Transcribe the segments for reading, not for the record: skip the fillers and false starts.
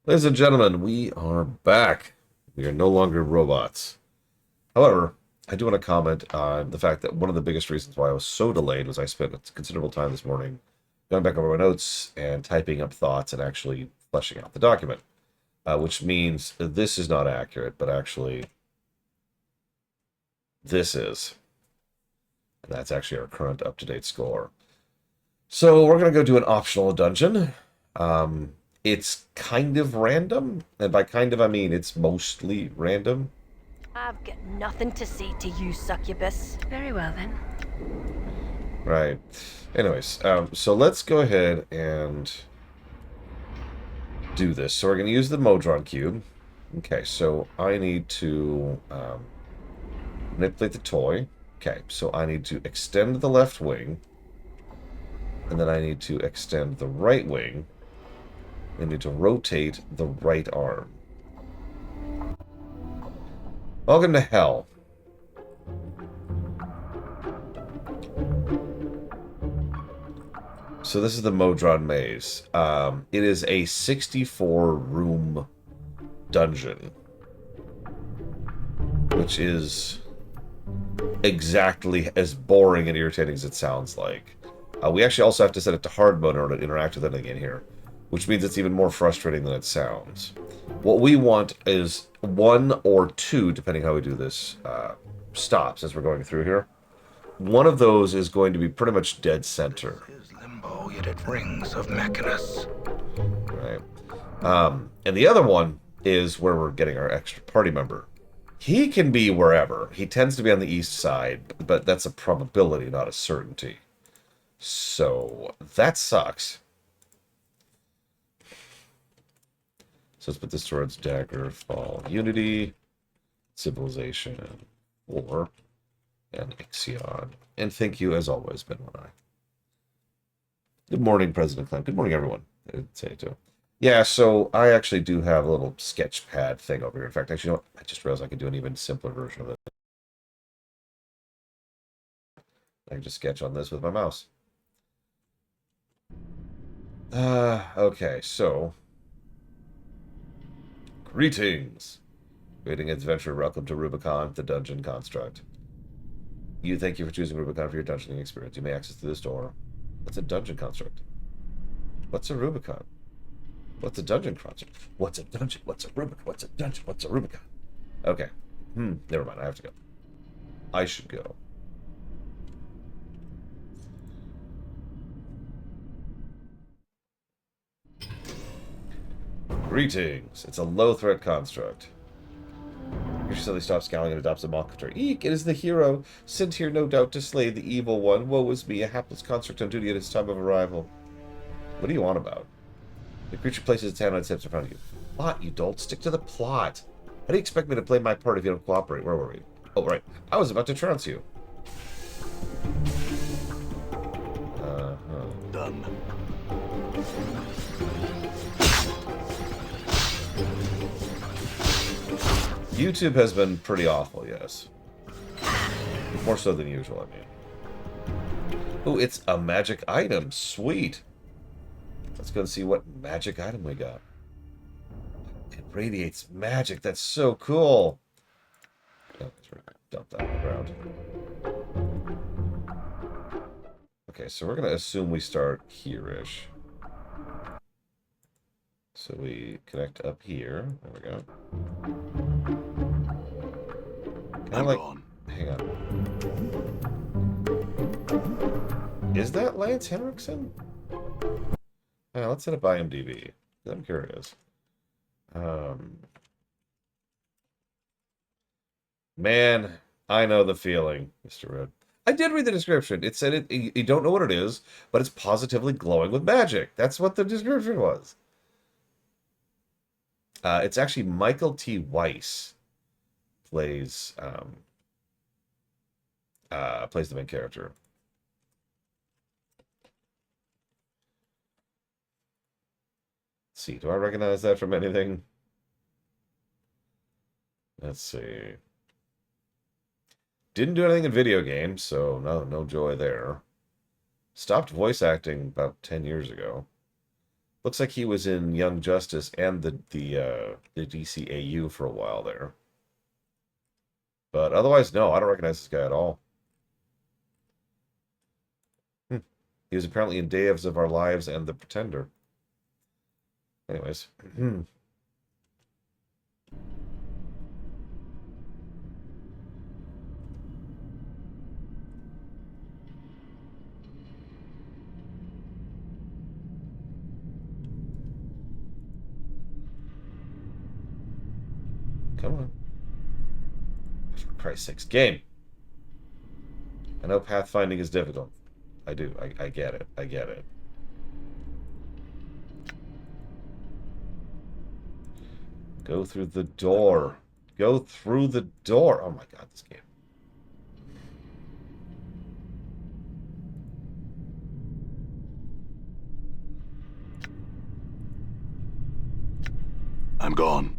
Ladies and gentlemen, we are back. We are no longer robots. However, I do want to comment on the fact that one of the biggest reasons why I was so delayed was I spent a considerable time this morning going back over my notes and typing up thoughts and actually fleshing out the document, which means this is not accurate, but actually this is. And that's actually our current up-to-date score. So we're going to go do an optional dungeon. It's kind of random, and by kind of I mean it's mostly random. I've got nothing to say to you, succubus. Very well, then. Right. Anyways, so let's go ahead and do this. So we're going to use the Modron cube. Okay, so I need to manipulate the toy. Okay, so I need to extend the left wing. And then I need to extend the right wing. I need to rotate the right arm. Welcome to hell. So this is the Modron Maze. It is a 64-room dungeon, which is exactly as boring and irritating as it sounds like. We actually also have to set it to hard mode in order to interact with anything in here, which means it's even more frustrating than it sounds. What we want is 1 or 2, depending how we do this, stops as we're going through here. One of those is going to be pretty much dead center. Limbo, yet it rings of Mechanus. Right. And the other one is where we're getting our extra party member. He can be wherever. He tends to be on the east side, but that's a probability, not a certainty. So that sucks. So let's put this towards Dagger, Fall, Unity, Civilization, War, and Ixion. And thank you, as always, Ben and I. Good morning, President Clem. Good morning, everyone. I didn't say it too. Yeah, so I actually do have a little sketch pad thing over here. In fact, actually, you know what? I just realized I could do an even simpler version of it. I can just sketch on this with my mouse. Okay, so... Greetings! Greeting adventurer, welcome to Rubicon, the dungeon construct. Thank you for choosing Rubicon for your dungeoning experience. You may access through this door. What's a dungeon construct? What's a Rubicon? What's a dungeon construct? What's a dungeon? What's a Rubicon? What's a dungeon? What's a Rubicon? Okay. Never mind. I have to go. I should go. Greetings. It's a low-threat construct. She suddenly stops scowling and adopts a mockery. Eek, it is the hero, sent here no doubt to slay the evil one. Woe is me, a hapless construct on duty at his time of arrival. What are you on about? The creature places its hand on its hips in front of you. Plot, you dolt. Stick to the plot. How do you expect me to play my part if you don't cooperate? Where were we? Oh, right. I was about to trounce you. Done. YouTube has been pretty awful, yes. More so than usual, I mean. Oh, it's a magic item. Sweet. Let's go and see what magic item we got. It radiates magic. That's so cool. Oh, dump that on the ground. Okay, so we're going to assume we start here-ish. So we connect up here. There we go. I'm gone. Hang on. Is that Lance Henriksen? Let's set up IMDb. I'm curious. Man, I know the feeling, Mr. Red. I did read the description. It said you don't know what it is, but it's positively glowing with magic. That's what the description was. It's actually Michael T. Weiss plays plays the main character. Let's see, do I recognize that from anything? Let's see. Didn't do anything in video games, so no joy there. Stopped voice acting about 10 years ago. Looks like he was in Young Justice and the DCAU for a while there. But otherwise, no, I don't recognize this guy at all. He was apparently in Days of Our Lives and The Pretender. Anyways. Come on. For Christ's sakes. Game! I know pathfinding is difficult. I do. I get it. I get it. Go through the door. Go through the door. Oh my god, this game. I'm gone.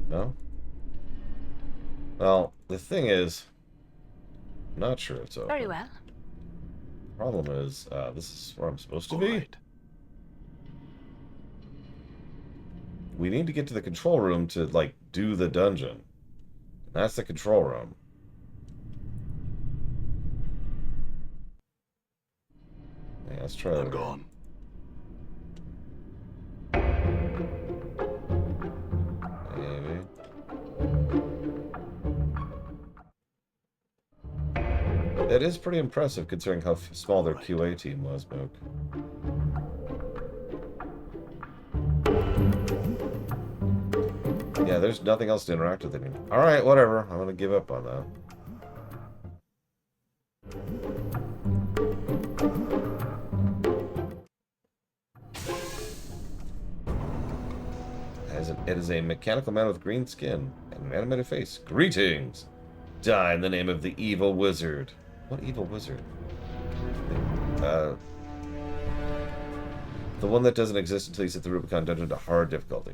No? Well, the thing is, I'm not sure it's open. Very well. Problem is, this is where I'm supposed to All be. right. We need to get to the control room to, like, do the dungeon. That's the control room. Yeah, let's try I'm that. gone. Maybe. That is pretty impressive considering how small their QA team was, Mook. Yeah, there's nothing else to interact with anymore. Alright, whatever. I'm gonna give up on that. It is a mechanical man with green skin and an animated face. Greetings! Die in the name of the evil wizard. What evil wizard? The one that doesn't exist until you set the Rubicon dungeon to hard difficulty.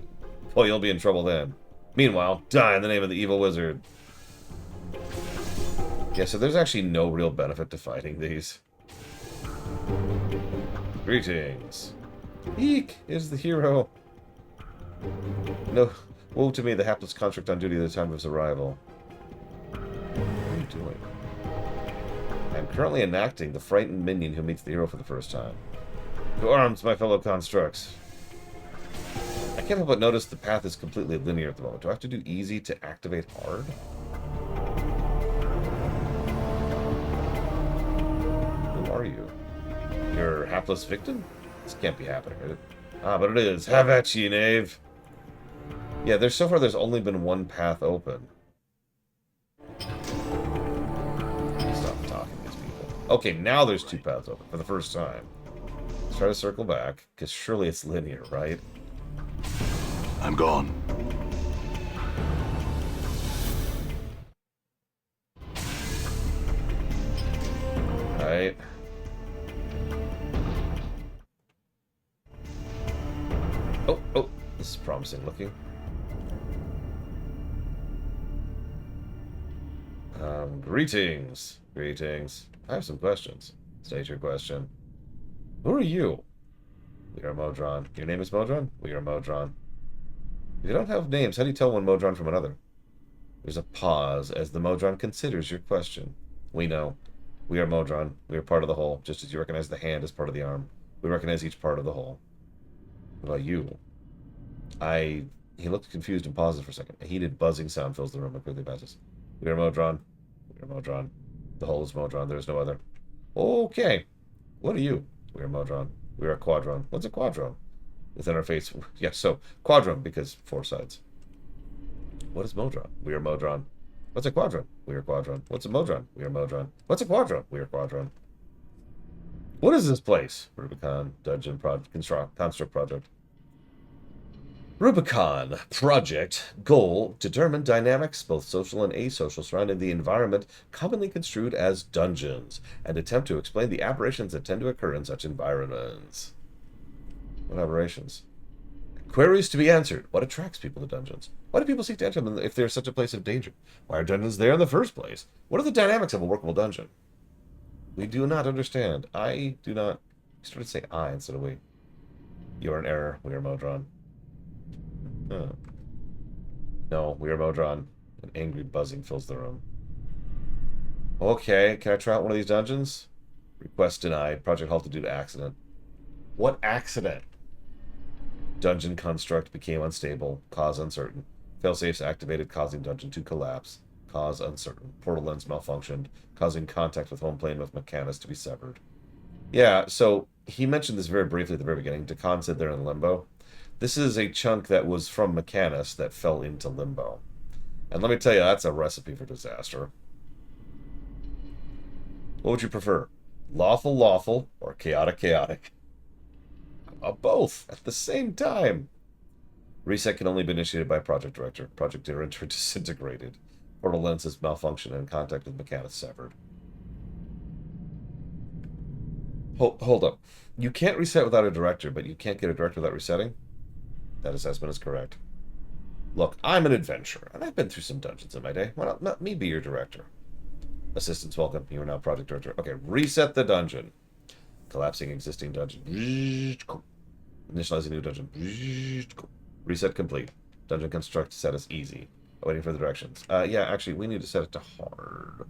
Boy, you'll be in trouble then. Meanwhile, die in the name of the evil wizard. Yeah, so there's actually no real benefit to fighting these. Greetings. Eek is the hero. No, woe to me, the hapless construct on duty at the time of his arrival. What are you doing? I am currently enacting the frightened minion who meets the hero for the first time. To arms, my fellow constructs. I can't help but notice the path is completely linear at the moment. Do I have to do easy to activate hard? Who are you? Your hapless victim? This can't be happening, is it? Ah, but it is. Have at ye, knave. Yeah, so far there's only been one path open. Stop talking to these people. Okay, now there's two paths open for the first time. Let's try to circle back, because surely it's linear, right? I'm gone. Right. Oh, this is promising looking. Greetings. Greetings. I have some questions. State your question. Who are you? We are Modron. Your name is Modron? We are Modron. If you don't have names, how do you tell one Modron from another? There's a pause as the Modron considers your question. We know. We are Modron. We are part of the whole, just as you recognize the hand as part of the arm. We recognize each part of the whole. What about you? He looked confused and paused for a second. A heated buzzing sound fills the room and quickly passes. We are Modron. We are Modron. The whole is Modron. There is no other. Okay. What are you? We are Modron. We are a Quadron. What's a Quadron? Within our face. Yeah, so, Quadron, because 4 sides. What is Modron? We are Modron. What's a Quadron? We are Quadron. What's a Modron? We are Modron. What's a Quadron? We are Quadron. What is this place? Rubicon Dungeon Construct Project. Rubicon Project goal: determine dynamics, both social and asocial, surrounding the environment commonly construed as dungeons, and attempt to explain the aberrations that tend to occur in such environments. What aberrations? Queries to be answered. What attracts people to dungeons? Why do people seek to enter them if there's such a place of danger? Why are dungeons there in the first place? What are the dynamics of a workable dungeon? We do not understand. I do not... I started to say I instead of we. You are in error. We are Modron. Huh. No, we are Modron. An angry buzzing fills the room. Okay, can I try out one of these dungeons? Request denied. Project halted due to accident. What accident? Dungeon construct became unstable. Cause uncertain. Failsafes activated, causing dungeon to collapse. Cause uncertain. Portal lens malfunctioned, causing contact with home plane with Mechanus to be severed. Yeah, so he mentioned this very briefly at the very beginning. Dakan said they're in limbo. This is a chunk that was from Mechanus that fell into limbo. And let me tell you, that's a recipe for disaster. What would you prefer? Lawful, lawful, or chaotic, chaotic? Both at the same time. Reset can only be initiated by project director. Project director disintegrated. Portal lenses malfunction and contact with Mechanus severed. Hold up. You can't reset without a director, but you can't get a director without resetting? That assessment is correct. Look, I'm an adventurer, and I've been through some dungeons in my day. Why not let me be your director? Assistants welcome. You are now project director. Okay, reset the dungeon. Collapsing existing dungeon. Initializing new dungeon. Reset complete. Dungeon construct status easy. Waiting for the directions. Yeah, actually, we need to set it to hard.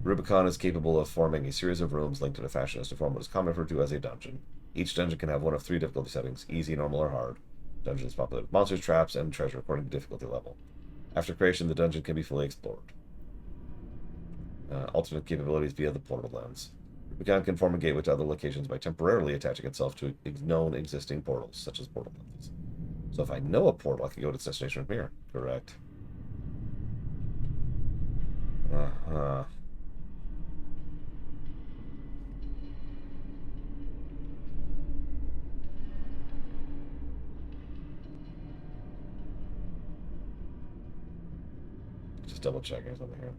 Rubicon is capable of forming a series of rooms linked in a fashion as to form what is commonly referred to as a dungeon. Each dungeon can have one of 3 difficulty settings: easy, normal, or hard. Dungeon is populated with monsters, traps, and treasure according to difficulty level. After creation, the dungeon can be fully explored. Alternate capabilities via the portal lens. Rubicon can form a gateway to other locations by temporarily attaching itself to known existing portals, such as portal lenses. So if I know a portal, I can go to its destination from here. Correct. Uh-huh. Just double checking something here.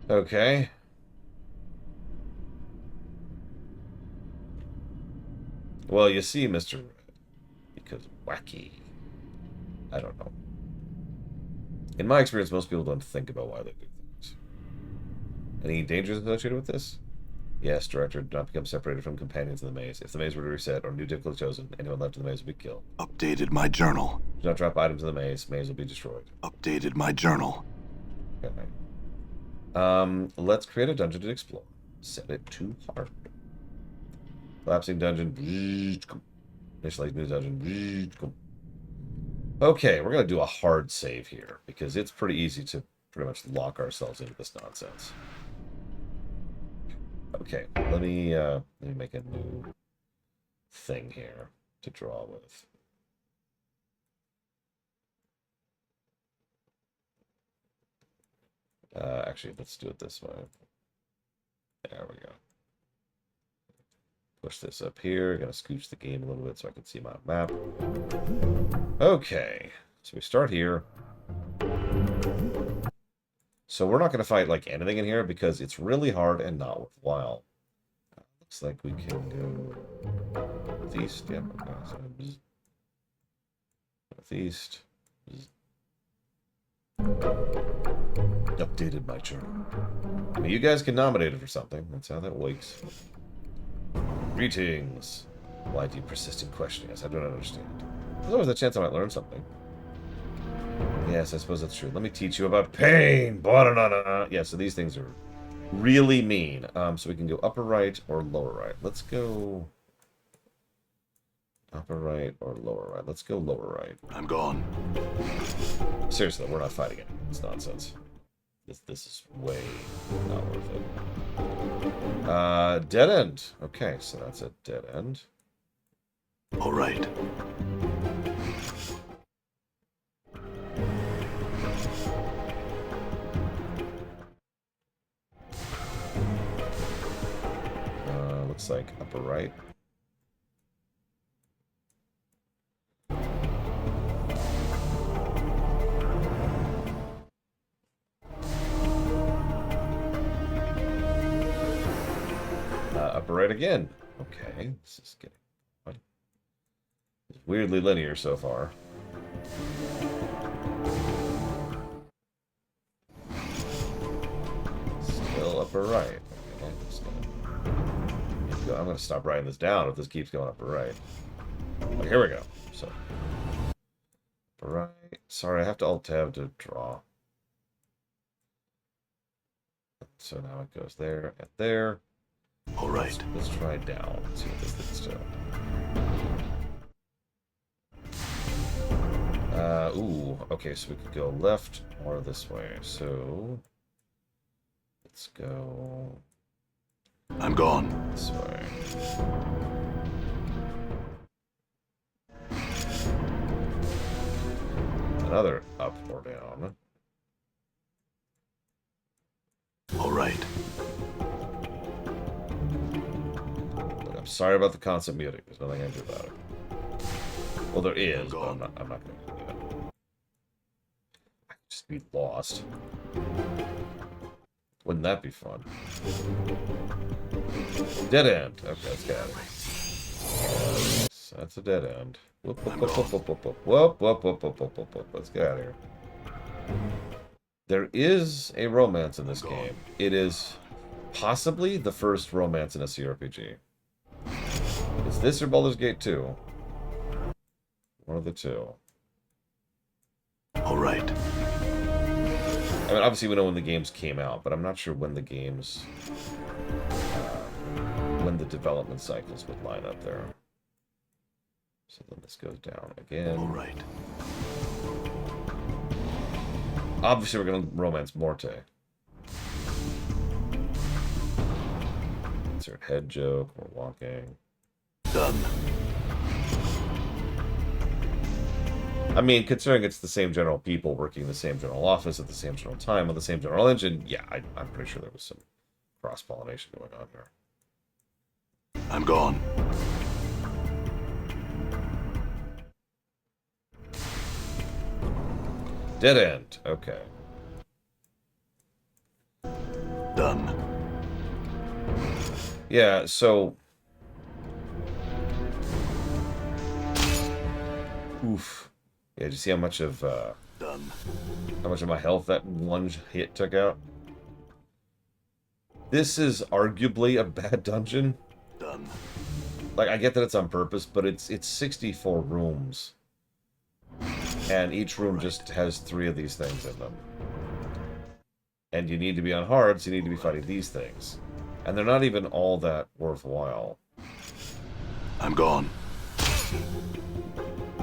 Okay. Well, you see, Mr. Red, because wacky. I don't know. In my experience, most people don't think about why they do things. Any dangers associated with this? Yes, director, do not become separated from companions in the maze. If the maze were to reset or new difficulty chosen, anyone left in the maze will be killed. Updated my journal. Do not drop items in the maze. Maze will be destroyed. Updated my journal. Okay. Let's create a dungeon to explore. Set it to hard. Collapsing dungeon. Initialize new dungeon. Okay, we're going to do a hard save here, because it's pretty easy to pretty much lock ourselves into this nonsense. Okay, let me make a new thing here to draw with. Actually, let's do it this way. There we go. Push this up here. Gonna scooch the game a little bit so I can see my map. Okay, so we start here. So we're not gonna fight like anything in here because it's really hard and not worthwhile. Looks like we can go northeast. Yeah, okay, so northeast. Updated my journal. I mean, you guys can nominate it for something. That's how that works. Greetings. Why do you persist in questioning us? I don't understand. There's always a chance I might learn something. Yes, I suppose that's true. Let me teach you about pain. Yeah, so these things are really mean. So we can go upper right or lower right. Let's go upper right or lower right. Let's go lower right. I'm gone. Seriously, we're not fighting it. It's nonsense. This is way not worth it. Dead end. Okay, so that's a dead end. All right. Looks like upper right. right again. Okay, this is getting what? It's weirdly linear so far. Still upper right. Okay, I'm gonna stop writing this down if this keeps going upper right. Oh, here we go. So upper right. Sorry, I have to alt tab to draw. So now it goes there and there. All right. Let's try down. Let's see what this thing's doing. Ooh, okay, so we could go left or this way. So let's go. I'm gone. This way. Another up or down. All right. Look, I'm sorry about the constant muting. There's nothing I can do about it. Well, there is, but I'm not going to do that. I could just be lost. Wouldn't that be fun? Dead end. Okay, let's get out of here. So that's a dead end. Whoop, whoop, whoop, whoop, whoop, whoop, whoop, whoop, whoop, whoop, whoop, whoop, whoop. Let's get out of here. There is a romance in this game. It is possibly the first romance in a CRPG. Is this or Baldur's Gate 2? One of the two. All right. I mean, obviously we know when the games came out, but I'm not sure when the games... when the development cycles would line up there. So then this goes down again. All right. Obviously we're going to romance Morte. Insert head joke. We're walking. Done. I mean, considering it's the same general people working the same general office at the same general time on the same general engine, yeah, I'm pretty sure there was some cross-pollination going on here. I'm gone. Dead end. Okay. Done. Yeah, so... Oof. Yeah, did you see how much of Done. how much of my health that one hit took out? This is arguably a bad dungeon. Done. Like, I get that it's on purpose, but it's 64 rooms. And each room just has 3 of these things in them. And you need to be on hard, so you need to be fighting these things. And they're not even all that worthwhile. I'm gone.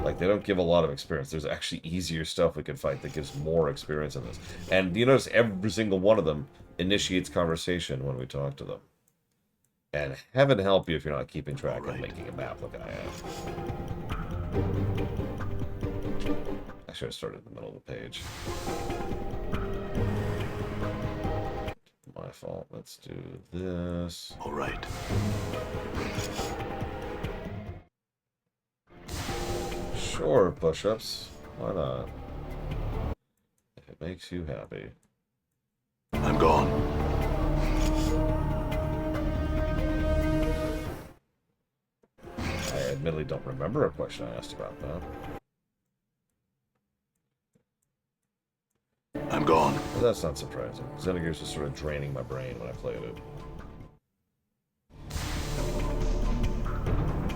Like, they don't give a lot of experience. There's actually easier stuff we can fight that gives more experience in this. And you notice every single one of them initiates conversation when we talk to them. And heaven help you if you're not keeping track and making a map like I am. I should have started in the middle of the page. My fault. Let's do this. All right. Sure, push-ups. Why not? If it makes you happy. I'm gone. I admittedly don't remember a question I asked about that. I'm gone. But that's not surprising. Xenogears was sort of draining my brain when I played it.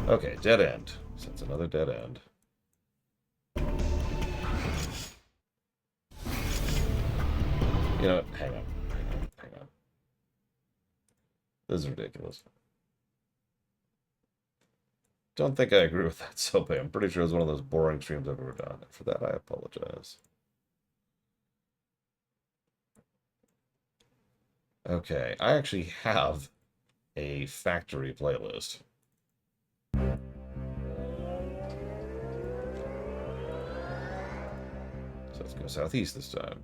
Okay, dead end. So it's another dead end. You know what? Hang on. This is ridiculous. Don't think I agree with that, Soapy. I'm pretty sure it was one of those boring streams I've ever done. And for that, I apologize. Okay, I actually have a factory playlist. So let's go southeast this time.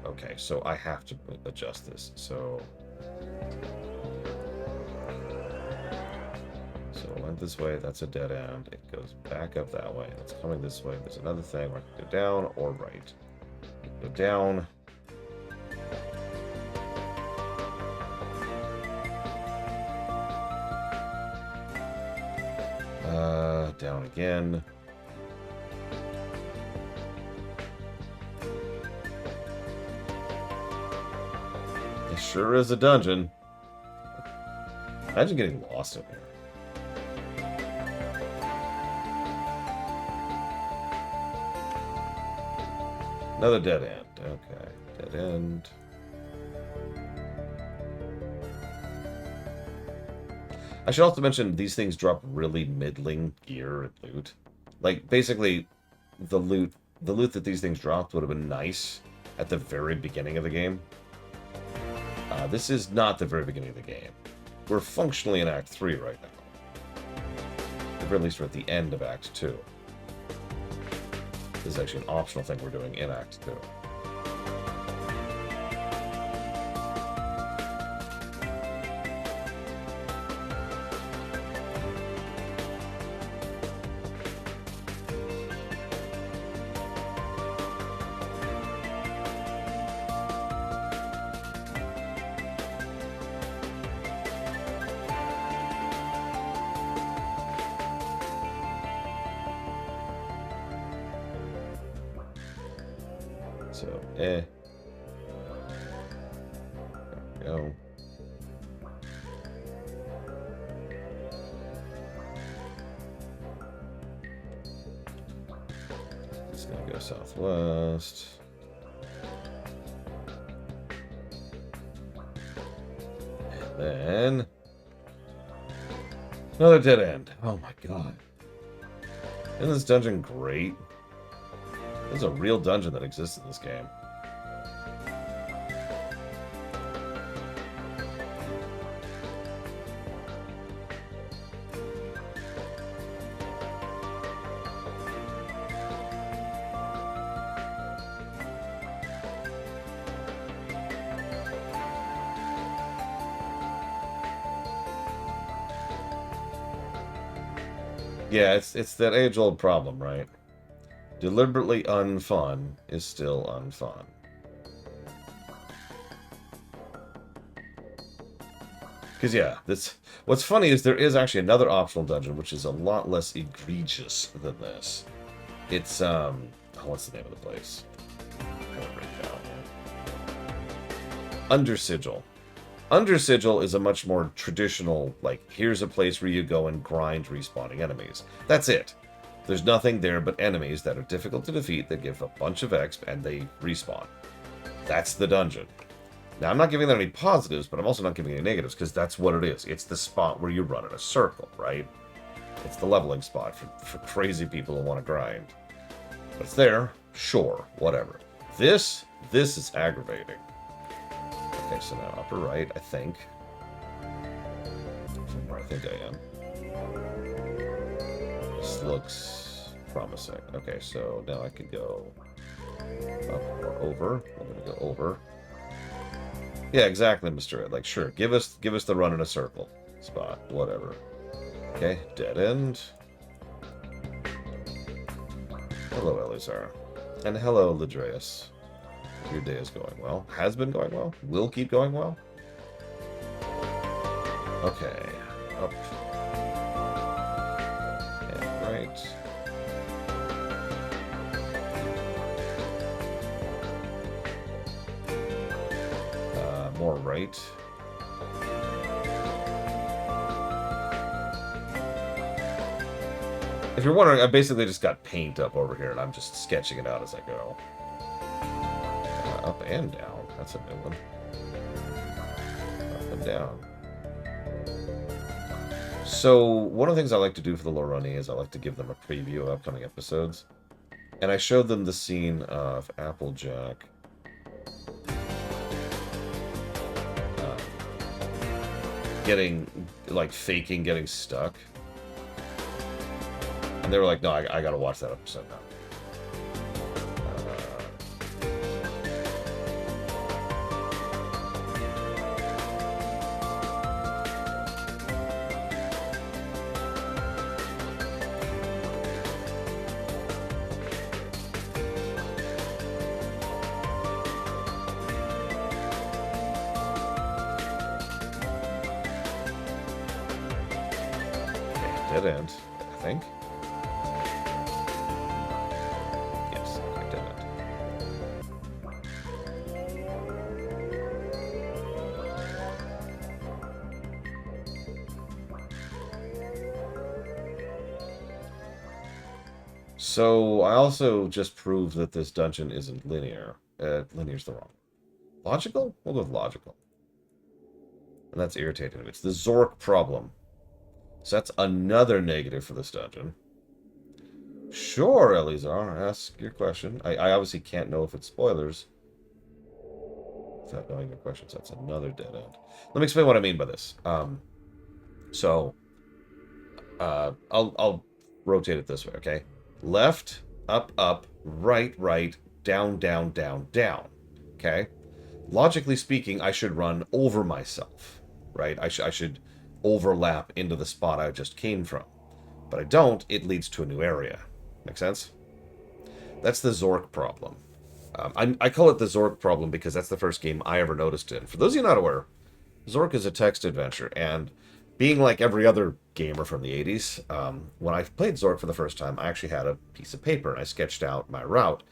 Okay, so I have to adjust this. So it went this way. That's a dead end. It goes back up that way. It's coming this way. There's another thing where I can go down or right. Go down. Down again. It sure is a dungeon. Imagine getting lost in here. Another dead end. Okay, dead end. I should also mention these things drop really middling gear and loot. Like, basically, the loot that these things dropped would have been nice at the very beginning of the game. This is not the very beginning of the game. We're functionally in Act 3 right now. At the very least, we're at the end of Act 2. This is actually an optional thing we're doing in Act 2. So, There we go. It's gonna go southwest. And then another dead end. Oh my god. Isn't this dungeon great? There's a real dungeon that exists in this game. Yeah, it's that age-old problem, right? Deliberately unfun is still unfun. Because, yeah, what's funny is there is actually another optional dungeon, which is a lot less egregious than this. It's, what's the name of the place? I have it written down here. Under Sigil. Under Sigil is a much more traditional, like, here's a place where you go and grind respawning enemies. That's it. There's nothing there but enemies that are difficult to defeat that give a bunch of exp and they respawn. That's the dungeon. Now, I'm not giving that any positives, but I'm also not giving any negatives, because that's what it is. It's the spot where you run in a circle, right? It's the leveling spot for crazy people who want to grind. But it's there, sure, whatever. This is aggravating. Okay, so now upper right, I think. From where I think I am. This looks promising. Okay, so now I could go up or over. I'm gonna go over. Yeah, exactly, Mr. Ed. Like, sure, give us the run in a circle spot, whatever. Okay, dead end. Hello, Elizar. And hello, Ladreus. Your day is going well. Has been going well. Will keep going well. Okay, up. And right. More right. If you're wondering, I basically just got paint up over here, and I'm just sketching it out as I go. Up and down. That's a new one. Up and down. So, one of the things I like to do for the Loroni is I like to give them a preview of upcoming episodes. And I showed them the scene of Applejack getting, like, faking getting stuck. And they were like, no, I gotta watch that episode now. Dead end. think. Yes, I did it. So I also just proved that this dungeon isn't linear. Linear's the wrong. Logical? We'll go with logical. And that's irritating. It's the Zork problem. So that's another negative for this dungeon. Sure, Elizar, ask your question. I obviously can't know if it's spoilers without knowing your questions. That's another dead end. Let me explain what I mean by this. I'll rotate it this way, okay? Left, up, right, down, down. Okay? Logically speaking, I should run over myself, right? I should overlap into the spot I just came from. But I don't, it leads to a new area. Make sense? That's the Zork problem. I call it the Zork problem because that's the first game I ever noticed it. For those of you not aware, Zork is a text adventure, and being like every other gamer from the 80s, when I played Zork for the first time, I actually had a piece of paper, and I sketched out my route.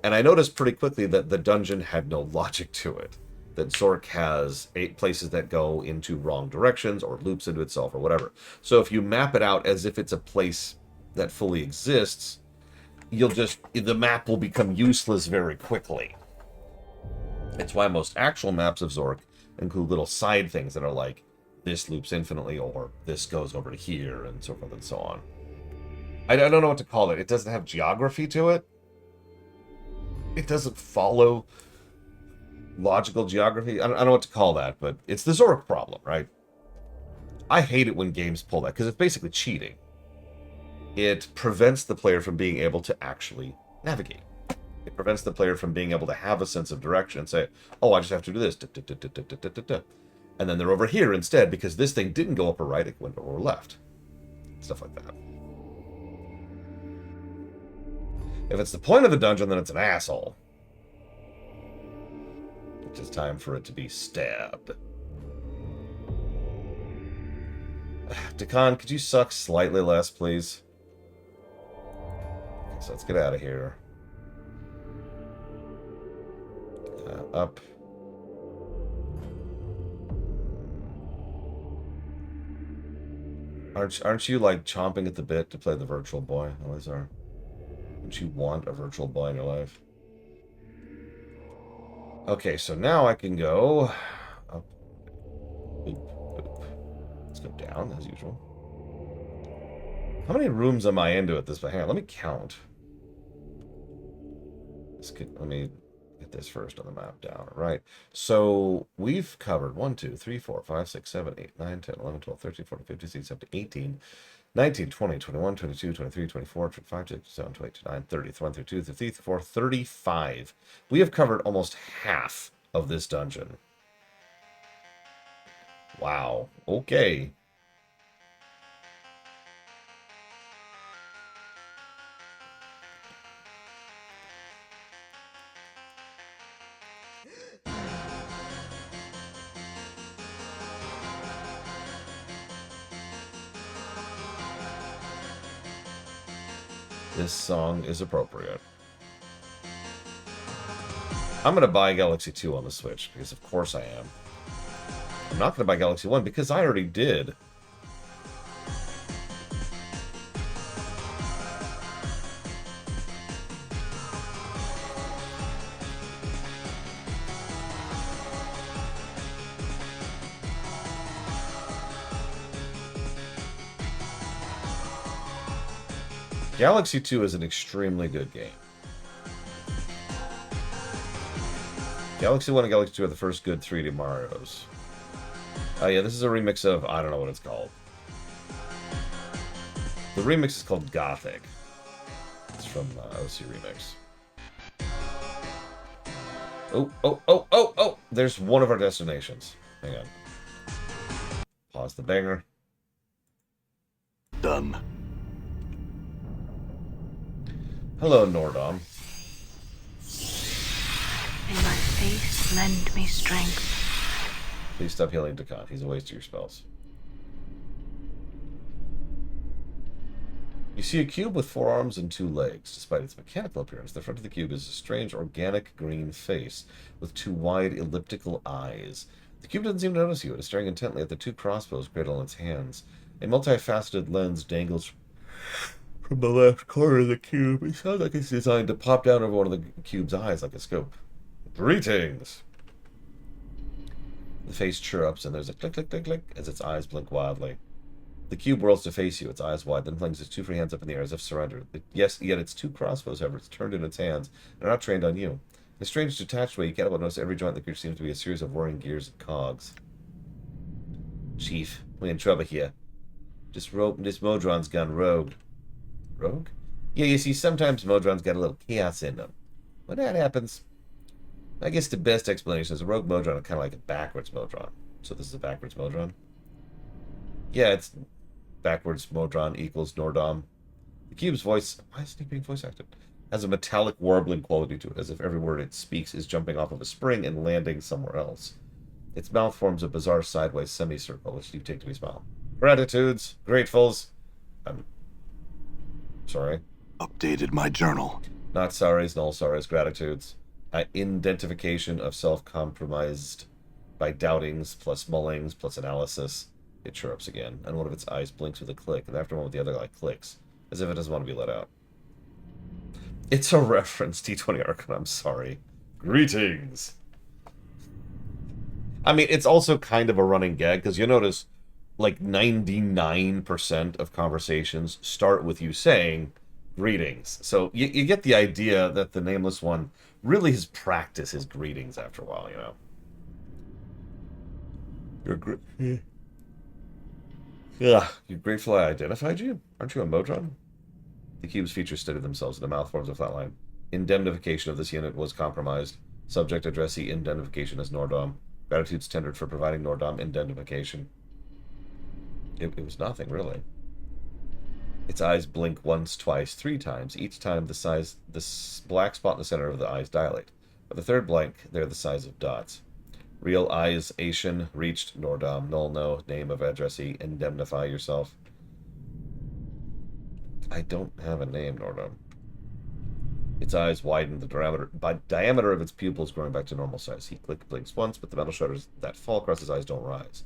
And I noticed pretty quickly that the dungeon had no logic to it. That Zork has 8 places that go into wrong directions, or loops into itself, or whatever. So if you map it out as if it's a place that fully exists, the map will become useless very quickly. It's why most actual maps of Zork include little side things that are like, this loops infinitely, or this goes over to here, and so forth and so on. I don't know what to call it. It doesn't have geography to it. It doesn't follow logical geography. I don't know what to call that, but it's the Zork problem, right? I hate it when games pull that, because it's basically cheating. It prevents the player from being able to actually navigate. It prevents the player from being able to have a sense of direction and say, oh, I just have to do this. And then they're over here instead because this thing didn't go up or right, it went over or left. Stuff like that. If it's the point of the dungeon, then it's an asshole. It's just time for it to be stabbed. Dakan, could you suck slightly less, please? Okay, so let's get out of here. Up. Aren't you like chomping at the bit to play the Virtual Boy? Always are. Don't you want a Virtual Boy in your life? Okay, so now I can go up. Boop, boop. Let's go down as usual. How many rooms am I into at this point? Hang on, let me count. Let me get this first on the map down. All right. So we've covered 1, 2, 3, 4, 5, 6, 7, 8, 9, 10, 11, 12, 13, 14, 15, 16, 17, 18, 19, 20, 21, 22, 23, 24, 25, 27, 28, 29, 30, 31, 32, 33, 34, 35. We have covered almost half of this dungeon. Wow. Okay. This song is appropriate. I'm going to buy Galaxy 2 on the Switch, because of course I am. I'm not going to buy Galaxy 1, because I already did. Galaxy 2 is an extremely good game. Galaxy 1 and Galaxy 2 are the first good 3D Marios. Oh yeah, this is a remix of, I don't know what it's called. The remix is called Gothic. It's from OC Remix. Oh! There's one of our destinations. Hang on. Pause the banger. Done. Hello, Nordom. May my face lend me strength. Please stop healing Dakan. He's a waste of your spells. You see a cube with 4 arms and 2 legs. Despite its mechanical appearance, the front of the cube is a strange organic green face with 2 wide elliptical eyes. The cube doesn't seem to notice you. It is staring intently at the 2 crossbows cradled in its hands. A multifaceted lens dangles from the left corner of the cube. It sounds like it's designed to pop down over one of the cube's eyes like a scope. Greetings! The face chirrups, and there's a click, click, click, click as its eyes blink wildly. The cube whirls to face you, its eyes wide, then flings its 2 free hands up in the air as if surrendered. Yet its 2 crossbows, however, it's turned in its hands and are not trained on you. In a strange, detached way, you can't help but notice every joint in the creature seems to be a series of whirring gears and cogs. Chief, we're in trouble here. This Modron's gone rogue. Rogue? Yeah, you see, sometimes Modron's got a little chaos in them. When that happens, I guess the best explanation is a rogue Modron is kind of like a backwards Modron. So this is a backwards Modron? Yeah, it's backwards Modron equals Nordom. The cube's voice, why isn't he being voice acted? Has a metallic warbling quality to it, as if every word it speaks is jumping off of a spring and landing somewhere else. Its mouth forms a bizarre sideways semicircle, which you take to be a smile. Gratitudes, gratefuls. I'm sorry. Updated my journal. Not sorries, null sorries, gratitudes. Identification of self-compromised by doubtings, plus mullings, plus analysis. It chirrups again, and one of its eyes blinks with a click, and after a moment the other eye clicks, as if it doesn't want to be let out. It's a reference, T20 Archon, I'm sorry. Greetings! I mean, it's also kind of a running gag, because you notice, like, 99% of conversations start with you saying, greetings. So you get the idea that the Nameless One really has practiced his greetings after a while, you know. You're grateful I identified you? Aren't you a Modron? The cube's features steady themselves, and the mouth forms a flat line. Indemnification of this unit was compromised. Subject addressee indemnification as Nordom. Gratitudes tendered for providing Nordom indemnification. It was nothing, really. Its eyes blink once, twice, 3 times. Each time the black spot in the center of the eyes dilate. By the third blank, they're the size of dots. Real eyes, Asian, reached, Nordom, null no, name of addressee, indemnify yourself. I don't have a name, Nordom. Its eyes widen, the diameter of its pupils growing back to normal size. He blinks once, but the metal shutters that fall across his eyes don't rise.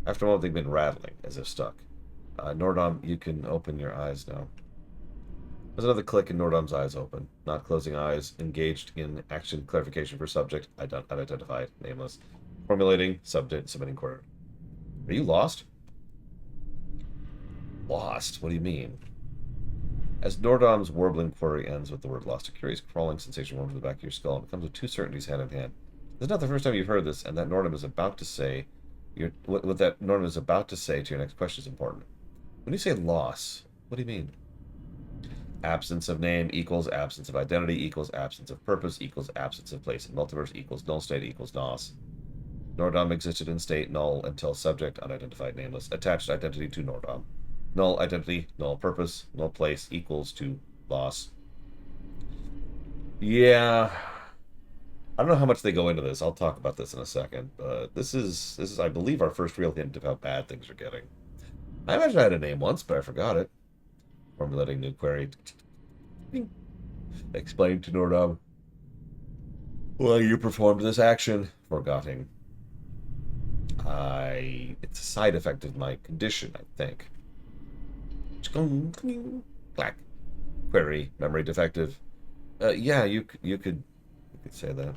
After a moment, they've been rattling, as if stuck. Nordom, you can open your eyes now. There's another click and Nordom's eyes open. Not closing eyes. Engaged in action clarification for subject. Unidentified. Nameless. Formulating. Submitting query. Are you lost? Lost? What do you mean? As Nordom's warbling query ends with the word lost, a curious crawling sensation warms the back of your skull and becomes with 2 certainties hand in hand. This is not the first time you've heard this, and that Nordom is about to say... what that Nordom is about to say to your next question is important. When you say loss, what do you mean? Absence of name equals absence of identity equals absence of purpose equals absence of place in multiverse equals null state equals nos. Nordom existed in state null until subject unidentified nameless attached identity to Nordom. Null identity, null purpose, null place equals to loss. Yeah. I don't know how much they go into this. I'll talk about this in a second. But this is I believe our first real hint of how bad things are getting. I imagine I had a name once, but I forgot it. Formulating new query. Explain to Nordom why you performed this action. Forgetting. It's a side effect of my condition, I think. Clack. Query. Memory defective. Yeah, you could say that.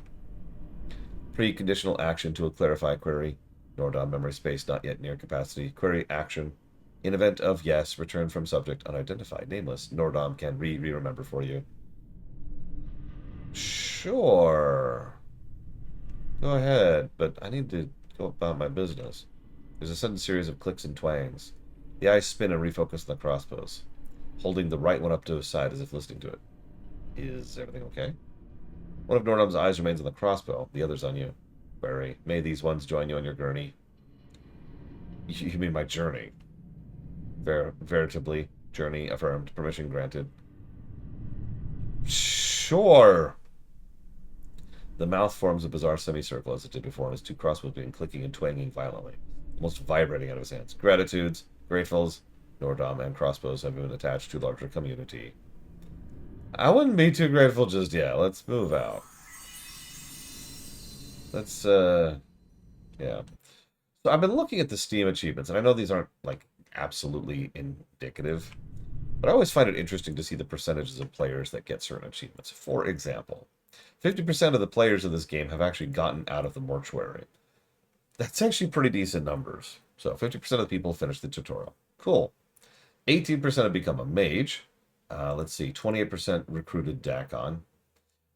Preconditional action to a clarify query. Nordom memory space not yet near capacity. Query action. In event of yes, return from subject unidentified nameless. Nordom can re-remember for you. Sure. Go ahead, but I need to go about my business. There's a sudden series of clicks and twangs. The eyes spin and refocus on the crossbows, holding the right one up to his side as if listening to it. Is everything okay? One of Nordom's eyes remains on the crossbow, the other's on you. Query. May these ones join you on your gurney. You mean my journey? Veritably. Journey affirmed. Permission granted. Sure. The mouth forms a bizarre semicircle as it did before, and his 2 crossbows begin clicking and twanging violently, almost vibrating out of his hands. Gratitudes, gratefuls, Nordom and crossbows have been attached to larger community. I wouldn't be too grateful just yet. Let's move out. Let's, yeah. So I've been looking at the Steam achievements, and I know these aren't, like, absolutely indicative, but I always find it interesting to see the percentages of players that get certain achievements. For example, 50% of the players of this game have actually gotten out of the mortuary. That's actually pretty decent numbers. So 50% of the people finish the tutorial. Cool. 18% have become a mage. Let's see, 28% recruited Dakon.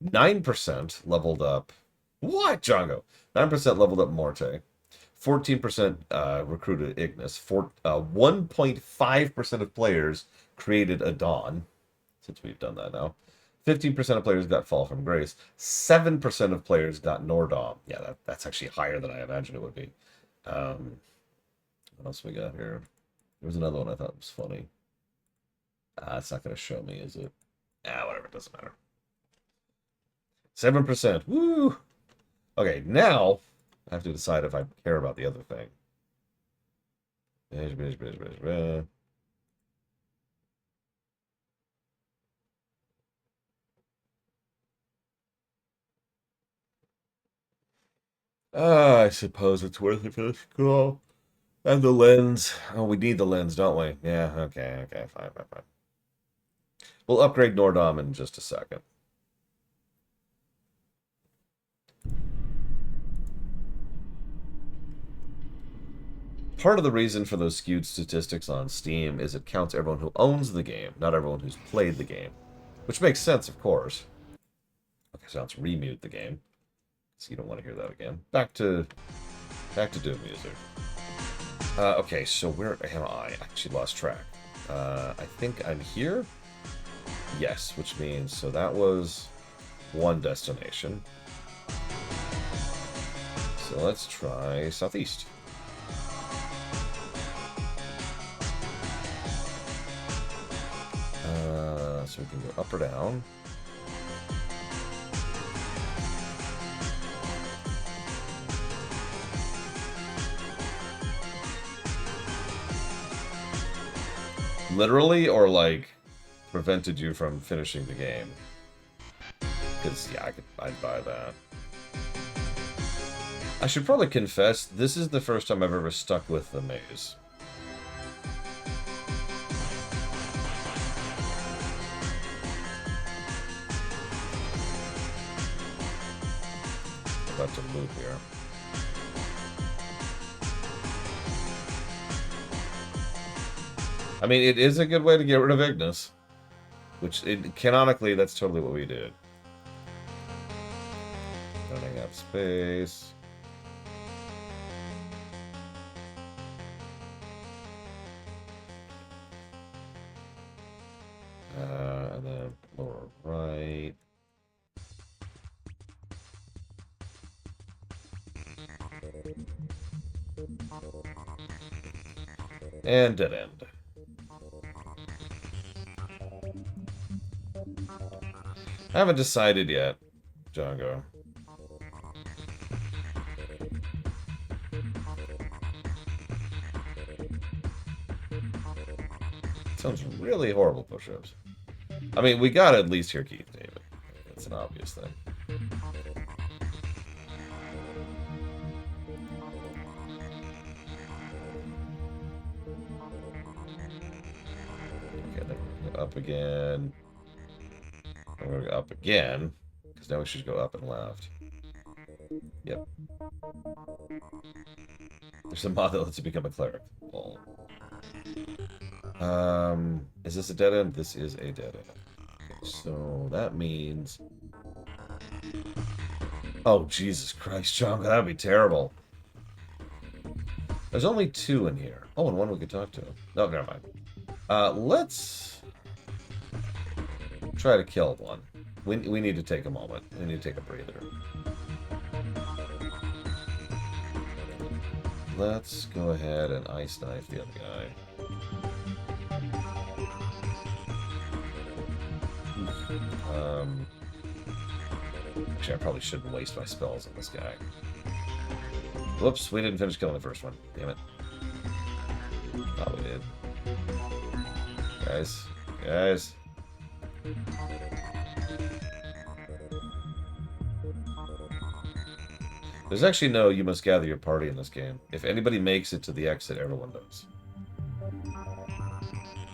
9% leveled up... What, Django? 9% leveled up Morte. 14% recruited Ignis. 1.5% of players created a Dawn, since we've done that now. 15% of players got Fall from Grace. 7% of players got Nordom. Yeah, that's actually higher than I imagined it would be. What else we got here? There was another one I thought was funny. It's not going to show me, is it? Whatever, it doesn't matter. 7%. Woo! Okay, now I have to decide if I care about the other thing. I suppose it's worth it for the school. And the lens. Oh, we need the lens, don't we? Yeah, okay, fine. We'll upgrade Nordom in just a second. Part of the reason for those skewed statistics on Steam is it counts everyone who owns the game, not everyone who's played the game. Which makes sense, of course. Okay, so let's remute the game. So you don't want to hear that again. Back to Doom music. Okay, so where am I? I actually lost track. I think I'm here? Yes, which means, so that was one destination. So let's try southeast. So we can go up or down. Literally, or like prevented you from finishing the game? Because yeah, I'd buy that. I should probably confess, this is the first time I've ever stuck with the maze. About to move here. I mean, it is a good way to get rid of Ignis. Which, canonically, that's totally what we did. Running up space. And then lower right. And dead end. I haven't decided yet, Django. Sounds really horrible, push-ups. I mean, we gotta at least hear Keith David. It's an obvious thing. Okay, then we'll go up again. I'm gonna go up again, because now we should go up and left. Yep. There's a mod that lets you become a cleric. Well, is this a dead end? This is a dead end. Okay, so that means... Oh, Jesus Christ, John, that would be terrible. There's only 2 in here. Oh, and one we could talk to. No, never mind. Let's try to kill one. We need to take a moment. We need to take a breather. Let's go ahead and ice knife the other guy. Actually, I probably shouldn't waste my spells on this guy. Whoops, we didn't finish killing the first one. Damn it. Thought we did. Guys. Guys. There's actually no you must gather your party in this game. If anybody makes it to the exit, everyone does.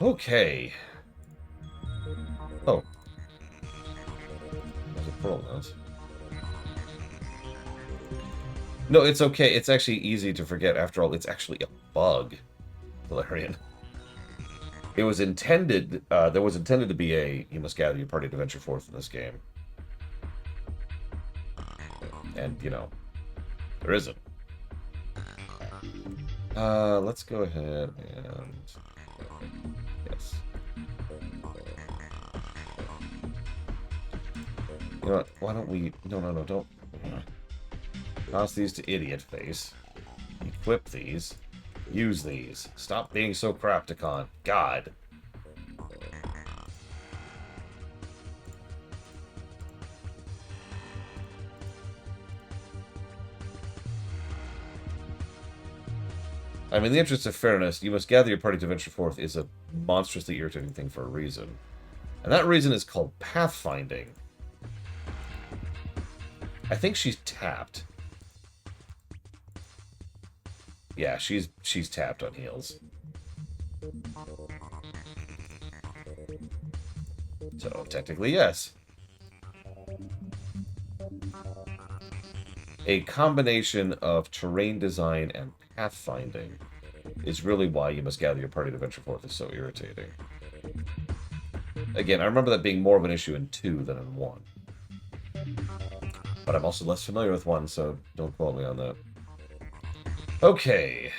Okay. Oh. There's a pearl nose. No, it's okay. It's actually easy to forget. After all, it's actually a bug, Valerian. It was intended, there was intended to be a you must gather your party to venture forth in this game. And, you know, there isn't. Let's go ahead and... Yes. You know what? Why don't we... No, don't... Toss these to Idiot Face. Equip these. Use these. Stop being so Crapticon. God. I mean, in the interest of fairness, you must gather your party to venture forth is a monstrously irritating thing for a reason. And that reason is called pathfinding. I think she's tapped. Yeah, she's tapped on heals. So, technically, yes. A combination of terrain design and pathfinding is really why you must gather your party to venture forth is so irritating. Again, I remember that being more of an issue in 2 than in 1. But I'm also less familiar with 1, so don't quote me on that. Okay.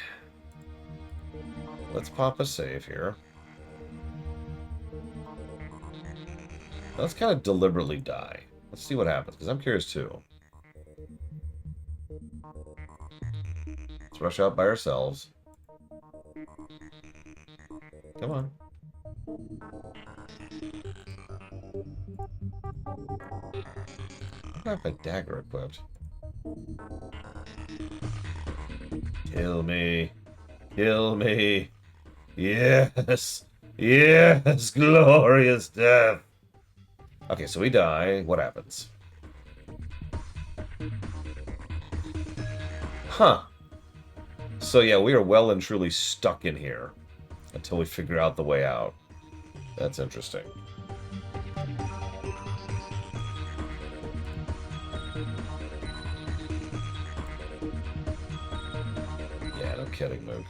Let's pop a save here. Let's kind of deliberately die. Let's see what happens, because I'm curious too. Let's rush out by ourselves. Come on. I have my dagger equipped. Kill me. Kill me. Yes. Yes. Glorious death. Okay, so we die. What happens? Huh. So yeah, we are well and truly stuck in here until we figure out the way out. That's interesting. Yeah, no kidding, Moog.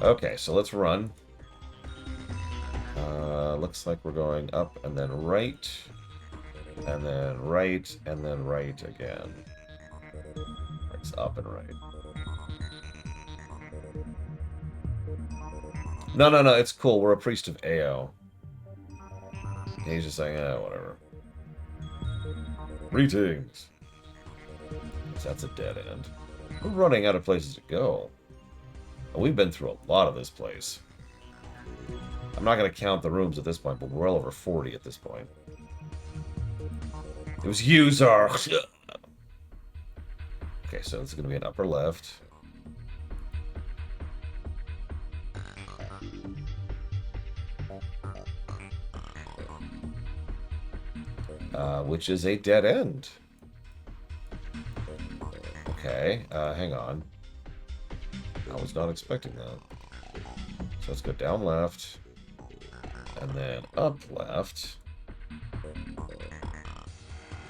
Okay, so let's run. Looks like we're going up and then right, and then right, and then right again. It's up and right. No, it's cool. We're a priest of Ao. He's just saying, whatever. Greetings. So that's a dead end. We're running out of places to go. And we've been through a lot of this place. I'm not going to count the rooms at this point, but we're well over 40 at this point. It was you, Czar. Okay, so this is going to be an upper left. Which is a dead end. Okay, hang on. I was not expecting that. So let's go down left. And then up left.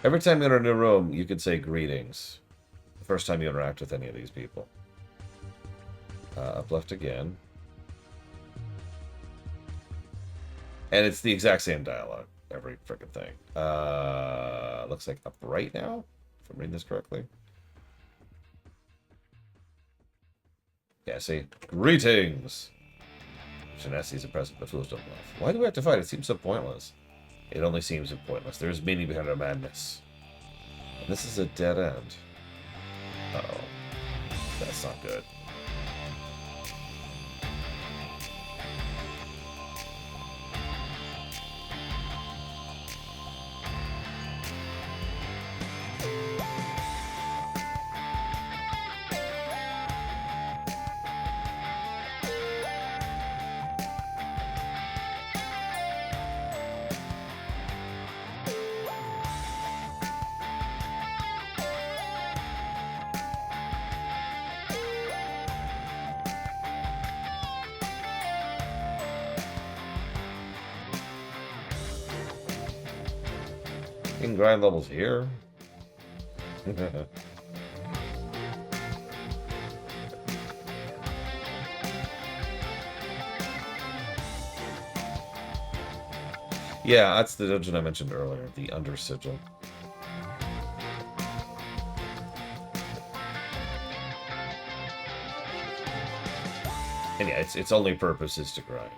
Every time you enter a new room, you can say greetings. The first time you interact with any of these people. Up left again. And it's the exact same dialogue. Every freaking thing. Looks like up right now, if I'm reading this correctly. Yeah, see? Greetings! Genesi is a present, but fools don't laugh. Why do we have to fight? It seems so pointless. It only seems pointless. There is meaning behind our madness. And this is a dead end. Uh-oh. That's not good. Fucking grind levels here. Yeah, that's the dungeon I mentioned earlier, the Under Sigil. And yeah, its only purpose is to grind.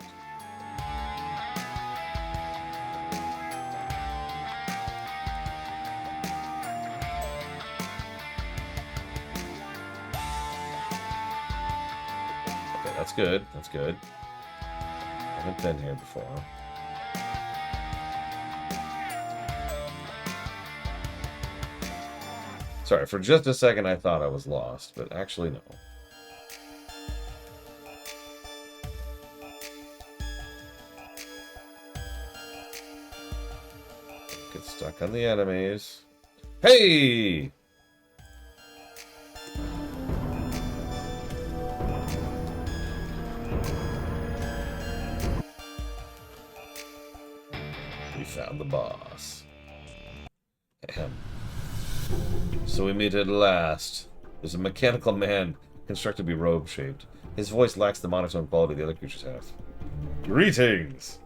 Okay, that's good. That's good. I haven't been here before. Sorry, for just a second I thought I was lost, but actually no. Get stuck on the enemies. Hey! We found the boss. Ahem. So we meet at last. There's a mechanical man constructed to be robe-shaped. His voice lacks the monotone quality the other creatures have. Greetings!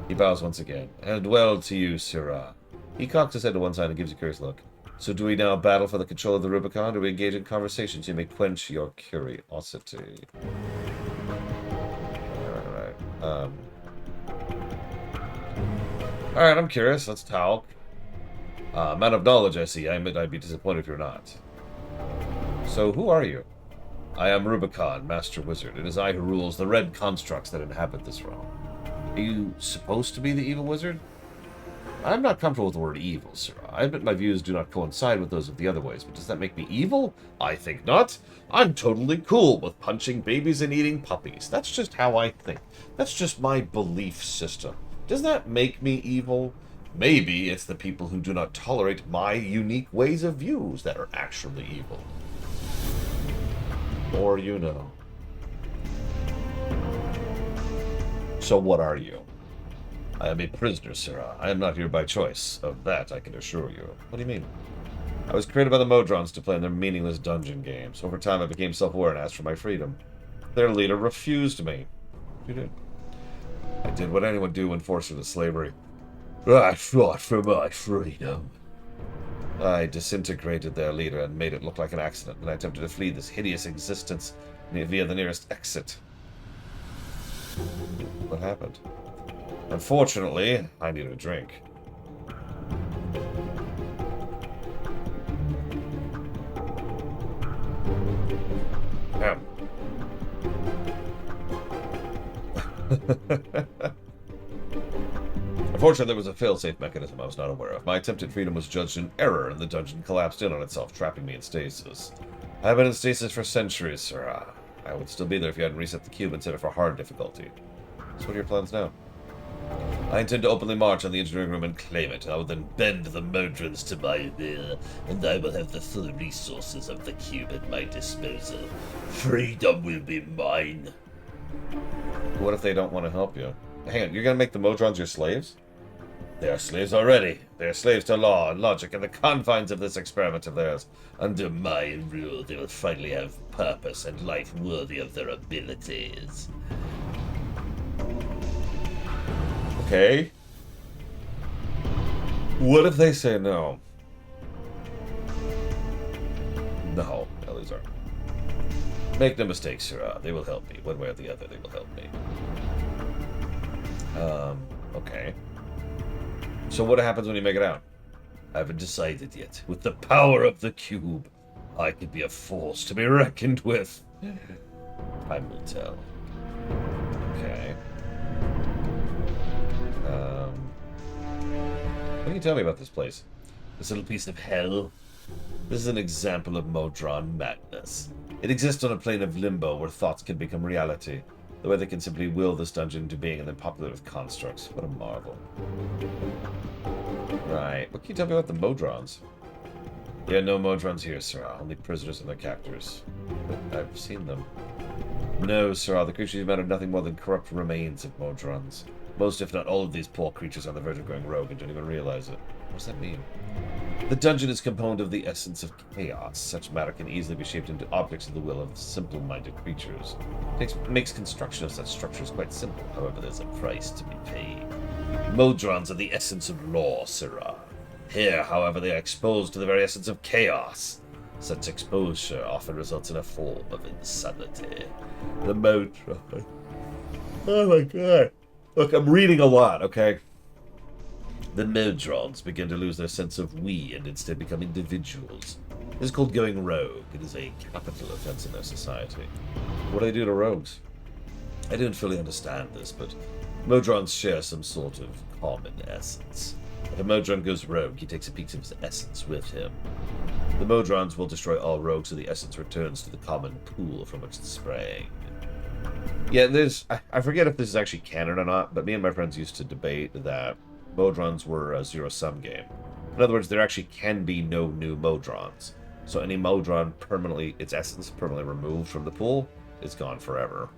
He bows once again. And well to you, Sirrah. He cocks his head to one side and gives you a curious look. So do we now battle for the control of the Rubicon, or do we engage in conversations you may quench your curiosity? Alright. Alright, I'm curious. Let's talk. Man of knowledge, I see. I admit I'd be disappointed if you're not. So, who are you? I am Rubicon, Master Wizard. It is I who rules the red constructs that inhabit this realm. Are you supposed to be the evil wizard? I'm not comfortable with the word evil, sir. I admit my views do not coincide with those of the other ways, but does that make me evil? I think not. I'm totally cool with punching babies and eating puppies. That's just how I think. That's just my belief system. Does that make me evil? Maybe it's the people who do not tolerate my unique ways of views that are actually evil. More you know. So what are you? I am a prisoner, Sirrah. I am not here by choice. Of that I can assure you. What do you mean? I was created by the Modrons to play in their meaningless dungeon games. Over time I became self-aware and asked for my freedom. Their leader refused me. You did. I did what anyone would do when forced into slavery. I fought for my freedom. I disintegrated their leader and made it look like an accident, and I attempted to flee this hideous existence via the nearest exit. What happened? Unfortunately, I needed a drink. Damn. Unfortunately, there was a fail-safe mechanism I was not aware of. My attempted freedom was judged an error, and the dungeon collapsed in on itself, trapping me in stasis. I've been in stasis for centuries, sir. I would still be there if you hadn't reset the cube and set it for hard difficulty. So what are your plans now? I intend to openly march on the engineering room and claim it. I will then bend the Modrons to my will, and I will have the full resources of the cube at my disposal. Freedom will be mine. What if they don't want to help you? Hang on, you're going to make the Modrons your slaves? They are slaves already. They are slaves to law and logic and the confines of this experiment of theirs. Under my rule, they will finally have purpose and life worthy of their abilities. Okay. What if they say no? No, these are. Make no mistake, sir. They will help me. One way or the other, they will help me. Okay. So what happens when you make it out? I haven't decided yet. With the power of the cube, I could be a force to be reckoned with. Time will tell. Okay. What can you tell me about this place? This little piece of hell? This is an example of Modron madness. It exists on a plane of limbo where thoughts can become reality. The way they can simply will this dungeon into being and then populate with constructs. What a marvel. Right. What can you tell me about the Modrons? There are no Modrons here, sir. Only prisoners and their captors. But I've seen them. No, sir. The creatures you met are nothing more than corrupt remains of Modrons. Most, if not all, of these poor creatures are on the verge of going rogue and don't even realize it. What does that mean? The dungeon is composed of the essence of chaos. Such matter can easily be shaped into objects of the will of simple-minded creatures. It makes construction of such structures quite simple. However, there's a price to be paid. Modrons are the essence of law, Sirrah. Here, however, they are exposed to the very essence of chaos. Such exposure often results in a form of insanity. The Modron. Oh my god. Look, I'm reading a lot, okay? The Modrons begin to lose their sense of we and instead become individuals. This is called going rogue. It is a capital offense in their society. What do they do to rogues? I don't fully understand this, but Modrons share some sort of common essence. If a Modron goes rogue, he takes a piece of his essence with him. The Modrons will destroy all rogues so the essence returns to the common pool from which it sprang. Yeah, I forget if this is actually canon or not, but me and my friends used to debate that Modrons were a zero-sum game. In other words, there actually can be no new Modrons. So any Modron permanently, its essence permanently removed from the pool, is gone forever.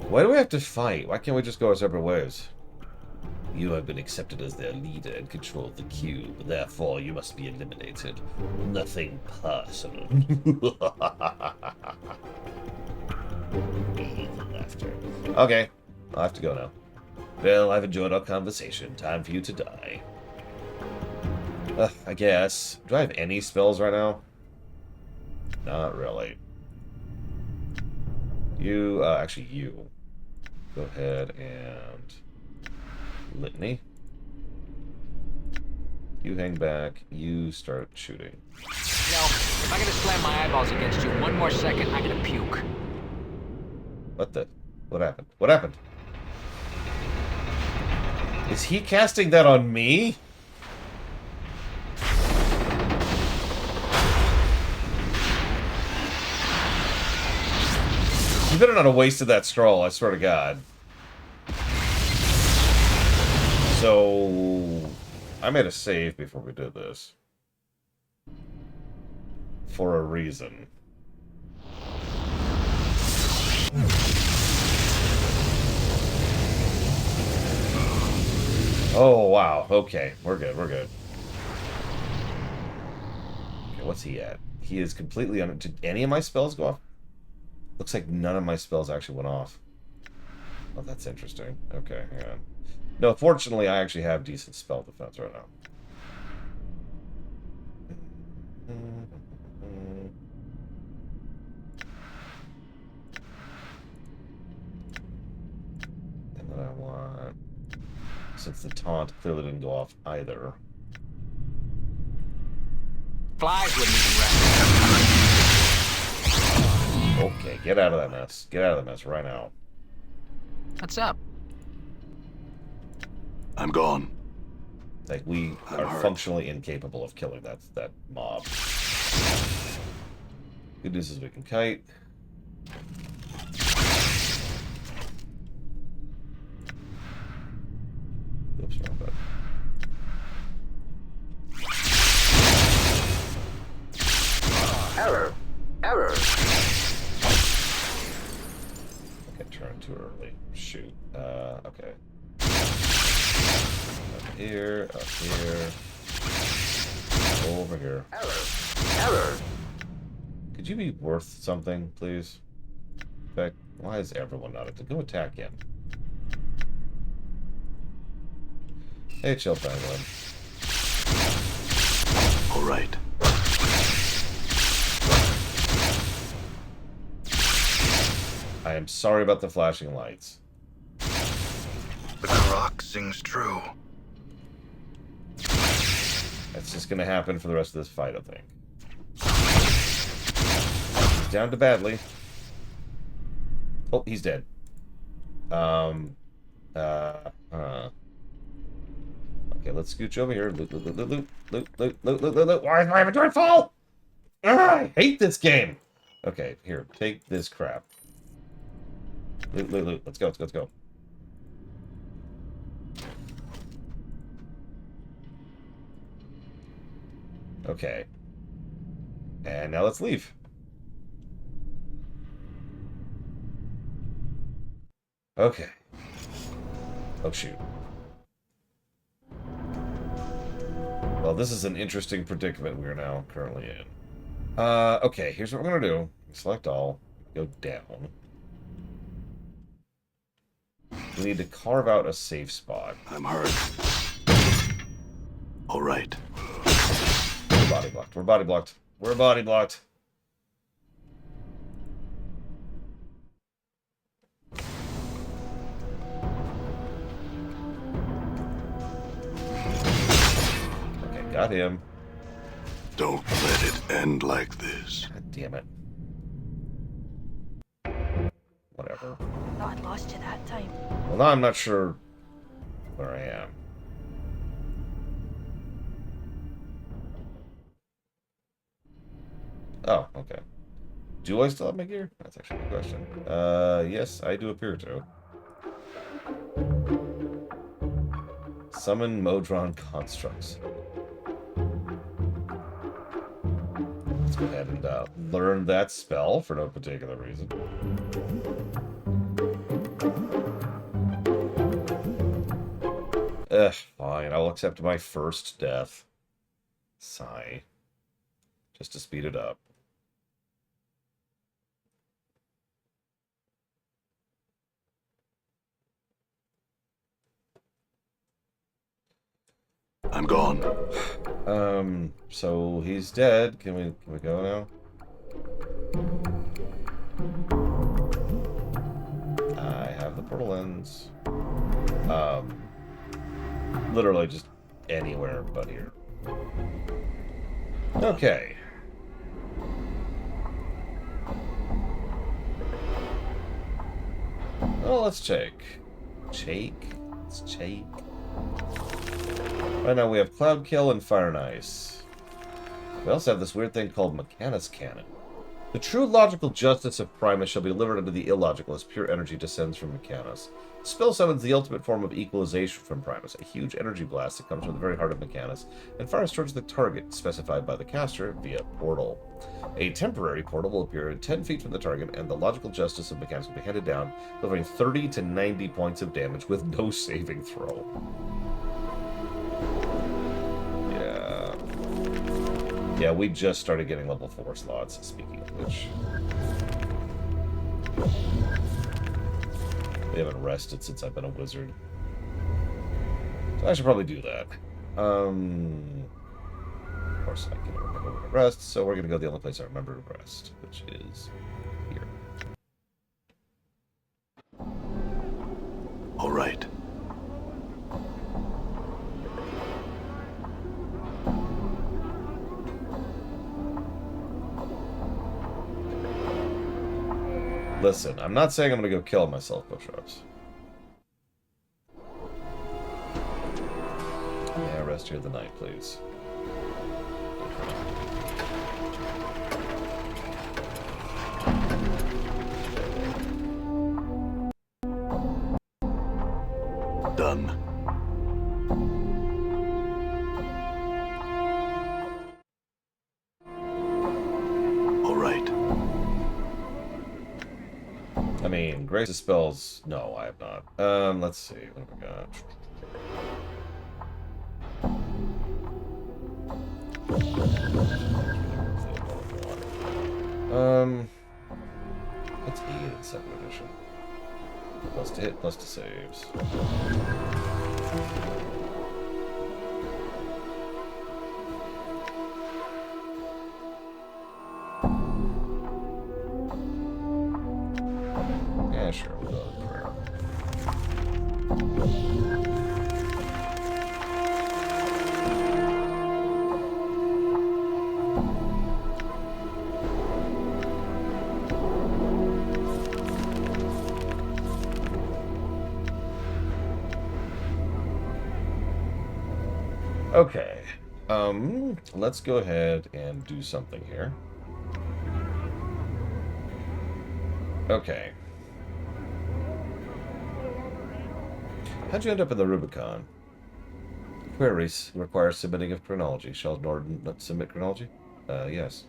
Why do we have to fight? Why can't we just go our separate ways? You have been accepted as their leader and control the cube. Therefore, you must be eliminated. Nothing personal. Laughter. Okay, I'll have to go now. Well, I've enjoyed our conversation. Time for you to die. I guess. Do I have any spells right now? Not really. You, actually you. Go ahead and... Litany. You hang back. You start shooting. No, if I gotta slam my eyeballs against you one more second, I'm gonna puke. What the? What happened? What happened? Is he casting that on me? You better not have wasted that scroll, I swear to God. So, I made a save before we did this. For a reason. Oh, wow. Okay, we're good, we're good. Okay, what's he at? He is completely Did any of my spells go off? Looks like none of my spells actually went off. Oh, that's interesting. Okay, hang on. No, fortunately, I actually have decent spell defense right now. And then I want... Since the taunt clearly didn't go off either. Flies wouldn't even rest. Okay, get out of that mess. Get out of that mess right now. What's up? I'm gone. Like, we I'm are hurt. functionally incapable of killing that mob. Good news is we can kite. Oops, wrong button. Error. Error. Okay, turn too early. Shoot. Okay. Up here, over here. Error. Error. Could you be worth something, please? In fact, why is everyone not to go attack him? Hey, chill penguin. All right. I am sorry about the flashing lights. The Karok sings true. That's just gonna happen for the rest of this fight, I think. He's down to badly. Oh, he's dead. Okay, let's scooch over here. Loot, loot, loot, loot, loot, loot, loot, loot, loot, loot, loot. Why is my inventory full? I hate this game. Okay, here, take this crap. Loot, loot, loot. Let's go, let's go, let's go. Okay. And now let's leave. Okay. Oh, shoot. Well, this is an interesting predicament we are now currently in. Okay, here's what we're gonna do. Select all. Go down. We need to carve out a safe spot. I'm hurt. All right. We're body blocked. We're body blocked. We're body blocked. Okay, got him. Don't let it end like this. God damn it. Whatever. Thought I'd lost you that time. Well, now I'm not sure where I am. Oh, okay. Do I still have my gear? That's actually a good question. Yes, I do appear to. Summon Modron constructs. Let's go ahead and learn that spell for no particular reason. Fine. I'll accept my first death. Sigh. Just to speed it up. I'm gone. So he's dead. Can we go now? I have the portal ends. Literally just anywhere but here. Okay. Well, let's check. Let's check. Right now we have Cloud Kill and Fire and Ice. We also have this weird thing called Mechanis Cannon. The true logical justice of Primus shall be delivered unto the illogical as pure energy descends from Mechanis. The spell summons the ultimate form of equalization from Primus, a huge energy blast that comes from the very heart of Mechanis, and fires towards the target specified by the caster via portal. A temporary portal will appear 10 feet from the target, and the logical justice of Mechanis will be handed down, delivering 30 to 90 points of damage with no saving throw. Yeah, we just started getting level 4 slots, speaking of which. We haven't rested since I've been a wizard. So I should probably do that. Of course, I can remember where to rest, so we're going to go the only place I remember to rest, which is here. All right. Listen, I'm not saying I'm going to go kill myself, push-ups. Yeah, rest here the night, please. Done. All right. I mean, Grace's spells... No, I have not. Let's see. What have we got? What's E in 2nd edition? Plus to hit, plus to saves. Yeah, sure, we'll go with prayer. Okay. Let's go ahead and do something here. Okay. How'd you end up in the Rubicon? Queries require submitting of chronology. Shall Norden not submit chronology? Yes.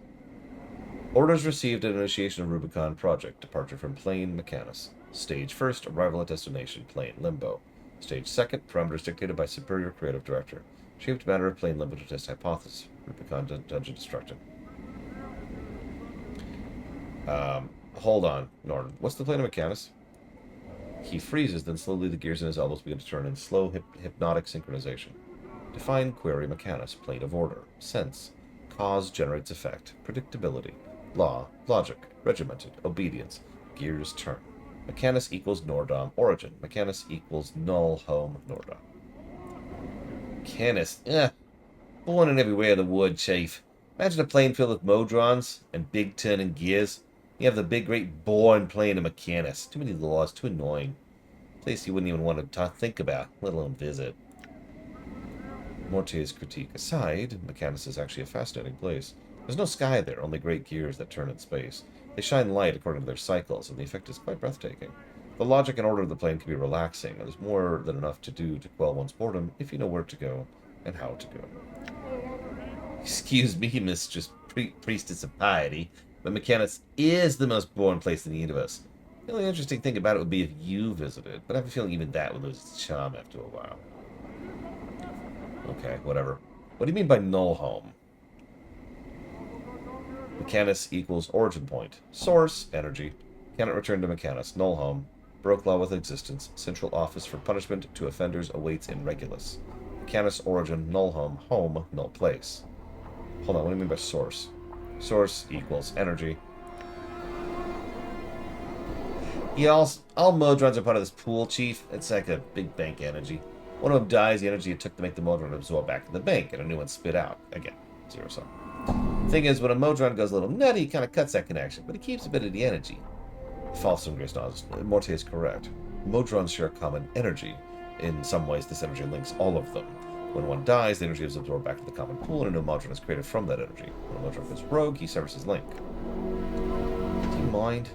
Orders received and initiation of Rubicon project. Departure from plane Mechanis. Stage 1st, arrival at destination, plane, limbo. Stage 2nd, parameters dictated by superior creative director. Shaped matter of plane limbo to test hypothesis. Rubicon dungeon destruction. Hold on, Norton. What's the plane of Mechanus? He freezes, then slowly the gears in his elbows begin to turn in slow, hypnotic synchronization. Define query Mechanus, plane of order. Sense. Cause generates effect. Predictability. Law. Logic. Regimented. Obedience. Gears turn. Mechanus equals Nordom. Origin. Mechanus equals null home Nordom. Mechanus. Born in every way of the wood, Chief. Imagine a plane filled with Modrons and big turning gears. You have the big, great born plane of Mechanus. Too many laws, too annoying. Place you wouldn't even want to think about, let alone visit. Mortier's critique aside, Mechanus is actually a fascinating place. There's no sky there, only great gears that turn in space. They shine light according to their cycles, and the effect is quite breathtaking. The logic and order of the plane can be relaxing, and there's more than enough to do to quell one's boredom if you know where to go and how to go. Excuse me, Mistress Priestess of Piety, but Mechanus is the most boring place in the universe. The only interesting thing about it would be if you visited, but I have a feeling even that would lose its charm after a while. Okay, whatever. What do you mean by null home? Mechanus equals origin point. Source, energy. Cannot return to Mechanus. Null home. Broke law with existence. Central office for punishment to offenders awaits in Regulus. Mechanus origin, null home. Home, null place. Hold on, what do you mean by source? Source equals energy. Yeah, all Modrons are part of this pool, Chief. It's like a big bank energy. One of them dies, the energy it took to make the Modron absorb back to the bank, and a new one spit out. Again, zero sum. Thing is, when a Modron goes a little nutty, it kind of cuts that connection, but it keeps a bit of the energy. False and Grace Nods. Morte is correct. Modrons share common energy. In some ways, this energy links all of them. When one dies, the energy is absorbed back to the common pool, and a new Modron is created from that energy. When a Modron goes rogue, he severs his link. Do you mind?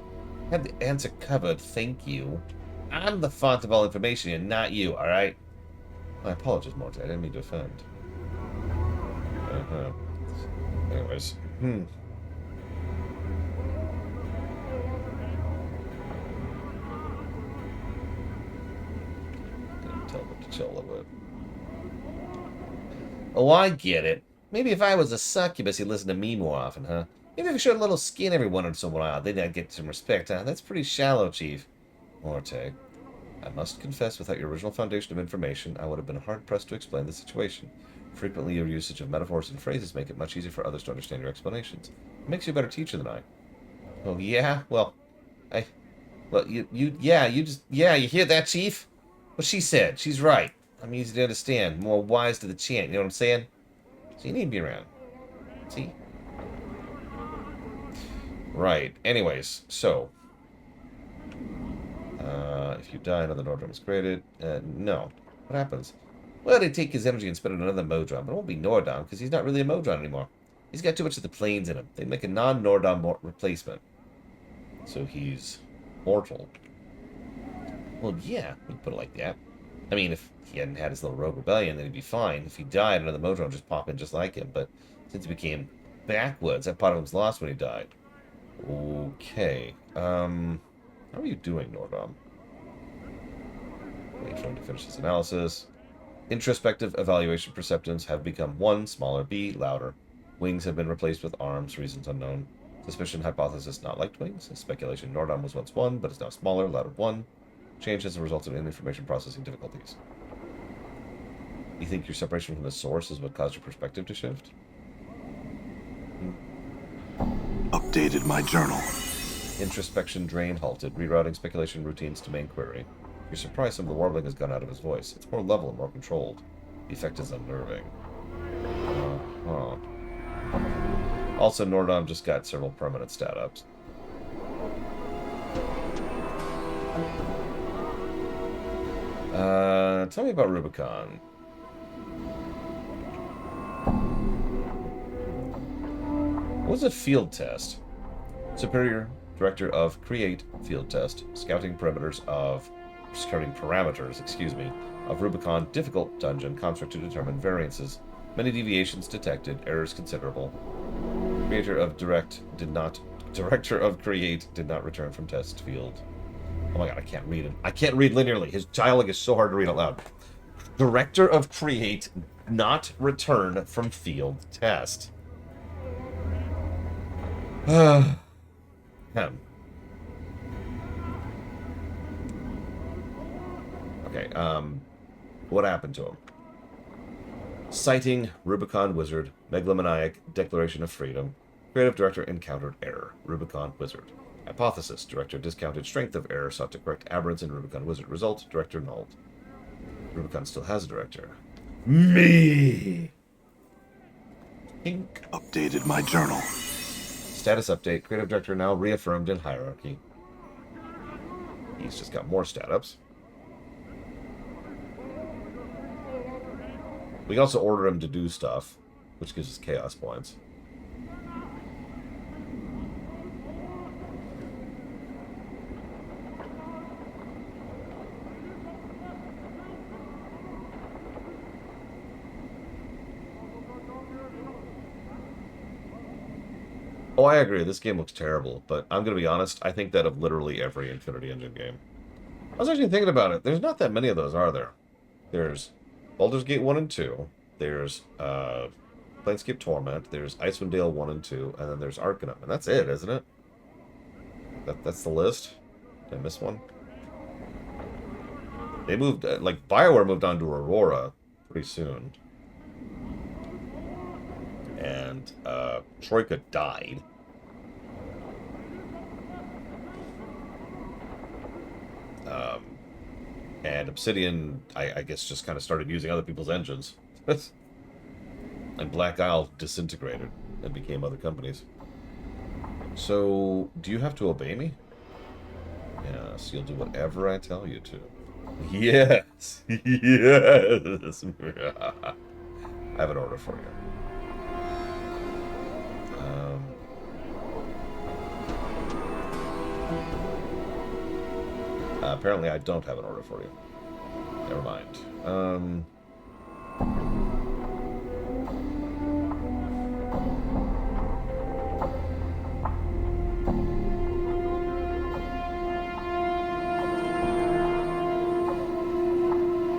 I have the answer covered, thank you. I'm the font of all information here, not you, alright? I apologize, Morty. I didn't mean to offend. Anyways. Didn't tell them to chill a little bit. Oh, I get it. Maybe if I was a succubus, he'd listen to me more often, huh? Maybe if I showed a little skin every once in a while, then I'd get some respect, huh? That's pretty shallow, Chief. Morte. I must confess, without your original foundation of information, I would have been hard-pressed to explain the situation. Frequently, your usage of metaphors and phrases make it much easier for others to understand your explanations. It makes you a better teacher than I. Oh, yeah? Well, you hear that, Chief? What she said. She's right. I'm easy to understand. More wise to the chant, you know what I'm saying? So you need to be around. See? Right. Anyways, so... if you die, another Nordrum is created. No. What happens? Well, they take his energy and spend it on another Modron, but it won't be Nordom, because he's not really a Modron anymore. He's got too much of the planes in him. They make a non-Nordom replacement. So he's mortal. Well, yeah, we can put it like that. I mean, if he hadn't had his little rogue rebellion, then he'd be fine. If he died, another Modron would just pop in just like him. But since he became backwards, that part of him's lost when he died. Okay. How are you doing, Nordom? Wait for him to finish his analysis. Introspective evaluation perceptance have become 1, smaller, B, louder. Wings have been replaced with arms, reasons unknown. Suspicion hypothesis not liked wings. Speculation Nordom was once 1, but is now smaller, louder 1. Change has resulted in information processing difficulties. You think your separation from the source is what caused your perspective to shift? Updated my journal. Introspection drain halted, rerouting speculation routines to main query. You're surprised some of the warbling has gone out of his voice. It's more level and more controlled. The effect is unnerving. Also, Nordom just got several permanent stat ups. Tell me about Rubicon. What was a field test? Superior Director of Create Field Test. Scouting parameters, of Rubicon difficult dungeon construct to determine variances. Many deviations detected. Errors considerable. Director of Create did not return from test field. Oh my god, I can't read him. I can't read linearly. His dialogue is so hard to read out loud. Director of Create not return from field test. Him. Okay, what happened to him? Citing Rubicon Wizard, Megalomaniac, Declaration of Freedom. Creative Director encountered error. Rubicon Wizard. Hypothesis. Director discounted strength of error, sought to correct aberrance in Rubicon Wizard. Result. Director nulled. Rubicon still has a director. Me! Pink. Updated my journal. Status update. Creative Director now reaffirmed in hierarchy. He's just got more stat-ups. We can also order him to do stuff, which gives us chaos points. Oh, I agree. This game looks terrible, but I'm going to be honest. I think that of literally every Infinity Engine game. I was actually thinking about it. There's not that many of those, are there? There's Baldur's Gate 1 and 2. There's Planescape Torment. There's Icewind Dale 1 and 2. And then there's Arcanum. And that's it, isn't it? That's the list? Did I miss one? They moved... like, BioWare moved on to Aurora pretty soon. And Troika died. And Obsidian, I guess, just kind of started using other people's engines. And Black Isle disintegrated and became other companies. So, do you have to obey me? Yes, you'll do whatever I tell you to. Yes! Yes! I have an order for you. Apparently I don't have an order for you. Never mind.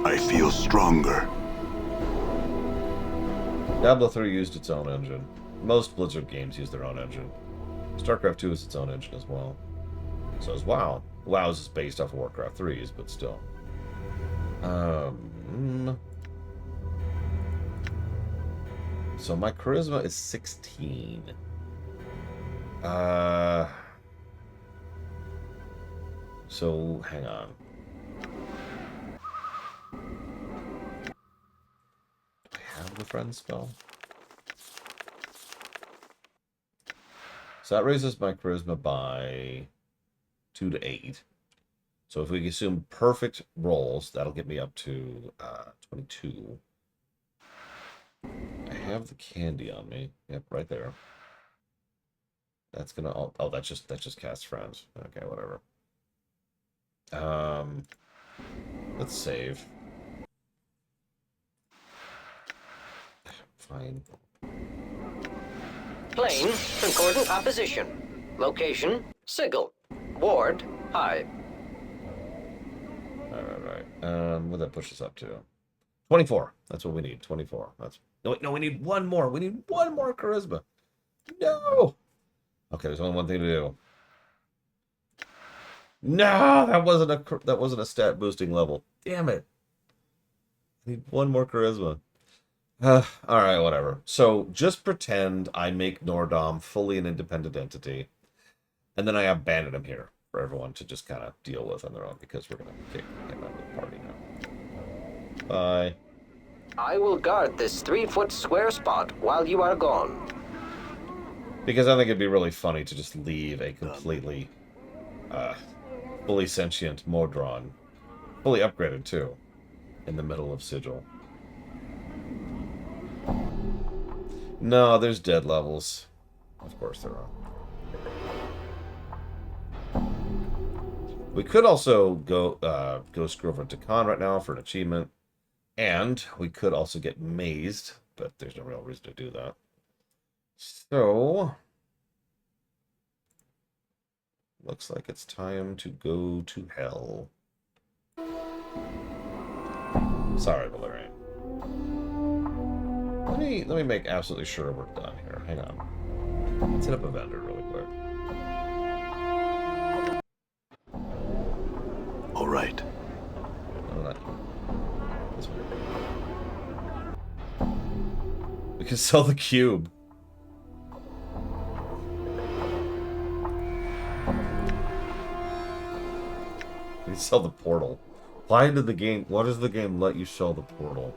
I feel stronger. Diablo 3 used its own engine. Most Blizzard games use their own engine. StarCraft 2 is its own engine as well. So is WoW. WoW's is based off of Warcraft 3's, but still. So my charisma is 16. So hang on. Do I have the friend spell? So that raises my charisma by 2 to 8. So if we assume perfect rolls, that'll get me up to 22. I have the candy on me. Yep, right there. That's gonna... Oh, that just casts friends. Okay, whatever. Let's save. Fine. Plane, concordant opposition. Location, Sigil. Ward, Hive. Alright. What that push us up to? 24. That's what we need. 24. That's... No, wait, no, we need one more. We need one more charisma. No! Okay, there's only one thing to do. No! That wasn't a stat boosting level. Damn it. I need one more charisma. Alright, whatever. So, just pretend I make Nordom fully an independent entity. And then I abandon him here for everyone to just kind of deal with on their own, because we're going to kick him out of the party now. Bye. I will guard this 3-foot square spot while you are gone. Because I think it'd be really funny to just leave a completely fully sentient Modron, fully upgraded too, in the middle of Sigil. No, there's dead levels. Of course there are. We could also go screw over to Khan right now for an achievement. And we could also get mazed, but there's no real reason to do that. So... Looks like it's time to go to hell. Sorry, Valerian. Let me make absolutely sure we're done here. Hang on. Let's hit up a vendor really quick. All right. No, not this one. We can sell the cube. We can sell the portal. Why does the game let you sell the portal?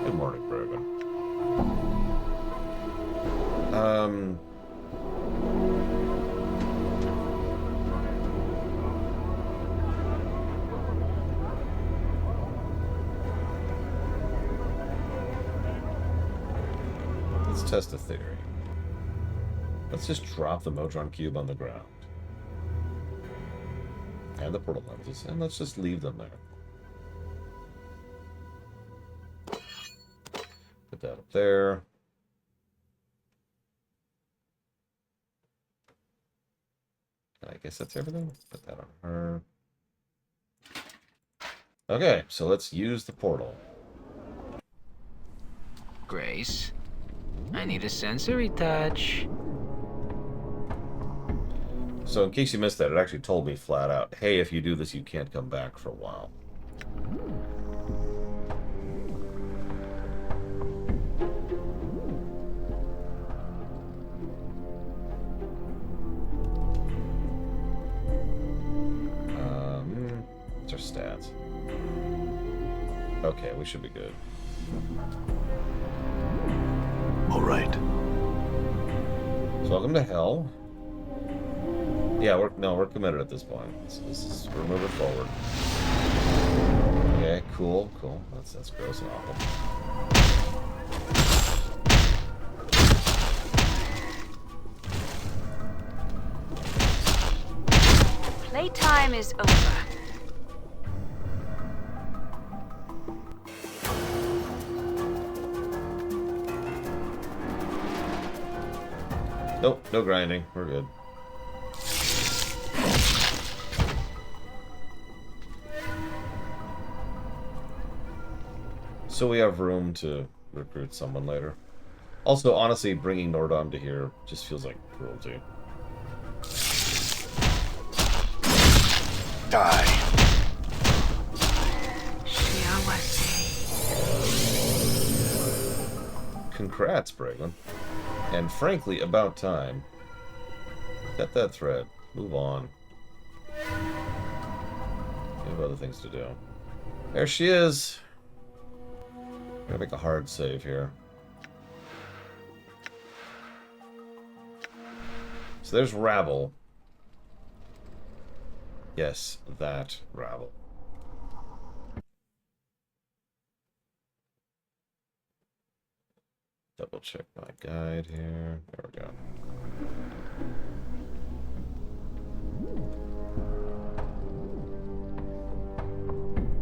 Good morning, Brogan. Let's test a theory. Let's just drop the Modron cube on the ground. And the portal lenses, and let's just leave them there. Put that up there. I guess that's everything. Put that on her. Okay, so let's use the portal. Grace, I need a sensory touch. So in case you missed that, it actually told me flat out, hey, if you do this, you can't come back for a while. What's our stats? Okay, we should be good. All right. So welcome to hell. Yeah, we're committed at this point. We're moving forward. Okay, cool. That's gross and awful. Playtime is over. Nope, no grinding. We're good. So we have room to recruit someone later. Also, honestly, bringing Nordom to here just feels like cruelty. Die. Congrats, Braylon. And frankly, about time. Cut that thread. Move on. We have other things to do. There she is. Gonna make a hard save here. So there's Rabble. Yes, that Rabble. Double check my guide here. There we go.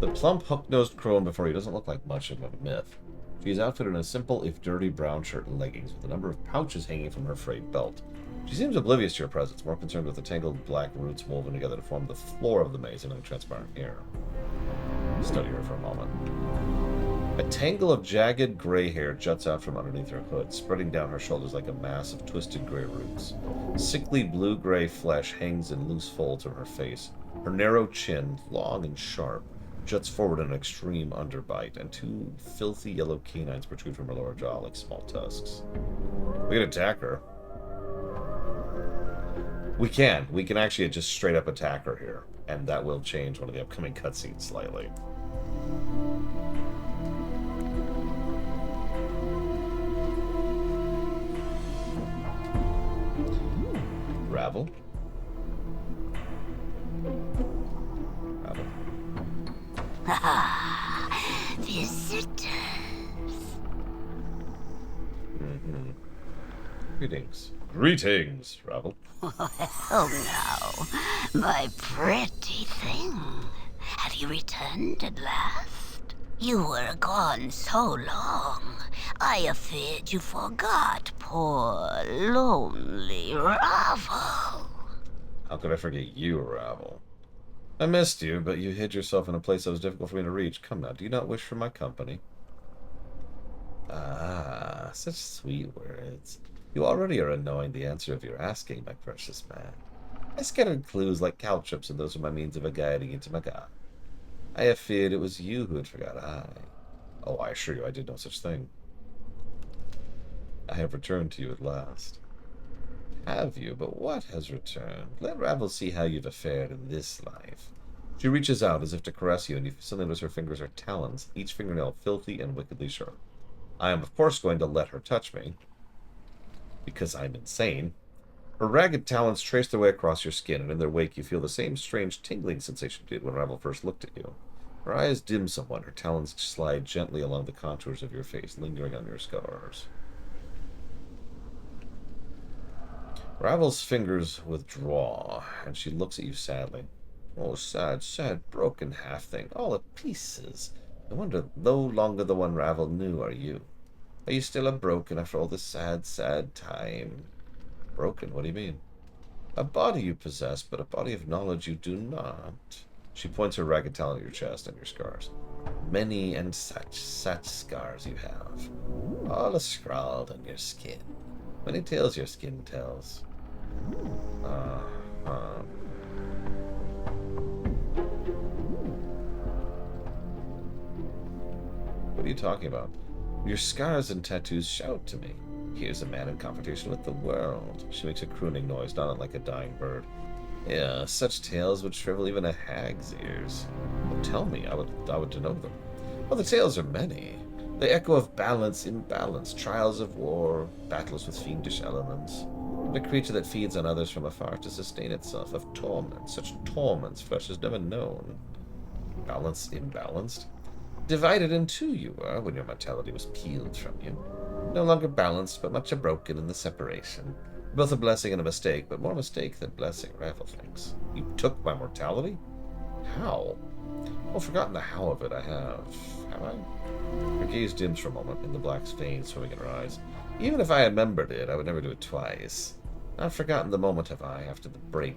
The plump, hook-nosed crone before you doesn't look like much of a myth. She is outfitted in a simple, if dirty, brown shirt and leggings, with a number of pouches hanging from her frayed belt. She seems oblivious to your presence, more concerned with the tangled black roots woven together to form the floor of the maze and the transparent air. Study her for a moment. A tangle of jagged gray hair juts out from underneath her hood, spreading down her shoulders like a mass of twisted gray roots. Sickly blue-gray flesh hangs in loose folds from her face. Her narrow chin, long and sharp, juts forward in an extreme underbite, and two filthy yellow canines protrude from her lower jaw like small tusks. We can attack her. We can actually just straight up attack her here, and that will change one of the upcoming cutscenes slightly. Rabble. Rabble. Visitors. Greetings. Greetings, Ravel. Oh no, my pretty thing. Have you returned at last? You were gone so long, I feared you forgot poor, lonely Ravel. How could I forget you, Ravel? I missed you, but you hid yourself in a place that was difficult for me to reach. Come now, do you not wish for my company? Ah, such sweet words. You already are knowing the answer if you're asking, my precious man. I scattered clues like caltrops, and those are my means of guiding you to my god. I have feared it was you who had forgot I. Oh, I assure you I did no such thing. I have returned to you at last. Have you? But what has returned? Let Ravel see how you've fared in this life. She reaches out as if to caress you, and you suddenly notice her fingers are talons, each fingernail filthy and wickedly sharp. I am, of course, going to let her touch me, because I'm insane. Her ragged talons trace their way across your skin, and in their wake you feel the same strange tingling sensation you did when Ravel first looked at you. Her eyes dim somewhat, her talons slide gently along the contours of your face, lingering on your scars. Ravel's fingers withdraw, and she looks at you sadly. Oh, sad, sad, broken half-thing, all in pieces. I wonder, no longer the one Ravel knew are you. Are you still a broken after all this sad, sad time? Broken? What do you mean? A body you possess, but a body of knowledge you do not. She points her ragged talon at your chest and your scars. Many and such scars you have, all scrawled on your skin. Many tales your skin tells. What are you talking about? Your scars and tattoos shout to me. Here's a man in confrontation with the world. She makes a crooning noise, not unlike a dying bird. Yeah, such tales would shrivel even a hag's ears. Well, tell me, I would to know them. Well, the tales are many. They echo of balance, imbalance, trials of war, battles with fiendish elements, and a creature that feeds on others from afar to sustain itself, of torment, such torments flesh has never known. Balance, imbalanced? Divided in two you were when your mortality was peeled from you. No longer balanced, but much broken in the separation. Both a blessing and a mistake, but more mistake than blessing, Ravel thinks. You took my mortality? How? Well, forgotten the how of it, I have. Have I? Her gaze dims for a moment, in the black veins swimming in her eyes. Even if I remembered it, I would never do it twice. Not forgotten the moment have I, after the break,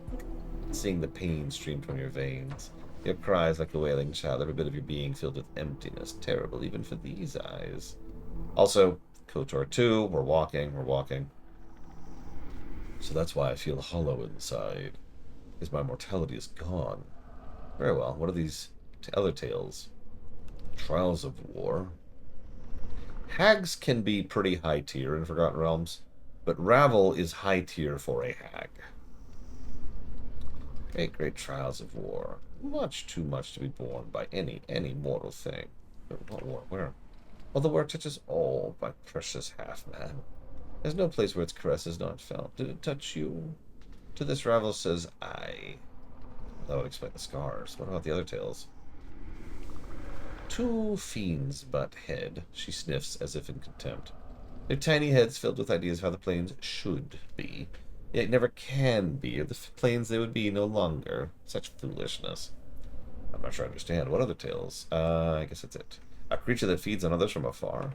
seeing the pain stream from your veins. Your cries like a wailing child, every bit of your being filled with emptiness, terrible even for these eyes. Also, KOTOR 2, we're walking. So that's why I feel hollow inside, because my mortality is gone. Very well, what are these other tales? Trials of war. Hags can be pretty high tier in Forgotten Realms, but Ravel is high tier for a hag. Great trials of war. Much too much to be borne by any mortal thing. What war? Where? Well, the war touches all, my precious half-man. There's no place where its caress is not felt. Did it touch you? To this Ravel says, I. That would explain the scars. What about the other tales? Two fiends butt head, she sniffs as if in contempt. Their tiny heads filled with ideas of how the planes should be, yet never can be, or the planes they would be no longer. Such foolishness. I'm not sure I understand. What other tales? I guess that's it. A creature that feeds on others from afar?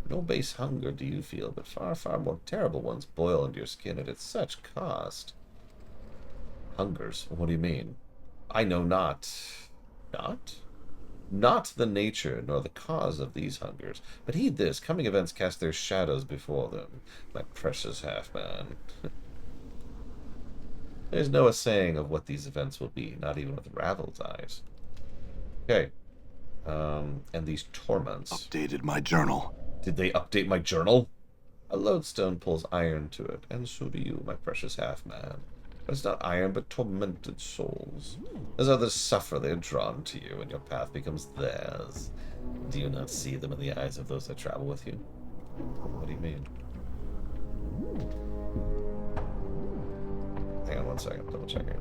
No base hunger do you feel, but far, far more terrible ones boil into your skin, and at such cost. Hungers? What do you mean? I know not. Not? Not the nature nor the cause of these hungers, but heed this, coming events cast their shadows before them, my precious half-man. There's no assaying of what these events will be, not even with Ravel's eyes. Okay. And these torments. Updated my journal. Did they update my journal? A lodestone pulls iron to it, and so do you, my precious half-man. But it's not iron, but tormented souls. As others suffer, they are drawn to you, and your path becomes theirs. Do you not see them in the eyes of those that travel with you? What do you mean? Hang on one second, double checking.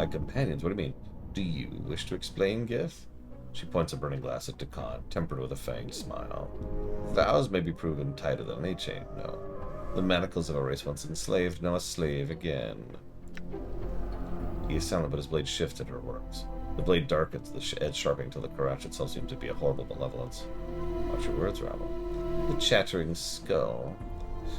My companions? What do you mean? Do you wish to explain, Gith? She points a burning glass at Dakan, tempered with a fanged smile. Vows may be proven tighter than any chain, no. The manacles of a race once enslaved, now a slave again. He is silent, but his blade shifts at her words. The blade darkens, the edge sharpening till the Karach itself seems to be a horrible malevolence. Watch your words, Ravel. The chattering skull.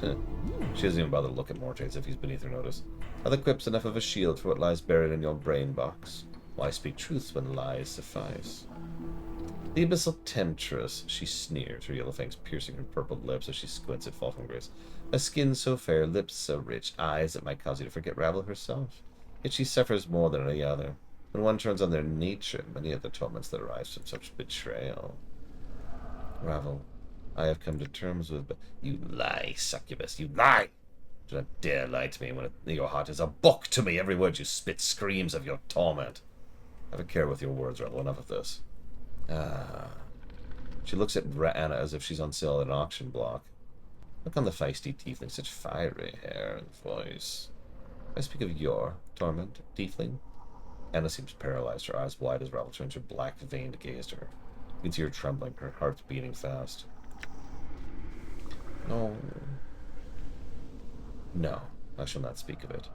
She doesn't even bother to look at Morte as if he's beneath her notice. Are the quips enough of a shield for what lies buried in your brain box? Why speak truths when lies suffice? The abyssal temptress, she sneers, her yellow fangs piercing her purpled lips as she squints at Falcon Grace. A skin so fair, lips so rich, eyes that might cause you to forget Ravel herself. Yet she suffers more than any other. When one turns on their nature, many of the torments that arise from such betrayal. Ravel, I have come to terms with... But you lie, succubus, you lie! Do not dare lie to me when your heart is a book to me. Every word you spit screams of your torment. Have a care with your words, Ravel. Enough of this. She looks at Anna as if she's on sale at an auction block. Look on the feisty tiefling, such fiery hair and voice. I speak of your torment, tiefling. Anna seems paralyzed, her eyes wide as Ravel turns her black, veined gaze to her. You can see her trembling, her heart beating fast. No, I shall not speak of it.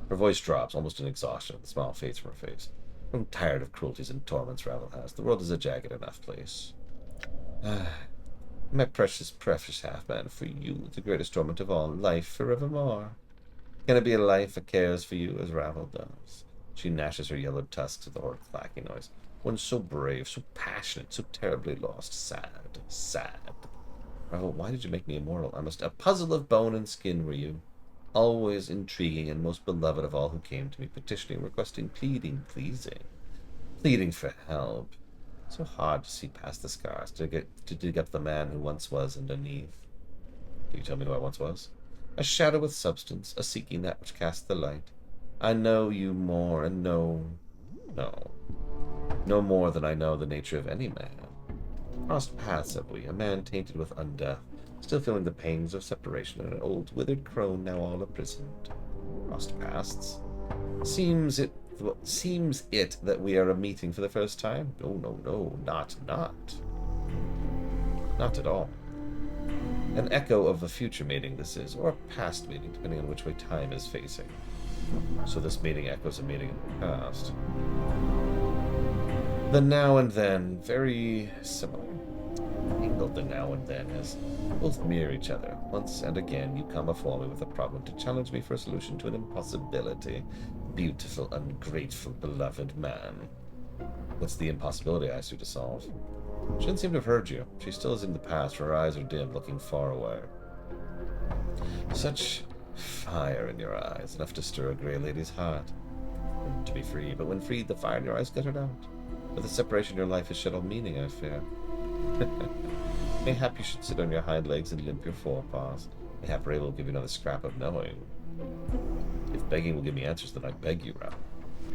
Her voice drops, almost in exhaustion. The smile fades from her face. I'm tired of cruelties and torments Ravel has. The world is a jagged enough place. My precious, precious half-man, for you, the greatest torment of all, life forevermore. Can it be a life that cares for you as Ravel does? She gnashes her yellow tusks with a horrid clacking noise. One so brave, so passionate, so terribly lost. Sad, sad. Ravel, why did you make me immortal? A puzzle of bone and skin were you. Always intriguing and most beloved of all who came to me, petitioning, requesting, pleading, pleasing. Pleading for help. So hard to see past the scars, to dig up the man who once was underneath. Can you tell me who I once was? A shadow with substance, a seeking that which casts the light. I know you more, and no more than I know the nature of any man. Crossed paths have we, a man tainted with undeath, still feeling the pangs of separation, and an old withered crone now all imprisoned. Crossed paths? Seems it that we are a meeting for the first time? No, not at all. An echo of a future meeting this is, or a past meeting, depending on which way time is facing. So this meeting echoes a meeting in the past. The now and then, very similar. Mingled the now and then as both mirror each other. Once and again you come before me with a problem to challenge me for a solution to an impossibility. Beautiful, ungrateful, beloved man. What's the impossibility I asked you to solve? She doesn't seem to have heard you. She still is in the past, her eyes are dim, looking far away. Such fire in your eyes, enough to stir a grey lady's heart. And to be free, but when freed, the fire in your eyes guttered out. With the separation, your life is shed all meaning, I fear. Mayhap you should sit on your hind legs and limp your forepaws. Mayhap Ray will give you another scrap of knowing. If begging will give me answers, then I beg you, Ralph.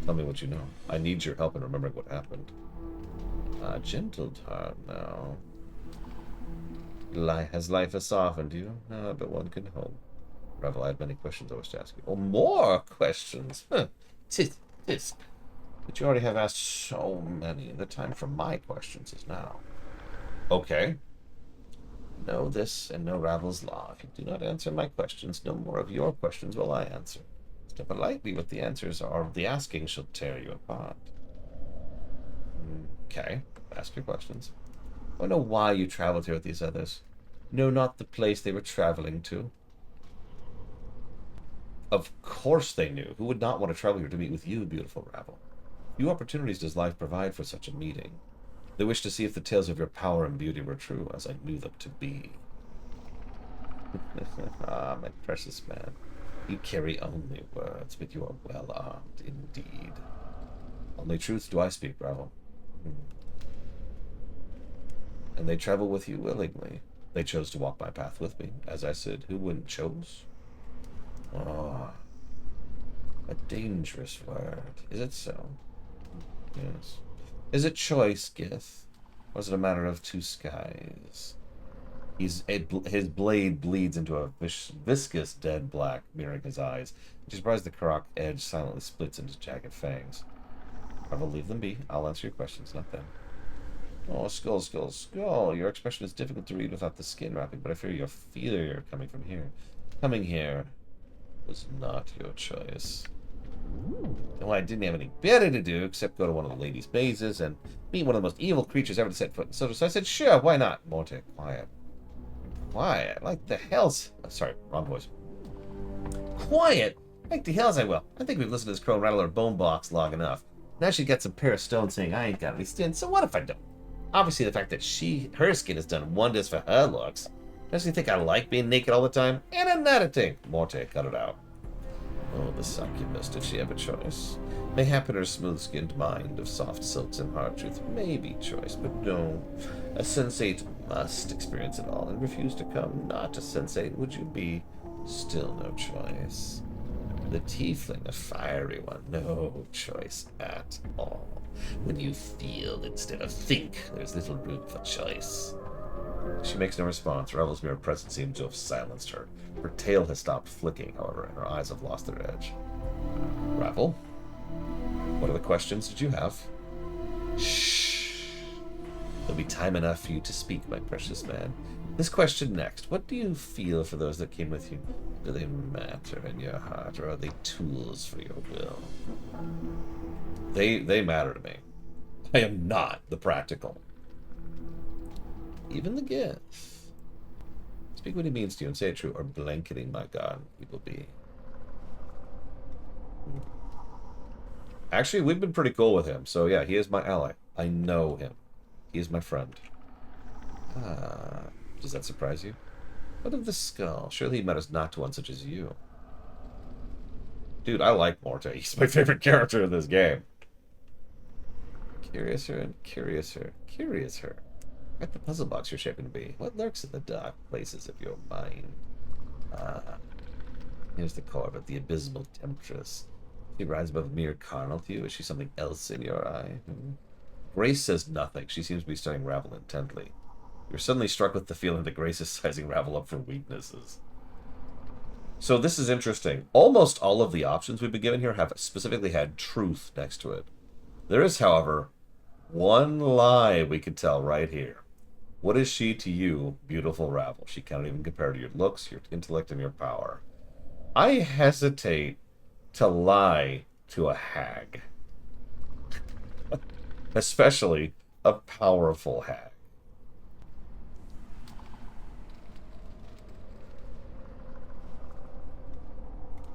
Tell me what you know. I need your help in remembering what happened. Gentle heart now. Has life softened you? But one can hope. Ravel, I had many questions I wish to ask you. Oh, more questions? Tisk. But you already have asked so many. The time for my questions is now. Okay. Know this and know Ravel's law. If you do not answer my questions, no more of your questions will I answer. Step lightly with the answers, or the asking shall tear you apart. Okay. Ask your questions. I know why you traveled here with these others. Know not the place they were traveling to. Of course they knew. Who would not want to travel here to meet with you, beautiful Ravel? Few opportunities does life provide for such a meeting. They wished to see if the tales of your power and beauty were true, as I knew them to be. My precious man. You carry only words, but you are well armed indeed. Only truth do I speak, Ravel. And they travel with you willingly. They chose to walk my path with me. As I said, who wouldn't chose? A dangerous word. Is it so? Yes. Is it choice, Gith? Or is it a matter of two skies? His blade bleeds into a viscous dead black, mirroring his eyes. She's surprised the Karak edge silently splits into jagged fangs. I will leave them be. I'll answer your questions, not them. Oh, skull, skull, skull. Your expression is difficult to read without the skin wrapping, but I fear your fear coming from here. Coming here was not your choice. Well, I didn't have any better to do except go to one of the ladies' bases and meet one of the most evil creatures ever to set foot in Soto. So I said, sure, why not? Morte, quiet. Quiet? Like the hell's... Oh, sorry, wrong voice. Quiet? Like the hell's I will. I think we've listened to this crow rattle her bone box long enough. Now she gets a pair of stones saying I ain't got any skin, so what if I don't? Obviously the fact that her skin has done wonders for her looks. Does she think I like being naked all the time? And another thing. Morte, cut it out. Oh, the succubus, did she have a choice? Mayhap in her smooth-skinned mind of soft silks and hard truth may be choice, but no. A sensate must experience it all and refuse to come. Not a sensate, would you be? Still no choice. The tiefling, a fiery one, no choice at all. When you feel instead of think, there's little room for choice. She makes no response. Revel's mere presence seems to have silenced her. Her tail has stopped flicking, however, and her eyes have lost their edge. Ravel, what other questions did you have? Shh. There'll be time enough for you to speak, my precious man. This question next. What do you feel for those that came with you? Do they matter in your heart, or are they tools for your will? They matter to me. I am not the practical. Even the gifts. Speak what he means to you and say it true, or blanketing my God, he will be. Actually, we've been pretty cool with him, so yeah, he is my ally. I know him. He is my friend. Does that surprise you? What of the skull? Surely he matters not to one such as you. Dude, I like Morte. He's my favorite character in this game. Curiouser and curiouser. Curious her. At the puzzle box you're shaping to be. What lurks in the dark places of your mind? Here's the core of it, the abysmal temptress. She rides above mere carnal to you. Is she something else in your eye? Grace says nothing. She seems to be studying Ravel intently. You're suddenly struck with the feeling that Grace is sizing Ravel up for weaknesses. So this is interesting. Almost all of the options we've been given here have specifically had truth next to it. There is, however, one lie we could tell right here. What is she to you, beautiful Ravel? She cannot even compare to your looks, your intellect, and your power. I hesitate to lie to a hag. Especially a powerful hag.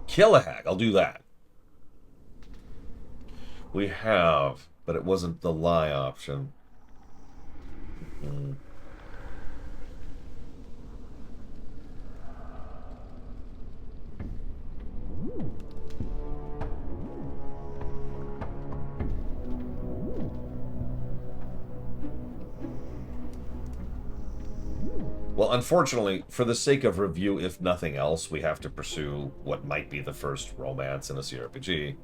Kill a hag, I'll do that. We have, but it wasn't the lie option. Well, unfortunately, for the sake of review, if nothing else, we have to pursue what might be the first romance in a CRPG.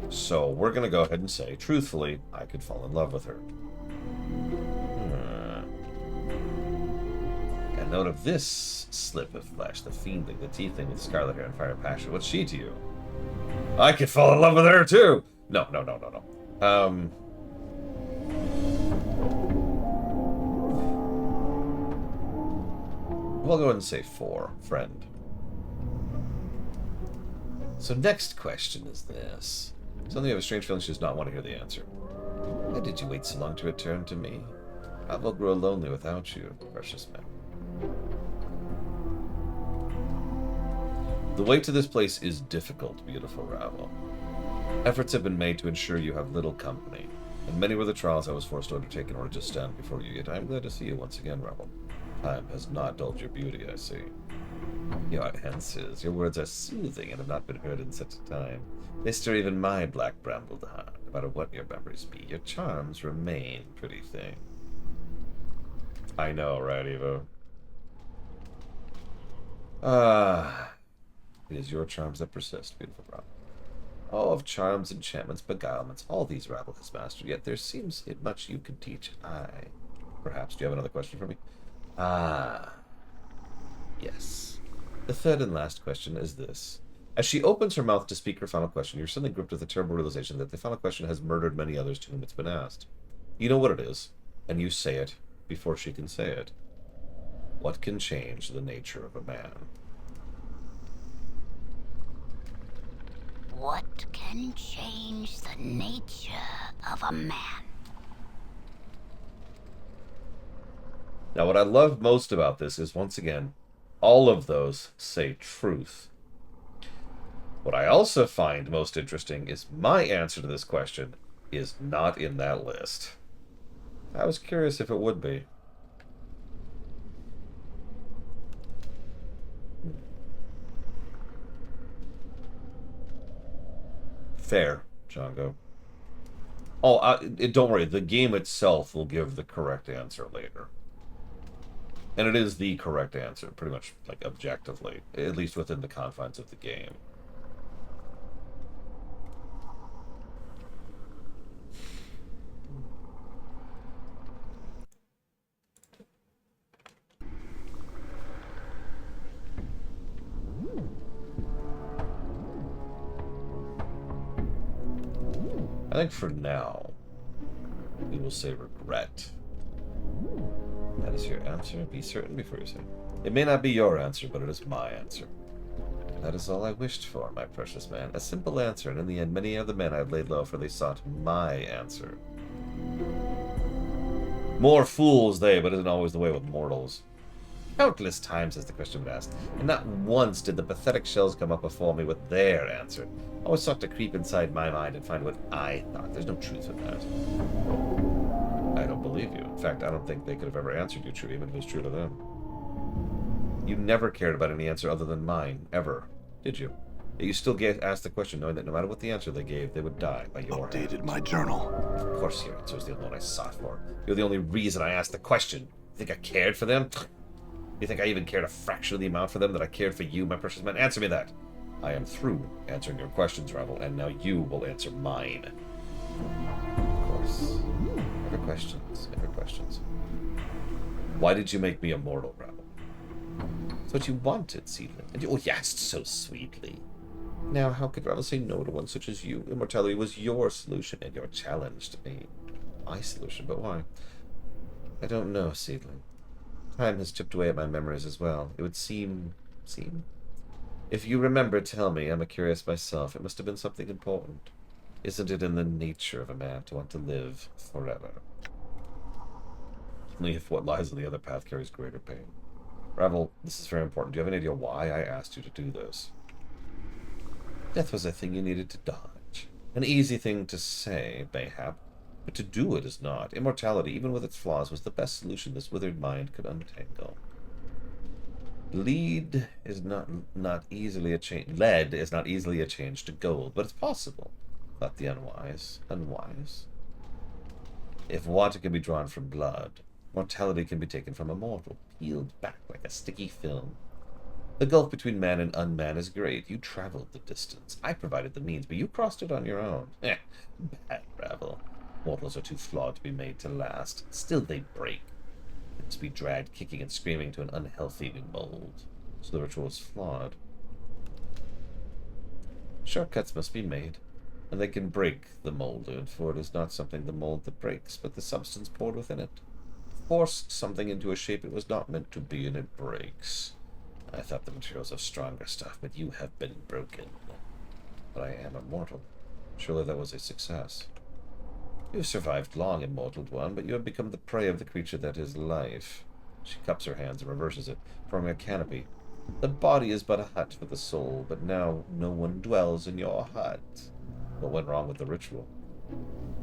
So we're going to go ahead and say, truthfully, I could fall in love with her. And note of this slip of flesh, the fiendling, the tiefling with scarlet hair and fire passion. What's she to you? I could fall in love with her, too! No. We'll go ahead and say 4, friend. So next question is this. Suddenly you have a strange feeling she does not want to hear the answer. Why did you wait so long to return to me? I will grow lonely without you, precious man. The way to this place is difficult, beautiful Ravel. Efforts have been made to ensure you have little company, and many were the trials I was forced to undertake in order to stand before you, yet I am glad to see you once again, Ravel. Time has not dulled your beauty, I see. Your answers, your words are soothing and have not been heard in such a time. They stir even my black brambled heart. No matter what your memories be, your charms remain, pretty thing. I know, right, Evo? It is your charms that persist, beautiful Ravel. Oh, of charms, enchantments, beguilements, all these Ravel has mastered, yet there seems it much you could teach. Perhaps. Do you have another question for me? Ah, yes. The third and last question is this. As she opens her mouth to speak her final question, you're suddenly gripped with the terrible realization that the final question has murdered many others to whom it's been asked. You know what it is, and you say it before she can say it. What can change the nature of a man? What can change the nature of a man? Now, what I love most about this is, once again, all of those say truth. What I also find most interesting is my answer to this question is not in that list. I was curious if it would be. Fair, Django. Oh, don't worry. The game itself will give the correct answer later. And it is the correct answer, pretty much, like, objectively. At least within the confines of the game. I think for now, we will say regret. That is your answer. Be certain before you say. It may not be your answer, but it is my answer. That is all I wished for, my precious man. A simple answer, and in the end, many other men I've laid low, for they sought my answer. More fools they, but isn't always the way with mortals. Countless times has the question been asked, and not once did the pathetic shells come up before me with their answer. I always sought to creep inside my mind and find what I thought. There's no truth in that. I don't believe you. In fact, I don't think they could have ever answered you true, even if it was true to them. You never cared about any answer other than mine, ever, did you? Yet you still asked the question, knowing that no matter what the answer they gave, they would die by your hand. Updated my journal. Of course your answer was the only one I sought for. You're the only reason I asked the question. You think I cared for them? You think I even cared a fraction of the amount for them that I cared for you, my precious man? Answer me that. I am through answering your questions, Ravel, and now you will answer mine. Of course. Ever questions, ever questions. Why did you make me immortal, Ravel? It's what you wanted, Seedling. And you asked so sweetly. Now, how could Ravel say no to one such as you? Immortality was your solution and your challenge to me. My solution, but why? I don't know, Seedling. Time has chipped away at my memories as well. It would seem? If you remember, tell me. I'm a curious myself. It must have been something important. Isn't it in the nature of a man to want to live forever? Only if what lies on the other path carries greater pain. Ravel, this is very important. Do you have any idea why I asked you to do this? Death was a thing you needed to dodge. An easy thing to say, mayhap, but to do it is not. Immortality, even with its flaws, was the best solution this withered mind could untangle. Lead is not easily a change. Lead is not easily a change to gold, but it's possible. Thought the unwise. Unwise? If water can be drawn from blood, mortality can be taken from a mortal, peeled back like a sticky film. The gulf between man and unman is great. You traveled the distance. I provided the means, but you crossed it on your own. Bad Ravel. Mortals are too flawed to be made to last. Still they break. They must be dragged kicking and screaming to an unhealthy new mold. So the ritual is flawed. Shortcuts must be made, and they can break the mold, for it is not something the mold that breaks, but the substance poured within it. Force something into a shape it was not meant to be, and it breaks. I thought the materials of stronger stuff, but you have been broken. But I am immortal. Surely that was a success. You have survived long, immortal one, but you have become the prey of the creature that is life. She cups her hands and reverses it, forming a canopy. The body is but a hut for the soul, but now no one dwells in your hut. What went wrong with the ritual?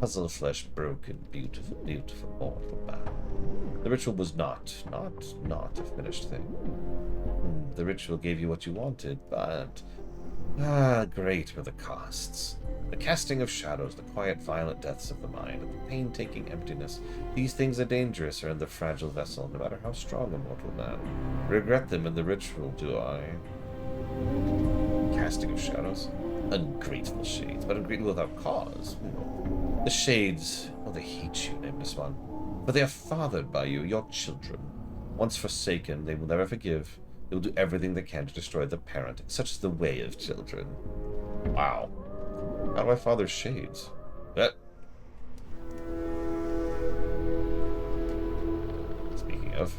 Puzzle flesh broken, beautiful, beautiful mortal man. The ritual was not a finished thing. The ritual gave you what you wanted, but great were the costs. The casting of shadows, the quiet, violent deaths of the mind, and the painstaking emptiness. These things are dangerous, are in the fragile vessel, no matter how strong a mortal man. Regret them in the ritual, do I? Casting of shadows? Ungrateful shades, but ungrateful without cause. The shades, they hate you, nameless one. But they are fathered by you, your children. Once forsaken, they will never forgive. They will do everything they can to destroy the parent. Such is the way of children. Wow. How do I father shades? Speaking of...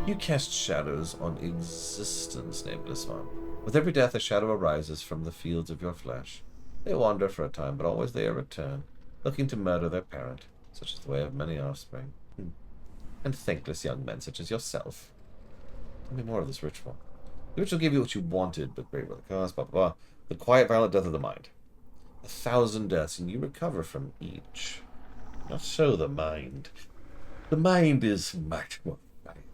You cast shadows on existence, nameless one. With every death, a shadow arises from the fields of your flesh. They wander for a time, but always they return, looking to murder their parent. Such is the way of many offspring. And thankless young men such as yourself. Tell me more of this ritual. The ritual gave you what you wanted, but great were the cost, blah, blah, blah. The quiet, violent death of the mind. 1,000 deaths, and you recover from each. Not so the mind. The mind is much more valuable.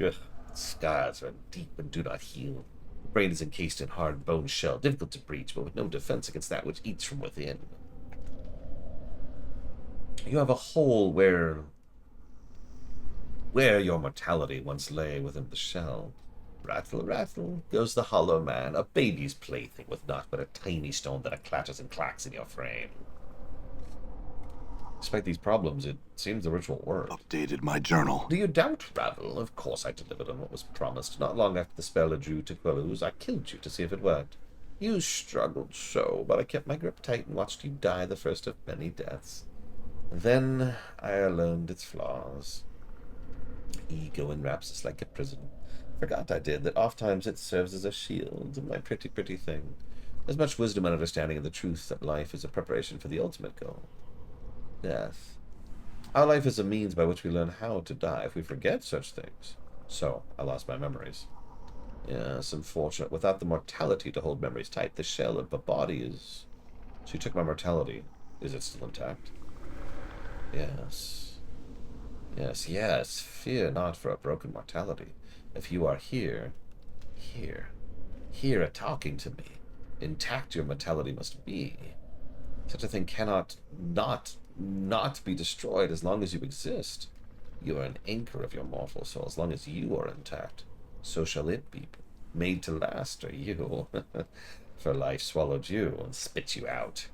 Ugh, scars run deep and do not heal. The brain is encased in hard bone shell, difficult to breach, but with no defense against that which eats from within. You have a hole where your mortality once lay within the shell. Rattle, rattle, goes the hollow man, a baby's plaything with naught but a tiny stone that clatters and clacks in your frame. Despite these problems, it seems the ritual worked. Updated my journal. Do you doubt, Ravel? Of course I delivered on what was promised. Not long after the spell had drew to close, I killed you to see if it worked. You struggled so, but I kept my grip tight and watched you die the first of many deaths. Then I learned its flaws. Ego enwraps us like a prison. Forgot I did that oftentimes it serves as a shield, my pretty, pretty thing. There's much wisdom and understanding in the truth that life is a preparation for the ultimate goal. Death. Our life is a means by which we learn how to die if we forget such things. So, I lost my memories. Yes, unfortunate. Without the mortality to hold memories tight, the shell of the body is... So you took my mortality. Is it still intact? Yes. Yes, yes. Fear not for a broken mortality. If you are here, talking to me, intact your mortality must be. Such a thing cannot not be destroyed as long as you exist. You are an anchor of your mortal soul. As long as you are intact, so shall it be. Made to last are you. For life swallowed you and spit you out.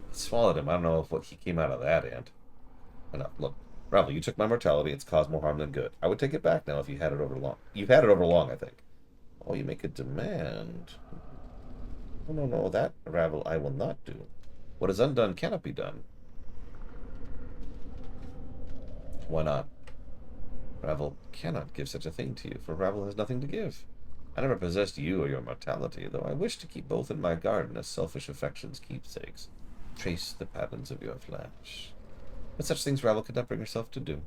It swallowed him. I don't know if what he came out of that end. Enough. Look, Ravel, you took my mortality. It's caused more harm than good. I would take it back now if you had it over long. You've had it over long, I think. Oh, you make a demand. Oh, no, that, Ravel, I will not do. What is undone cannot be done. Why not? Ravel cannot give such a thing to you, for Ravel has nothing to give. I never possessed you or your mortality, though I wish to keep both in my garden as selfish affection's keepsakes. Trace the patterns of your flesh. But such things Ravel could not bring herself to do.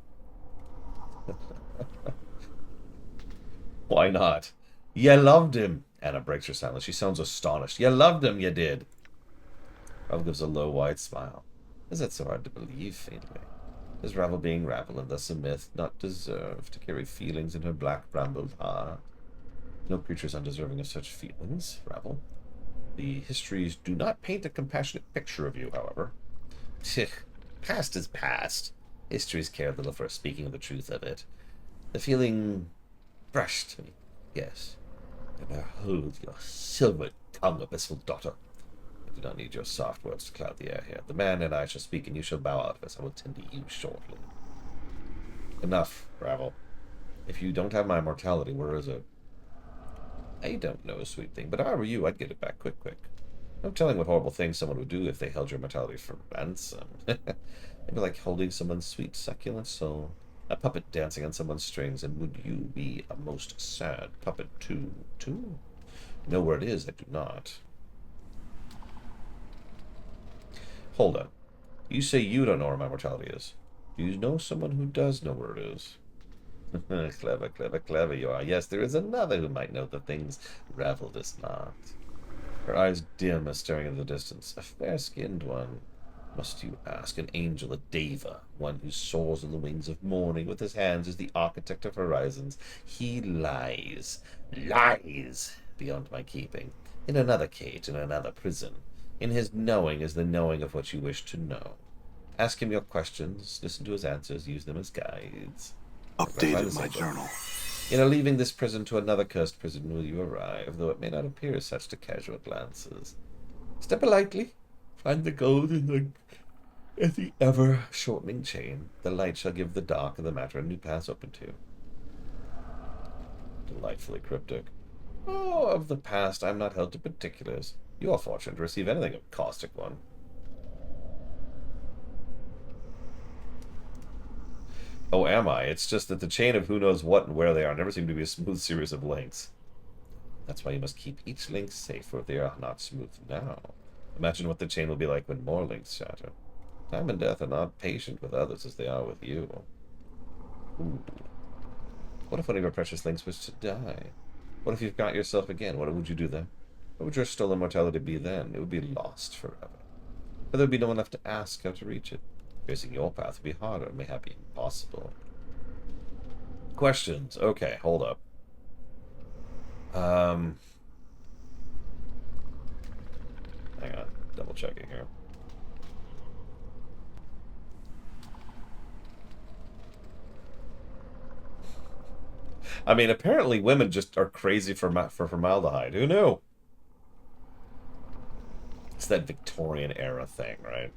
Why not? You loved him. Anna breaks her silence. She sounds astonished. You loved him, you did. Ravel gives a low, wide smile. Is that so hard to believe, faintly? Does Ravel, being Ravel, and thus a myth, not deserve to carry feelings in her black brambled heart? No creature is undeserving of such feelings, Ravel. The histories do not paint a compassionate picture of you, however. Past is past. Histories care little for speaking of the truth of it. The feeling brushed me, yes. And behold your silver tongue, abyssal daughter. I do not need your soft words to cloud the air here. The man and I shall speak, and you shall bow out of us. I will tend to you shortly. Enough, Ravel. If you don't have my mortality, where is it? I don't know, sweet thing, but if I were you, I'd get it back quick. No telling what horrible things someone would do if they held your mortality for ransom. It'd be like holding someone's sweet, succulent soul. A puppet dancing on someone's strings, and would you be a most sad puppet, too? Know where it is, I do not. Hold on. You say you don't know where my mortality is. Do you know someone who does know where it is? Clever you are. Yes, there is another who might know the things Ravel does not. Her eyes dim as staring into the distance. A fair-skinned one. Must you ask? An angel, a deva, one who soars on the wings of morning with his hands as the architect of horizons. He lies, lies beyond my keeping, in another cage, in another prison. In his knowing is the knowing of what you wish to know. Ask him your questions, listen to his answers, use them as guides. Updated my journal. In a leaving this prison to another cursed prison will you arrive, though it may not appear as such to casual glances. Step lightly, find the gold in the ever-shortening chain. The light shall give the dark and the matter a new path open to. Delightfully cryptic. Oh, of the past I am not held to particulars. You are fortunate to receive anything of caustic one. Oh, am I? It's just that the chain of who knows what and where they are never seem to be a smooth series of links. That's why you must keep each link safe, for they are not smooth now. Imagine what the chain will be like when more links shatter. Time and death are not patient with others as they are with you. Ooh. What if one of your precious links was to die? What if you've got yourself again? What would you do then? What would your stolen mortality be then? It would be lost forever. But there would be no one left to ask how to reach it. Facing your path would be harder, maybe impossible. Questions. Okay, hold up. Hang on. Double checking here. I mean, apparently women just are crazy for formaldehyde. Who knew? It's that Victorian era thing, right?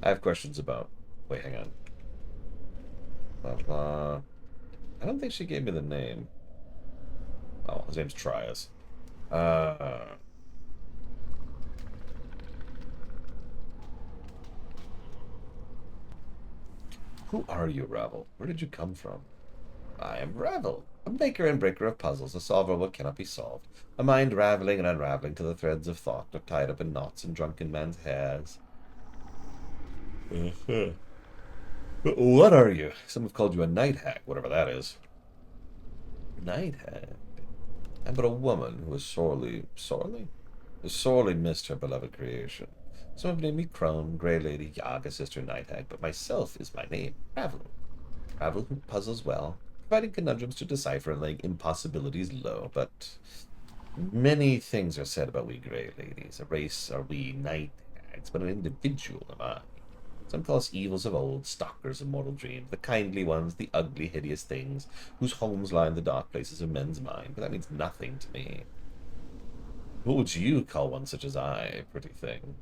I have questions about... Wait, hang on. Blah, blah. I don't think she gave me the name. Oh, his name's Trias. Who are you, Ravel? Where did you come from? I am Ravel, a maker and breaker of puzzles, a solver of what cannot be solved, a mind raveling and unraveling to the threads of thought, or tied up in knots in drunken men's hairs. What are you? Some have called you a night hag, whatever that is. Night hag? I'm but a woman who has sorely missed her beloved creation. Some have named me Crone, Grey Lady, Yaga, Sister Night Hag, but myself is my name, Ravel. Ravel who puzzles well, providing conundrums to decipher and laying impossibilities low, but many things are said about we Grey Ladies. A race are we night hags, but an individual am I. Some call us evils of old, stalkers of mortal dreams, the kindly ones, the ugly, hideous things, whose homes lie in the dark places of men's mind, but that means nothing to me. What would you call one such as I, pretty thing?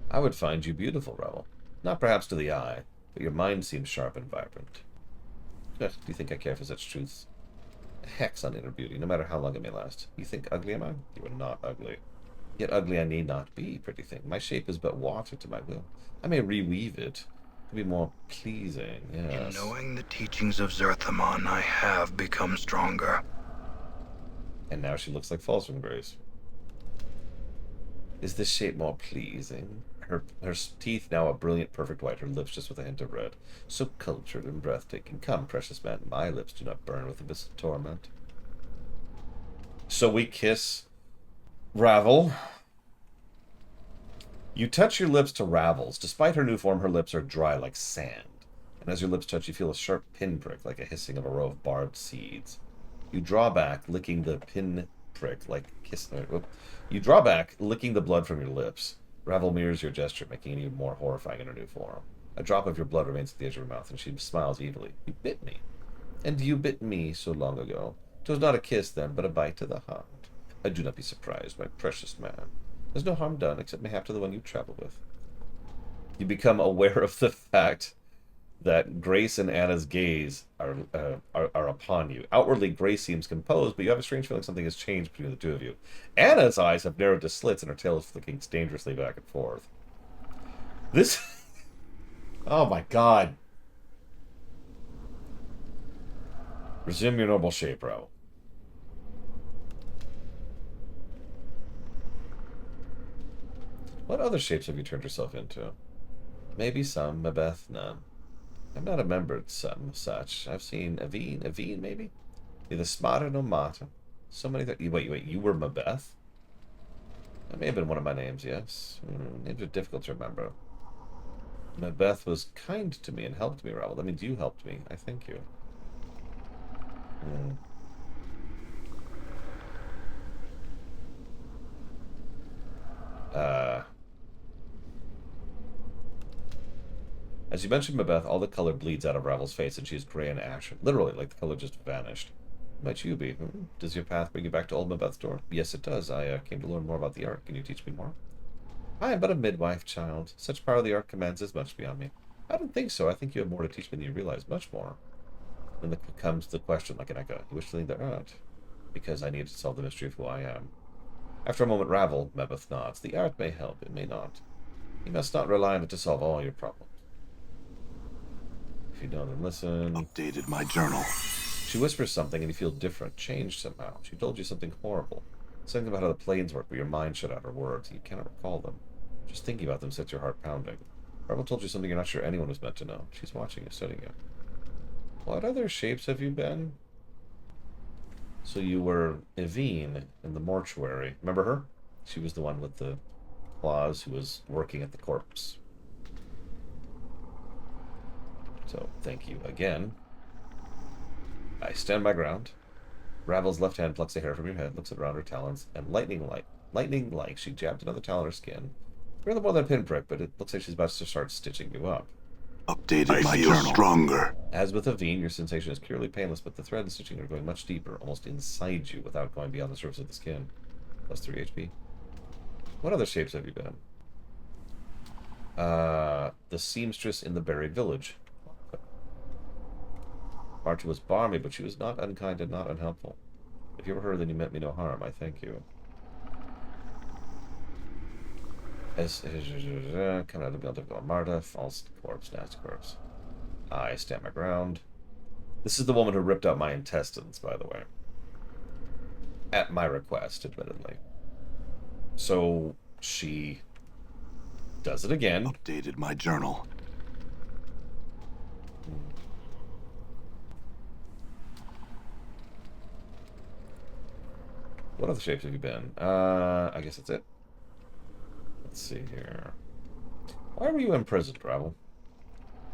I would find you beautiful, Rebel. Not perhaps to the eye, but your mind seems sharp and vibrant. Do you think I care for such truths? A hex on inner beauty, no matter how long it may last. You think ugly am I? You are not ugly. Yet ugly I need not be, pretty thing. My shape is but water to my will. I may reweave it to be more pleasing, yes. In knowing the teachings of Zerthamon, I have become stronger. And now she looks like Falsum Grace. Is this shape more pleasing? Her teeth now a brilliant, perfect white, her lips just with a hint of red. So cultured and breathtaking. Come, precious man, my lips do not burn with abyss of torment. So we kiss Ravel. You touch your lips to Ravel's. Despite her new form, her lips are dry like sand. And as your lips touch, you feel a sharp pinprick like a hissing of a row of barbed seeds. You draw back, licking the pinprick like You draw back, licking the blood from your lips. Ravel mirrors your gesture, making it even more horrifying in her new form. A drop of your blood remains at the edge of her mouth, and she smiles evilly. You bit me. And you bit me so long ago. 'Twas not a kiss then, but a bite to the heart. I do not be surprised, my precious man. There's no harm done, except mayhap to the one you travel with. You become aware of the fact that Grace and Anna's gaze are upon you. Outwardly, Grace seems composed, but you have a strange feeling something has changed between the two of you. Anna's eyes have narrowed to slits, and her tail is flicking dangerously back and forth. This... Oh my god. Resume your normal shape, bro. What other shapes have you turned yourself into? Maybe some, Mabeth, none. I'm not a member of some such. I've seen Aveen maybe? Neither smarter nor martyr. So many that wait, you were Mabeth? That may have been one of my names, yes. Names are difficult to remember. Mabeth was kind to me and helped me, Ravel. That means you helped me. I thank you. As you mentioned, Mabeth, all the color bleeds out of Ravel's face, and she is gray and ashen. Literally, like the color just vanished. Who might you be? Does your path bring you back to old Mabeth's door? Yes, it does. I came to learn more about the art. Can you teach me more? I am but a midwife, child. Such power the art commands is much beyond me. I don't think so. I think you have more to teach me than you realize. Much more. Then comes the question, like an echo. You wish to leave the art? Because I need to solve the mystery of who I am. After a moment, Ravel, Mabeth nods. The art may help. It may not. You must not rely on it to solve all your problems. If you don't, then listen. Updated my journal. She whispers something and you feel different, changed somehow. She told you something horrible. Something about how the planes work, but your mind shut out her words. You cannot recall them. Just thinking about them sets your heart pounding. Ravel told you something you're not sure anyone was meant to know. She's watching you, studying you. What other shapes have you been? So you were Evine in the mortuary. Remember her? She was the one with the claws who was working at the corpse. So, thank you again. I stand my ground. Ravel's left hand plucks the hair from your head, looks around her talons, and lightning-like, she jabbed another talon in her skin. Really more than a pinprick, but it looks like she's about to start stitching you up. Updated my journal. I feel stronger. As with Aveen, your sensation is purely painless, but the thread and stitching are going much deeper, almost inside you, without going beyond the surface of the skin. Plus 3 HP. What other shapes have you been? The seamstress in the buried village. Marta was balmy, but she was not unkind and not unhelpful. If you were her, then you meant me no harm. I thank you. Coming out of the building of Marta, false corpse, nasty corpse. I stand my ground. This is the woman who ripped out my intestines, by the way. At my request, admittedly. So, she does it again. Updated my journal. What other shapes have you been? I guess that's it. Let's see here. Why were you imprisoned, Ravel?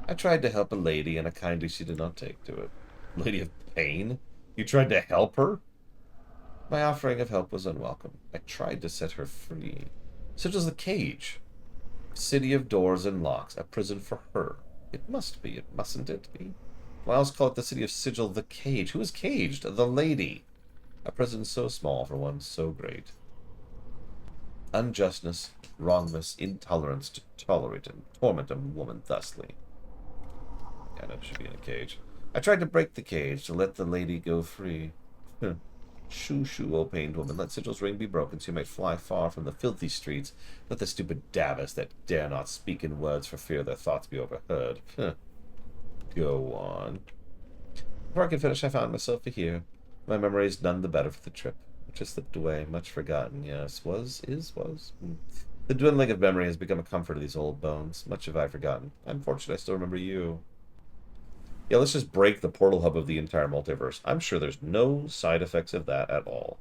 I tried to help a lady, and a kindly she did not take to it. Lady of Pain? You tried to help her? My offering of help was unwelcome. I tried to set her free. Such as the cage. City of doors and locks, a prison for her. It must be, mustn't it be? Why else call it the city of sigil the cage? Who is caged? The lady. A prison so small for one so great. Unjustness, wrongness, intolerance to tolerate and torment a woman thusly. Yeah, that should be in a cage. I tried to break the cage to let the lady go free. Shoo, shoo, O pained woman, let Sigil's ring be broken so you might fly far from the filthy streets. Let the stupid Davis that dare not speak in words for fear their thoughts be overheard. Go on. Before I could finish, I found myself here. My memory is none the better for the trip, which has slipped away, much forgotten, yes. Was. The dwindling of memory has become a comfort of these old bones. Much have I forgotten. I'm fortunate I still remember you. Yeah, let's just break the portal hub of the entire multiverse. I'm sure there's no side effects of that at all.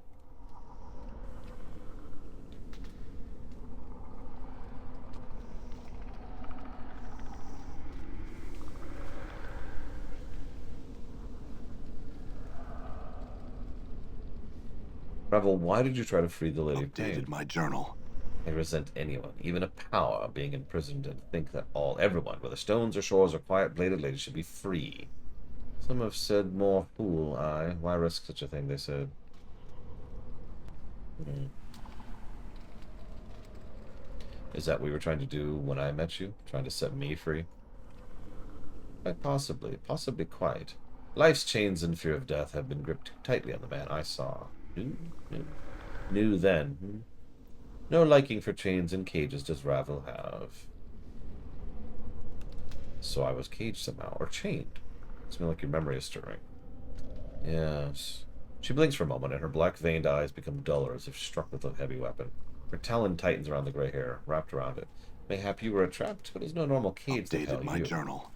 Revel, why did you try to free the Lady of Pain? Updated my journal. I resent anyone, even a power, being imprisoned and think that everyone, whether stones or shores or quiet-bladed ladies, should be free. Some have said more fool I. Why risk such a thing, they said. Is that what we were trying to do when I met you? Trying to set me free? Quite possibly. Possibly quite. Life's chains and fear of death have been gripped too tightly on the man I saw. Knew then. No liking for chains and cages does Ravel have. So I was caged somehow, or chained. Something like your memory is stirring. Yes. She blinks for a moment, and her black-veined eyes become duller as if struck with a heavy weapon. Her talon tightens around the gray hair, wrapped around it. Mayhap you were trapped, but it's no normal cage that Updated held my you. journal.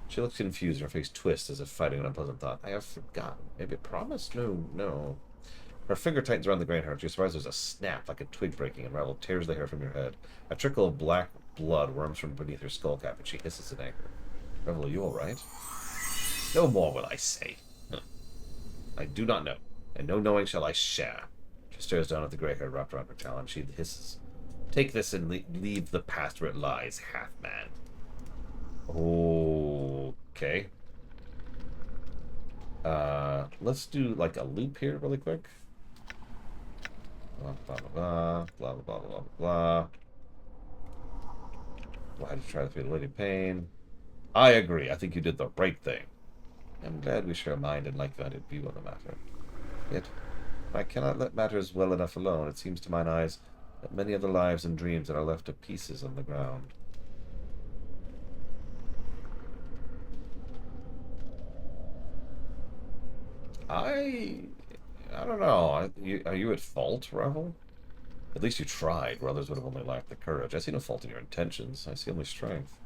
She looks confused, her face twists as if fighting an unpleasant thought. I have forgotten. Maybe a promise? No, no. Her finger tightens around the gray hair. She surprised there's a snap, like a twig breaking, and Ravel tears the hair from your head. A trickle of black blood worms from beneath her skull cap, and she hisses in anger. Ravel, are you all right? No more will I say. I do not know, and no knowing shall I share. She stares down at the gray hair wrapped around her talon. She hisses. Take this and leave the past where it lies, half-man. Okay. Let's do like a loop here really quick. Blah, blah, blah, blah, blah, blah, blah, blah. We'll have to try to feel Lady Pain. I agree. I think you did the right thing. I'm glad we share a mind and like-minded view on the matter. Yet, I cannot let matters well enough alone. It seems to mine eyes that many of the lives and dreams that are left to pieces on the ground. I don't know. Are you at fault, Revel? At least you tried, where others would have only lacked the courage. I see no fault in your intentions. I see only strength.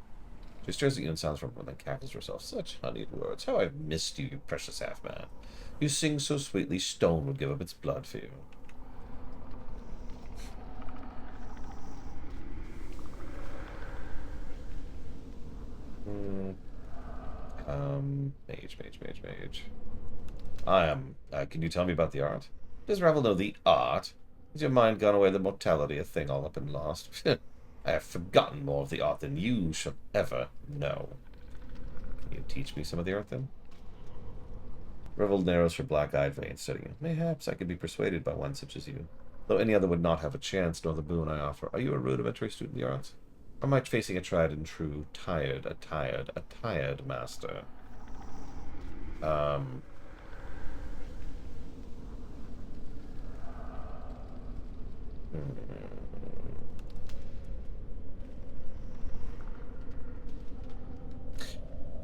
She stares at you and sounds from her, and then cackles herself. Such honeyed words. How I've missed you, you precious half-man. You sing so sweetly, stone would give up its blood for you. Mage. Can you tell me about the art? Does Ravel know the art? Has your mind gone away the mortality, a thing all up and lost? I have forgotten more of the art than you shall ever know. Can you teach me some of the art, then? Revel narrows her black-eyed veins, studying. Mayhaps I could be persuaded by one such as you. Though any other would not have a chance, nor the boon I offer. Are you a rudimentary student of the arts? Or am I facing a tried and true, tired master?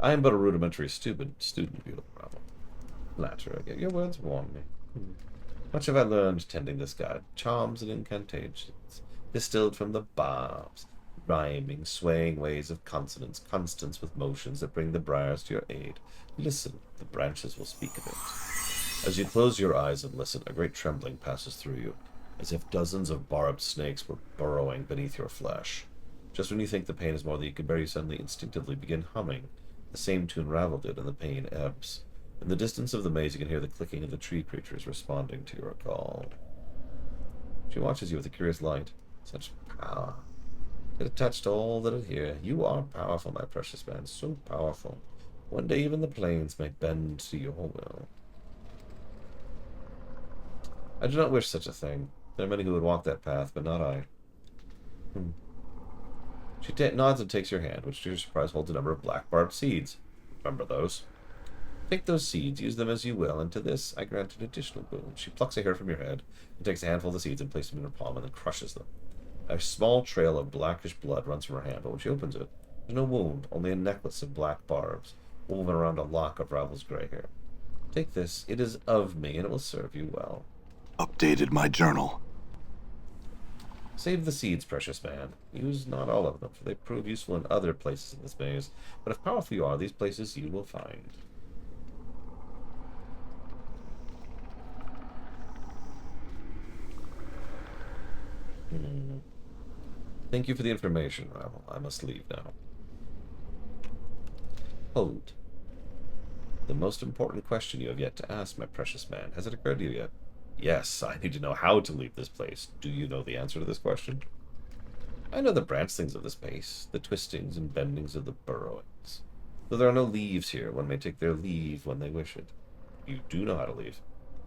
I am but a rudimentary student, beautiful Ravel. Flatter, your words warm me. Much have I learned tending this guide. Charms and incantations, distilled from the barbs, rhyming, swaying ways of consonants, constants with motions that bring the briars to your aid. Listen, the branches will speak of it. As you close your eyes and listen, a great trembling passes through you, as if dozens of barbed snakes were burrowing beneath your flesh. Just when you think the pain is more than you can bear, you suddenly instinctively begin humming the same tune Ravel did, and the pain ebbs. In the distance of the maze, you can hear the clicking of the tree creatures responding to your call. She watches you with a curious light. Such power. It had touched all that are here. You are powerful, my precious man, so powerful. One day even the plains may bend to your will. I do not wish such a thing. There are many who would walk that path, but not I. She nods and takes your hand, which to your surprise holds a number of black barbed seeds. Remember those. Take those seeds, use them as you will, and to this I grant an additional boon. She plucks a hair from your head, and takes a handful of the seeds and places them in her palm, and then crushes them. A small trail of blackish blood runs from her hand, but when she opens it, there's no wound, only a necklace of black barbs, woven around a lock of Ravel's gray hair. Take this, it is of me, and it will serve you well. Updated my journal. Save the seeds, precious man. Use not all of them, for they prove useful in other places in this maze. But if powerful you are, these places you will find. Thank you for the information, Ravel. I must leave now. Hold. The most important question you have yet to ask, my precious man. Has it occurred to you yet? Yes, I need to know how to leave this place. Do you know the answer to this question? I know the branchlings of this place, the twistings and bendings of the burrowings. Though there are no leaves here, one may take their leave when they wish it. You do know how to leave.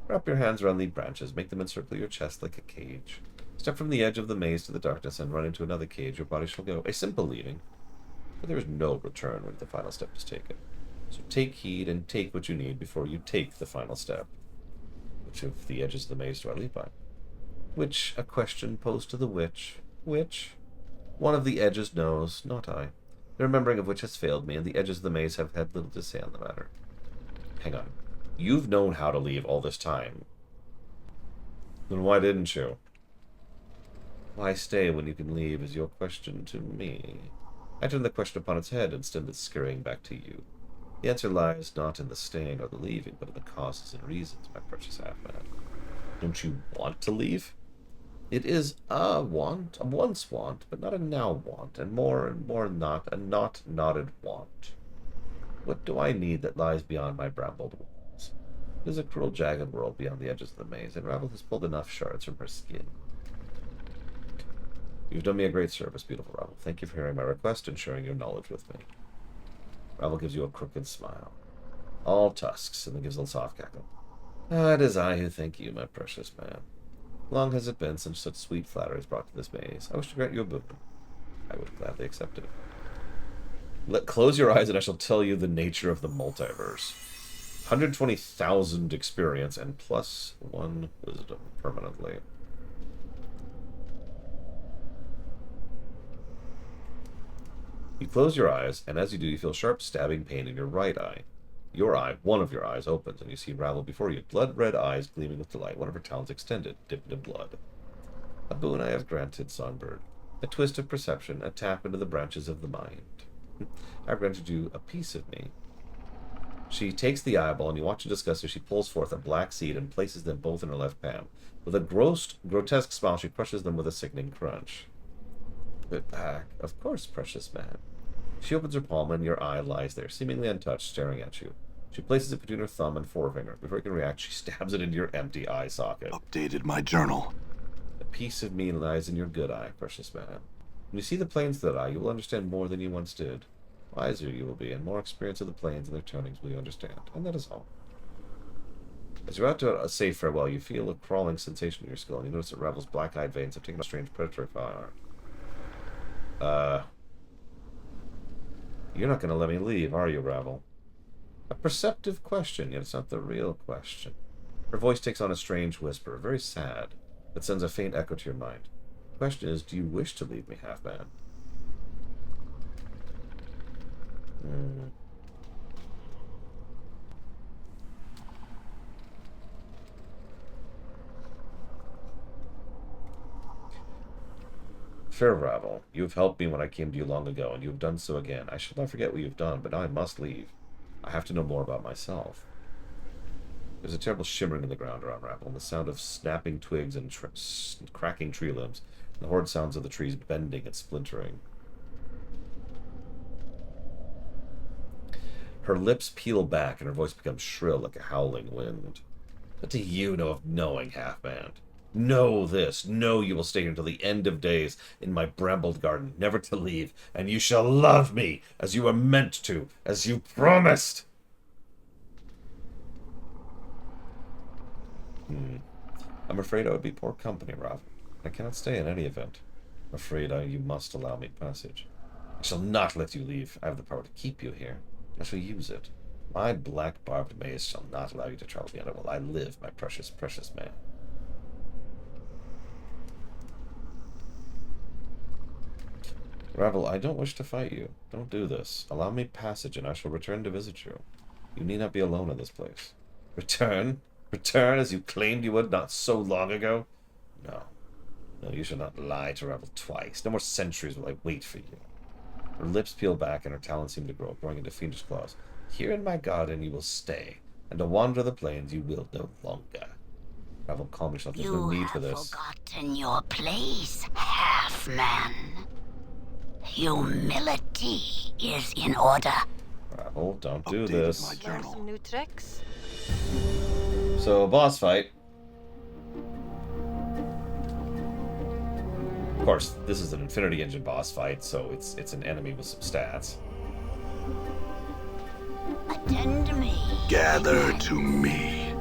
Wrap your hands around the branches, make them encircle your chest like a cage. Step from the edge of the maze to the darkness and run into another cage. Your body shall go. A simple leaving, but there is no return when the final step is taken. So take heed and take what you need before you take the final step. Which of the edges of the maze do I leave by? Which, a question posed to the witch. Which? One of the edges knows, not I. The remembering of which has failed me, and the edges of the maze have had little to say on the matter. Hang on. You've known how to leave all this time. Then why didn't you? Why stay when you can leave is your question to me. I turn the question upon its head and send it scurrying back to you. The answer lies not in the staying or the leaving, but in the causes and reasons, my precious half-man. Don't you want to leave? It is a want, a once want, but not a now want, and more not, a not nodded want. What do I need that lies beyond my brambled walls? It is a cruel, jagged world beyond the edges of the maze, and Ravel has pulled enough shards from her skin. You've done me a great service, beautiful Ravel. Thank you for hearing my request and sharing your knowledge with me. Ravel gives you a crooked smile. All tusks, and then gives a little soft cackle. Ah, it is I who thank you, my precious man. Long has it been since such sweet flattery is brought to this maze. I wish to grant you a boon. I would gladly accept it. Close your eyes and I shall tell you the nature of the multiverse. 120,000 experience and +1 wisdom permanently. You close your eyes, and as you do, you feel sharp stabbing pain in your right eye. Your eye, one of your eyes, opens, and you see Ravel before you, blood-red eyes gleaming with delight, one of her talons extended, dipped in blood. A boon I have granted, Songbird. A twist of perception, a tap into the branches of the mind. I have granted you a piece of me. She takes the eyeball, and you watch in disgust as she pulls forth a black seed and places them both in her left palm. With a grotesque smile, she crushes them with a sickening crunch. Put back. Of course, precious man. She opens her palm, and your eye lies there, seemingly untouched, staring at you. She places it between her thumb and forefinger. Before you can react, she stabs it into your empty eye socket. Updated my journal. A piece of me lies in your good eye, precious man. When you see the planes of that eye, you will understand more than you once did. Wiser you will be, and more experience of the planes and their turnings will you understand. And that is all. As you're about to say farewell, you feel a crawling sensation in your skull, and you notice that Ravel's black-eyed veins have taken a strange predatory fire. You're not going to let me leave, are you, Ravel? A perceptive question, yet it's not the real question. Her voice takes on a strange whisper, very sad, that sends a faint echo to your mind. The question is, do you wish to leave me, half-man? Fair Ravel, you have helped me when I came to you long ago, and you have done so again. I shall not forget what you have done, but now I must leave. I have to know more about myself. There's a terrible shimmering in the ground around Ravel, and the sound of snapping twigs and cracking tree limbs, and the horrid sounds of the trees bending and splintering. Her lips peel back, and her voice becomes shrill like a howling wind. What do you know of knowing, half-man? Know this. Know you will stay here until the end of days in my brambled garden, never to leave, and you shall love me as you were meant to, as you promised. I'm afraid I would be poor company, Rav. I cannot stay in any event. I'm afraid you must allow me passage. I shall not let you leave. I have the power to keep you here. I shall use it. My black barbed maze shall not allow you to travel beyond it while I live, my precious, precious man. Ravel, I don't wish to fight you. Don't do this. Allow me passage, and I shall return to visit you. You need not be alone in this place. Return? Return as you claimed you would not so long ago? No. No, you shall not lie to Ravel twice. No more centuries will I wait for you. Her lips peel back, and her talons seem to grow, growing into fiendish claws. Here in my garden you will stay, and to wander the plains you will no longer. Ravel, calm yourself. There's no need for this. You have forgotten your place, half-man. Humility is in order. Ravel, don't do Updated this. my Learn journal. some new tricks. So, boss fight. Of course, this is an Infinity Engine boss fight, so it's an enemy with some stats. Attend me. Gather to me.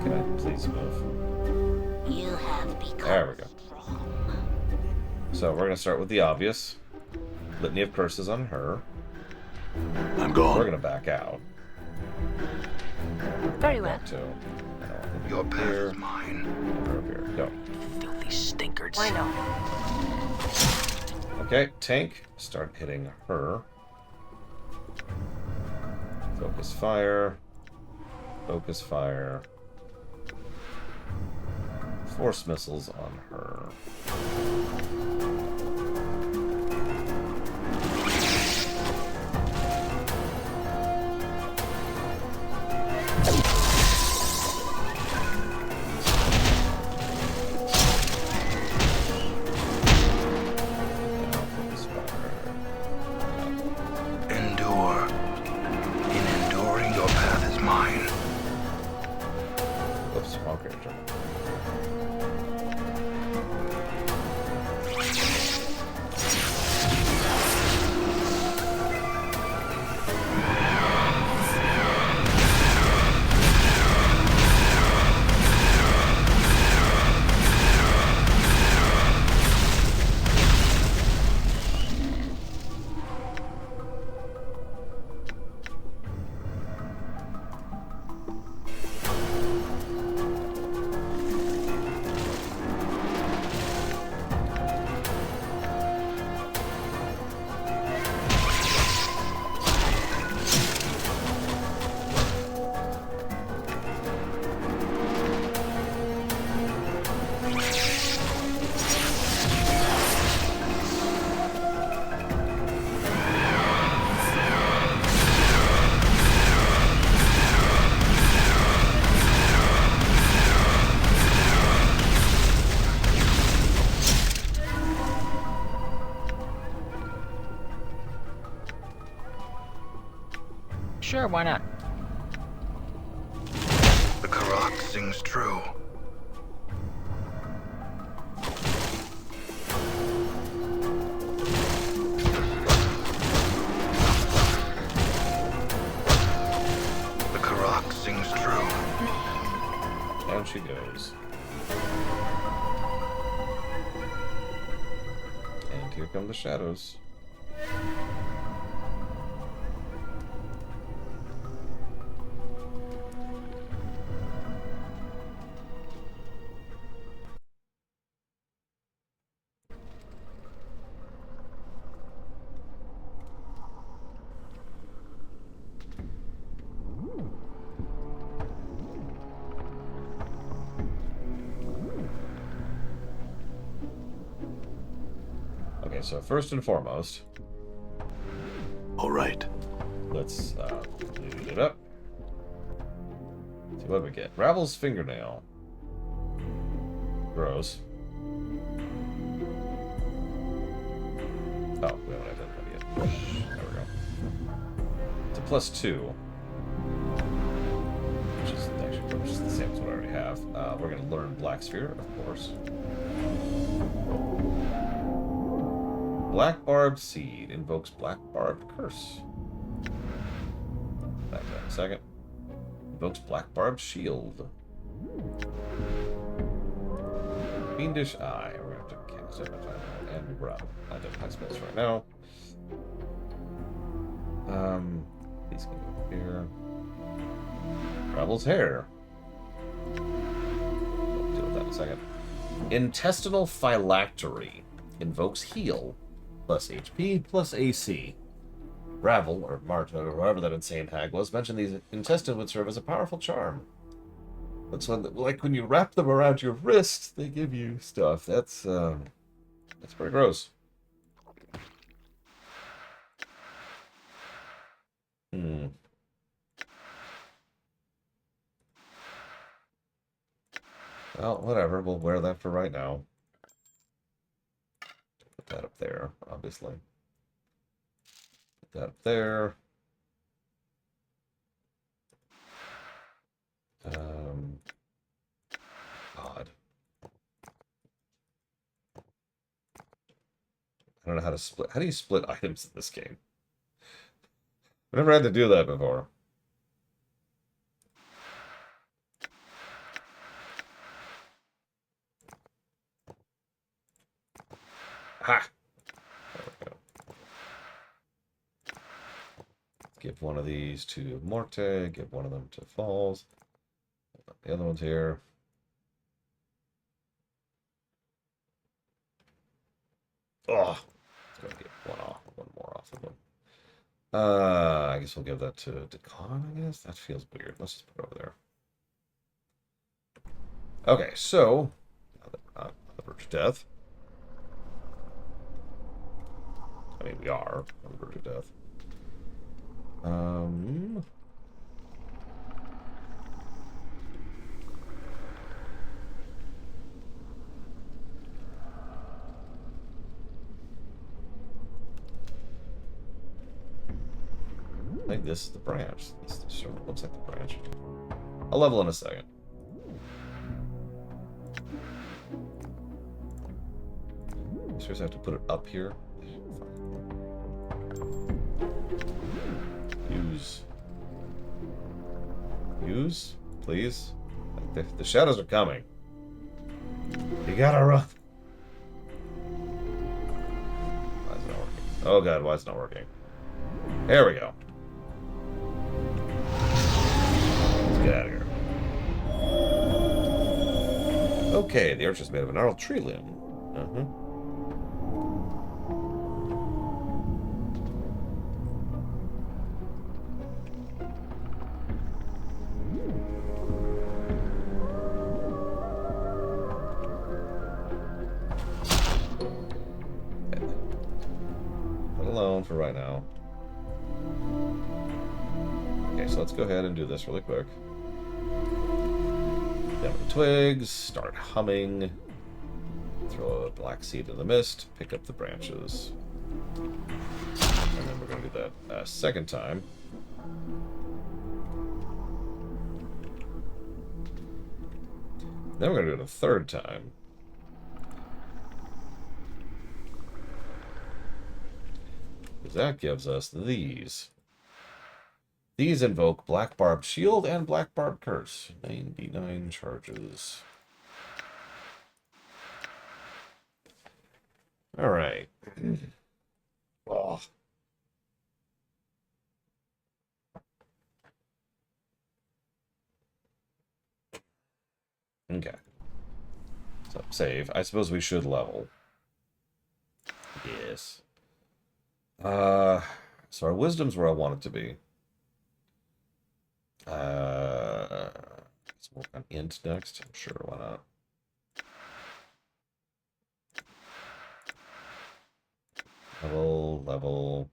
Can I please move? You have become There we go. strong. So we're going to start with the obvious. Litany of curses on her. I'm We're gone. going to back out. Very well. Back to... Your path here. is mine. And her up here. Go. Filthy stinkards. Why not? Okay, tank. Start hitting her. Focus fire. Focus fire. Force missiles on her. Endure. In enduring, your path is mine. Whoops, wrong character. Sure, why not? The Karak sings true. The Karak sings true. Down she goes. And here come the shadows. Okay, so first and foremost, All right. let's leave it up. See what we get. Ravel's fingernail. Gross. Oh, we haven't identified it yet. There we go. It's a +2. Which is the same as what I already have. We're going to learn Black Sphere, of course. Black Barbed Seed invokes Black Barbed Curse. Back to that in a second. Invokes Black Barbed Shield. Fiendish Eye. We're going to have to cast it and rub. Identify spells right now. These can go here. Ravel's Hair. We'll deal with that in a second. Intestinal Phylactery invokes Heal. Plus HP, plus AC. Ravel, or Marta, or whoever that insane hag was, mentioned these intestines would serve as a powerful charm. That's when, like when you wrap them around your wrist, they give you stuff. That's pretty gross. Well, whatever. We'll wear that for right now. Put that up there, obviously. Put that up there. Odd. I don't know how to split. How do you split items in this game? I've never had to do that before. Ha! There we go. Give one of these to Morte. Give one of them to Falls. The other one's here. Oh, it's gonna get one more off of them. I guess we'll give that to Decon, I guess. That feels weird. Let's just put it over there. Okay, so not on the verge of death. I mean, we are on the verge of death. I think this is the branch. This sure looks like the branch. I'll level in a second. Seriously, I have to put it up here? Use? Please? The shadows are coming. You gotta run. Why is it not working? Oh god, why is it not working? There we go. Let's get out of here. Okay, the arch is made of a gnarled tree limb. Alone for right now. Okay, so let's go ahead and do this really quick. Down the twigs, start humming, throw a black seed in the mist, pick up the branches. And then we're going to do that a second time. Then we're going to do it a third time. That gives us these. These invoke Black Barbed Shield and Black Barbed Curse. 99 charges. Alright. Oh. Okay. So, save. I suppose we should level. Yes. So our wisdom's where I want it to be. Let's work on int next. I'm sure, why not? Level,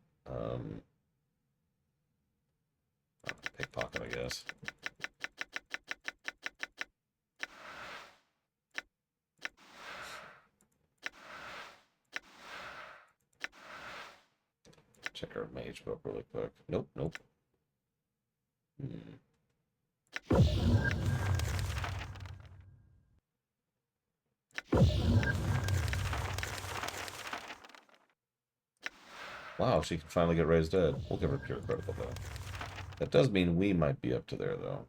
pickpocket, I guess. Check our mage book really quick. Nope. Wow, she can finally get raised dead. We'll give her pure critical, though. That does mean we might be up to there, though.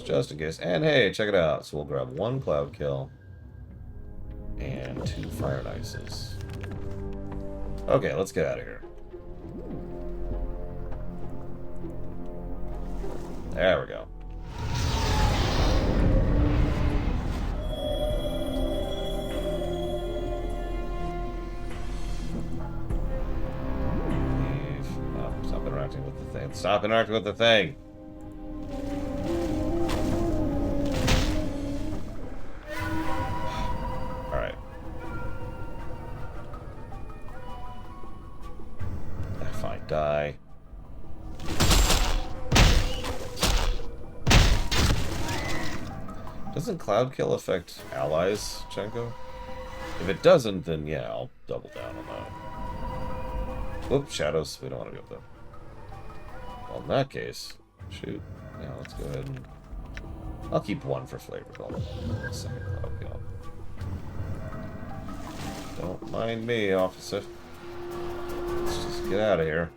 Just in case. And hey, check it out. So we'll grab 1 cloud kill and 2 fire and ices. Okay, let's get out of here. There we go. Leave. Oh, stop interacting with the thing. Stop interacting with the thing. Die. Doesn't cloud kill affect allies, Chenko? If it doesn't, then yeah, I'll double down on that. Whoop, shadows. We don't want to go there. Well, in that case, shoot. Yeah, let's go ahead and... I'll keep 1 for flavor. Second cloud kill. Don't mind me, officer. Let's just get out of here.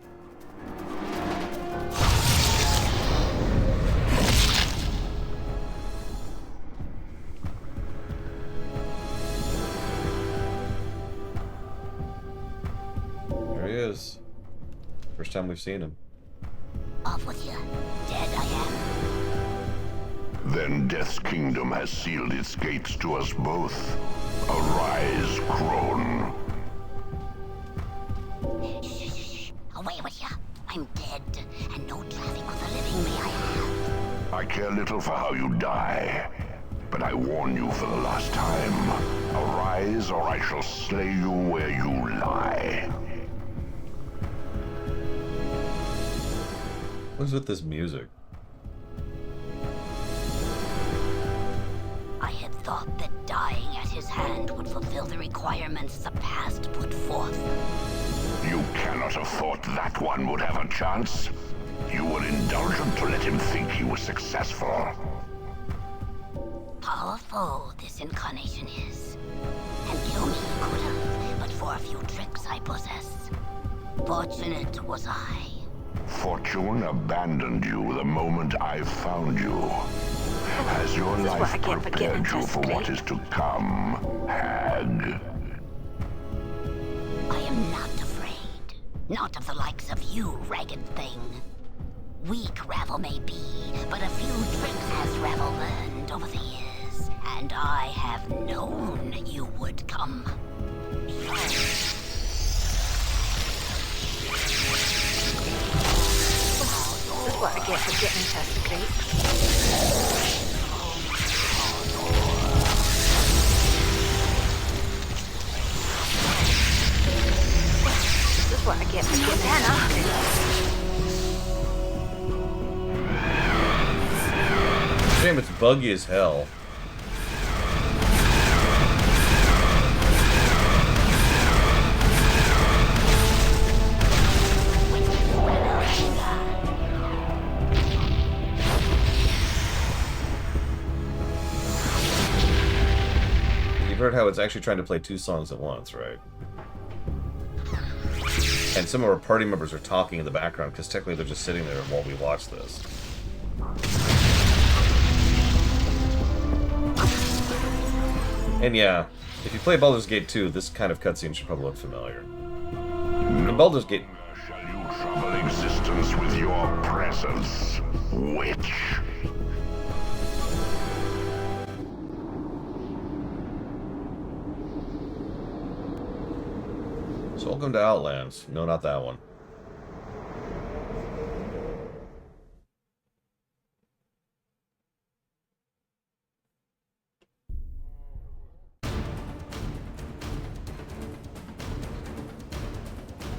There he is. First time we've seen him. Off with you. Dead I am. Then Death's kingdom has sealed its gates to us both. Arise, crone. Shh. Away with ya. I'm dead, and no traffic with the living may I have. I care little for how you die, but I warn you for the last time. Arise, or I shall slay you where you lie. What's with this music? I had thought that dying at his hand would fulfill the requirements the past put forth. You cannot have thought that one would have a chance. You were indulgent to let him think he was successful. Powerful this incarnation is. And kill me he could have, but for a few tricks I possess. Fortunate was I. Fortune abandoned you the moment I found you. Has your This is what life I get for getting prepared you for what testiculated. is to come, hag? I am not afraid. Not of the likes of you, ragged thing. Weak Ravel may be, but a few tricks has Ravel learned over the years, and I have known you would come. This is what I get for getting testiculated. This is what I get for getting testiculated. Damn, it's buggy as hell. You've heard how it's actually trying to play two songs at once, right? And some of our party members are talking in the background because technically they're just sitting there while we watch this. And yeah, if you play Baldur's Gate 2, this kind of cutscene should probably look familiar. In Baldur's Gate... Shall you trouble existence with your presence, witch? So welcome to Outlands. No, not that one.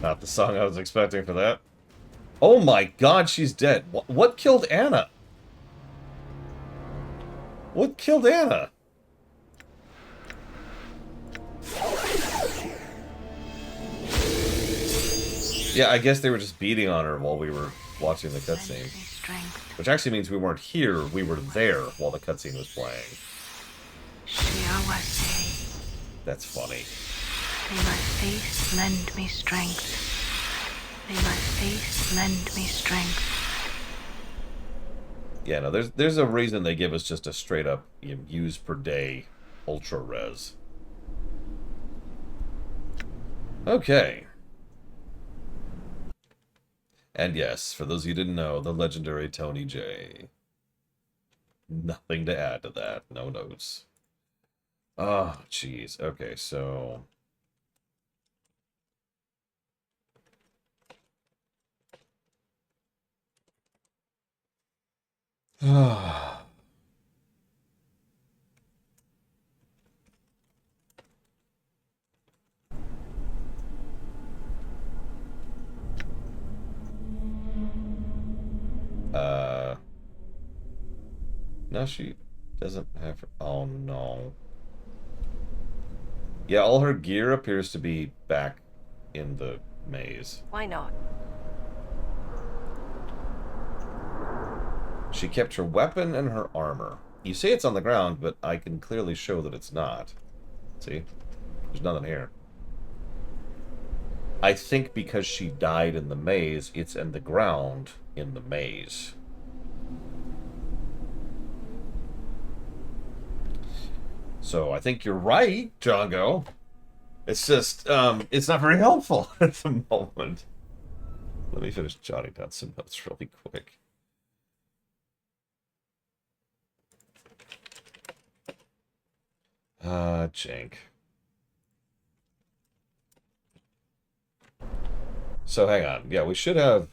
Not the song I was expecting for that. Oh my god, she's dead. What killed Anna? What killed Anna? Yeah, I guess they were just beating on her while we were watching the cutscene. Which actually means we weren't here, we were there while the cutscene was playing. That's funny. May my face lend me strength. May my face lend me strength. Yeah, no, there's a reason they give us just a straight up use per day ultra res. Okay. And yes, for those of you who didn't know, the legendary Tony J. Nothing to add to that. No notes. Oh, jeez. Okay, so... No, she doesn't have... Oh, no. Yeah, all her gear appears to be back in the maze. Why not? She kept her weapon and her armor. You say it's on the ground, but I can clearly show that it's not. See? There's nothing here. I think because she died in the maze, it's in the ground in the maze. So I think you're right, Django. It's just, it's not very helpful at the moment. Let me finish jotting down some notes really quick. Jank. So hang on. Yeah, we should have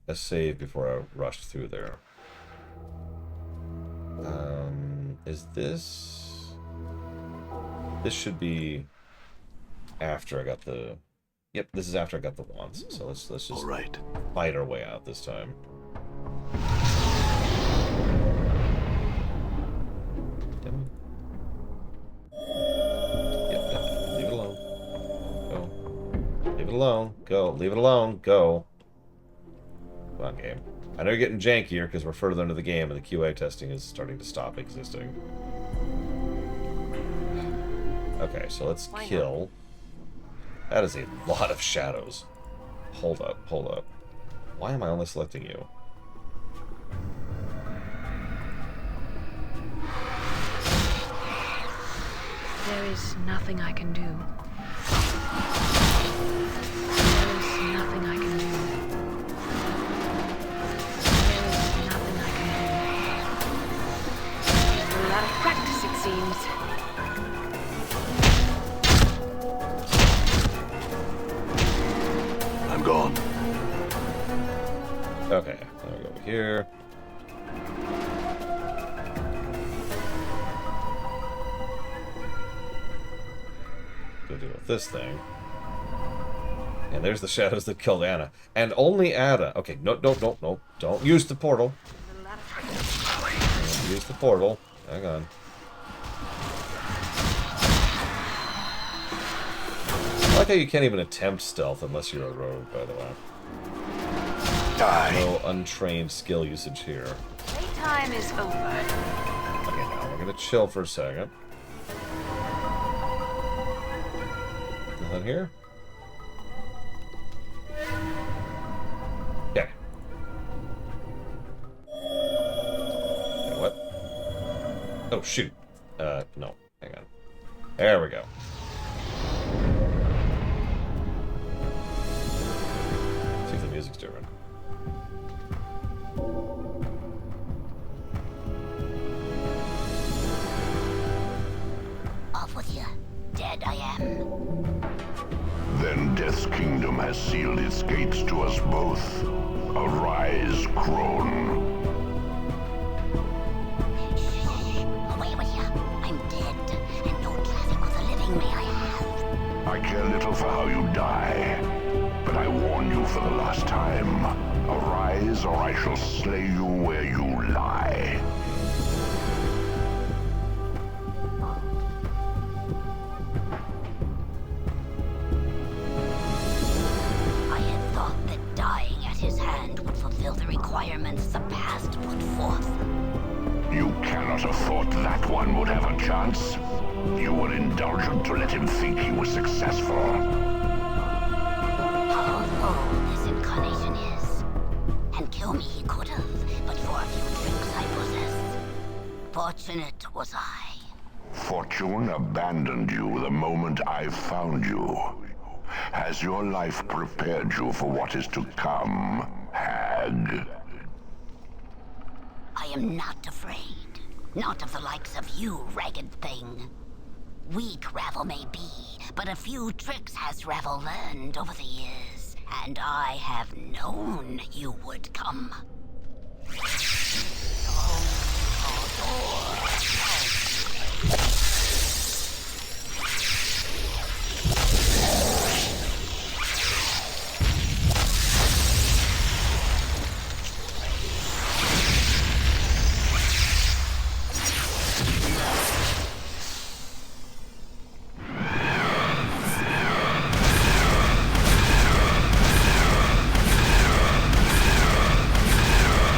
a save before I rushed through there. Is this... This should be after I got the... Yep, this is after I got the wands. So let's just All right. fight our way out this time. Yep, leave it alone. Go. Leave it alone. Go. Leave it alone. Go. Come on, game. I know you're getting jankier because we're further into the game and the QA testing is starting to stop existing. Okay, so let's kill. That is a lot of shadows. Hold up, hold up. Why am I only selecting you? There is nothing I can do. There is nothing I can do. There is nothing I can do. A lot of practice, it seems. I'm gone. Okay, let me go over here. Go deal with this thing. And there's the shadows that killed Anna. And only Anna. Okay, no. Don't use the portal. Don't use the portal. Hang on. I like how you can't even attempt stealth unless you're a rogue, by the way. Die. No untrained skill usage here. Playtime is over. Okay, now we're gonna chill for a second. Nothing here? Okay. Okay, what? Oh, shoot. No. Hang on. There we go. See if the music's different. Off with you. Dead I am. Then Death's kingdom has sealed its gates to us both. Arise, crone. Away with you. I'm dead, and no traffic with the living may I have. I care little for how you die, but I warn you for the last time. Arise, or I shall slay you where you lie. I had thought that dying at his hand would fulfill the requirements the past put forth. You cannot have thought that one would have a chance. You were indulgent to let him think he was successful. How old this incarnation is. And kill me he could have, but for a few tricks I possess. Fortunate was I. Fortune abandoned you the moment I found you. Has your life prepared you for what is to come, hag? I am not afraid. Not of the likes of you, ragged thing. Weak Ravel may be, but a few tricks has Ravel learned over the years, and I have known you would come.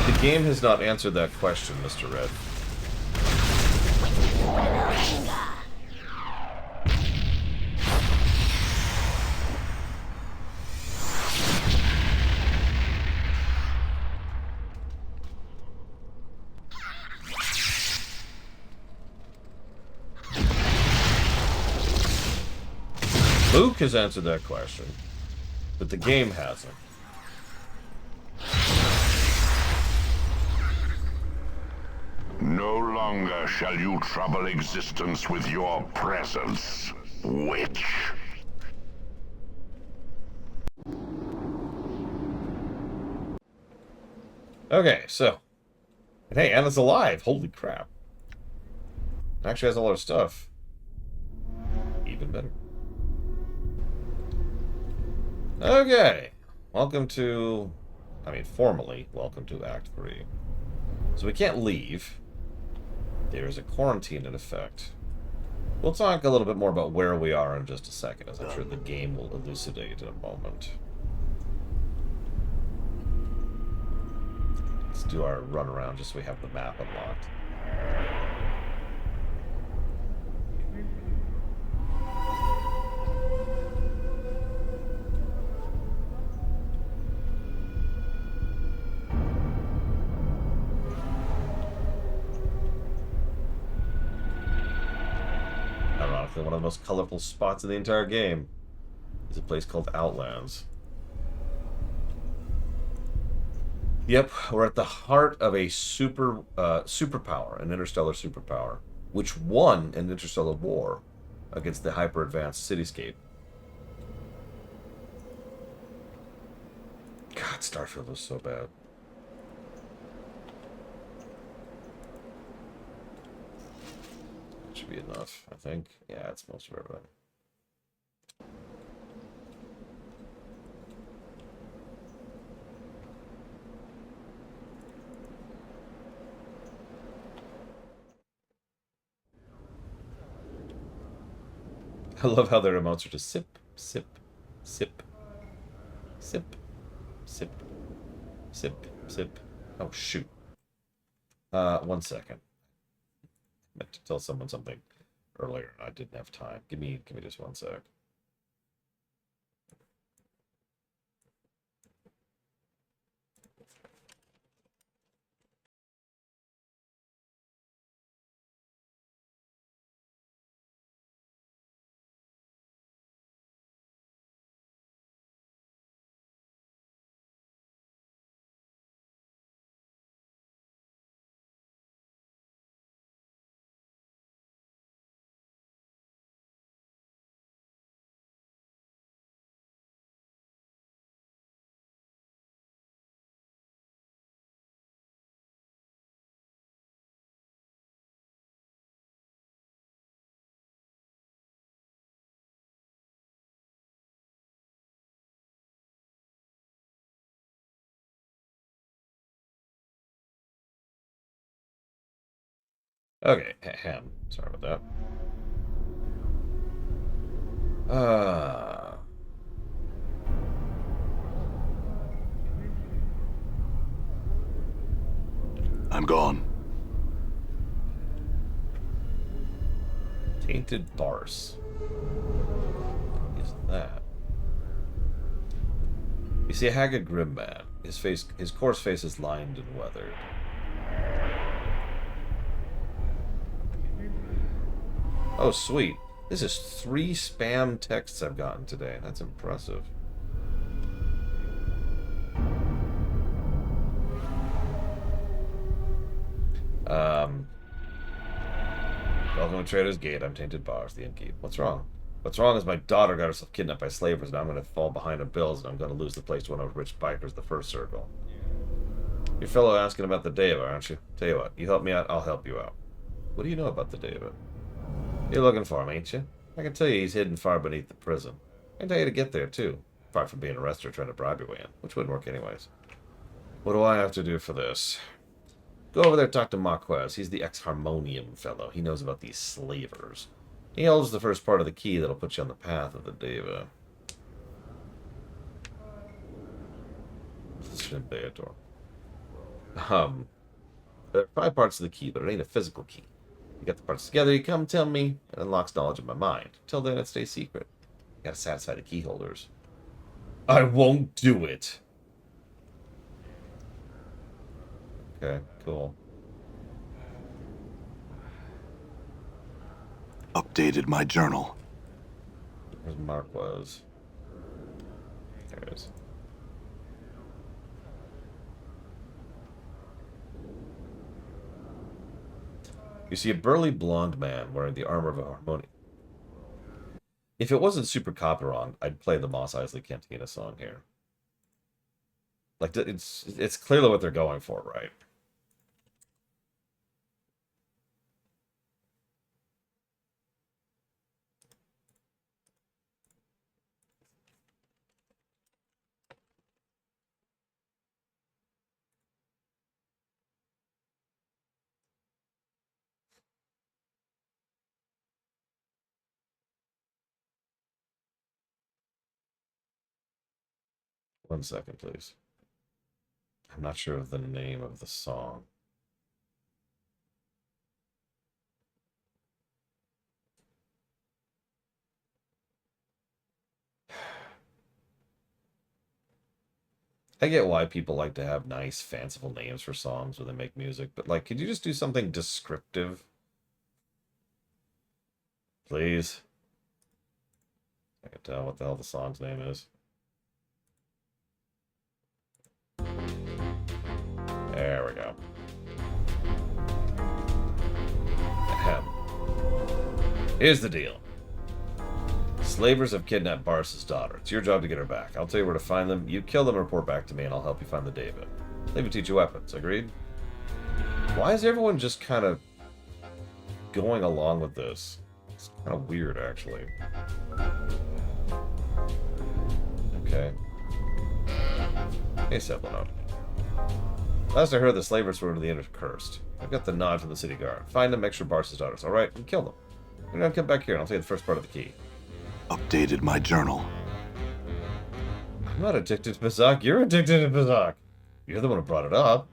The game has not answered that question, Mr. Red. Luke has answered that question, but the game hasn't. No longer shall you trouble existence with your presence, witch. Okay, so. And hey, Anna's alive. Holy crap. Actually has all her stuff. Even better. Okay. Welcome to... I mean, formally, welcome to Act 3. So we can't leave. There is a quarantine in effect. We'll talk a little bit more about where we are in just a second, as I'm sure the game will elucidate in a moment. Let's do our run around just so we have the map unlocked. Ironically, one of the most colorful spots in the entire game is a place called Outlands. Yep, we're at the heart of a superpower, an interstellar superpower, which won an interstellar war against the hyper-advanced cityscape. God, Starfield was so bad. That should be enough, I think. Yeah, it's most of everything. I love how their emotes are just sip, sip, sip, sip, sip, sip, sip. Oh, shoot. 1 second. I meant to tell someone something earlier, and I didn't have time. Give me just 1 sec. Okay, ham. Sorry about that. I'm gone. Tainted Barse. What is that? You see a haggard grim man. His coarse face is lined and weathered. Oh, sweet. This is 3 spam texts I've gotten today. That's impressive. Welcome to Trader's Gate. I'm Tainted Bars, the innkeep. What's wrong? What's wrong is my daughter got herself kidnapped by slavers, and I'm going to fall behind on bills, and I'm going to lose the place to one of those rich bikers, the first circle. Your fellow asking about the Deva, aren't you? Tell you what, you help me out, I'll help you out. What do you know about the Deva? You're looking for him, ain't you? I can tell you he's hidden far beneath the prison. I can tell you to get there, too. Apart from being arrested or trying to bribe your way in, which wouldn't work anyways. What do I have to do for this? Go over there, talk to Marquez. He's the ex-Harmonium fellow. He knows about these slavers. He holds the first part of the key that'll put you on the path of the Deva. Beator. There are 5 parts of the key, but it ain't a physical key. You get the parts together, you come tell me, it unlocks knowledge of my mind. Till then, it stays secret. You gotta satisfy the key holders. I won't do it. Okay, cool. Updated my journal. Where's Marquez? There it is. You see a burly blonde man wearing the armor of a harmonium. If it wasn't super Copperon, I'd play the Mos Eisley Cantina song here. Like, it's clearly what they're going for, right? One second, please. I'm not sure of the name of the song. I get why people like to have nice, fanciful names for songs when they make music, but, like, could you just do something descriptive? Please? I can tell what the hell the song's name is. There we go. Ahem. Here's the deal. Slavers have kidnapped Bars's daughter. It's your job to get her back. I'll tell you where to find them. You kill them and report back to me, and I'll help you find the David. I'll even teach you weapons. Agreed? Why is everyone just kind of going along with this? It's kind of weird, actually. Okay. Hey, Sepulno. Last I heard, the slavers were to the end of Cursed. I've got the nod from the city guard. Find them, make sure Bars's daughter's alright, and kill them. You're gonna come back here, and I'll tell you the first part of the key. Updated my journal. I'm not addicted to Bazak. You're addicted to Bazak. You're the one who brought it up.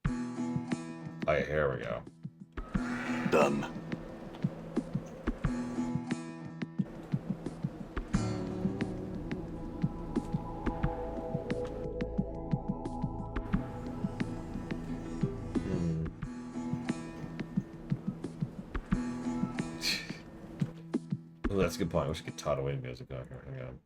Oh, yeah, here we go. Done. Oh, that's a good point. I wish I could tot away music on here. Hang on.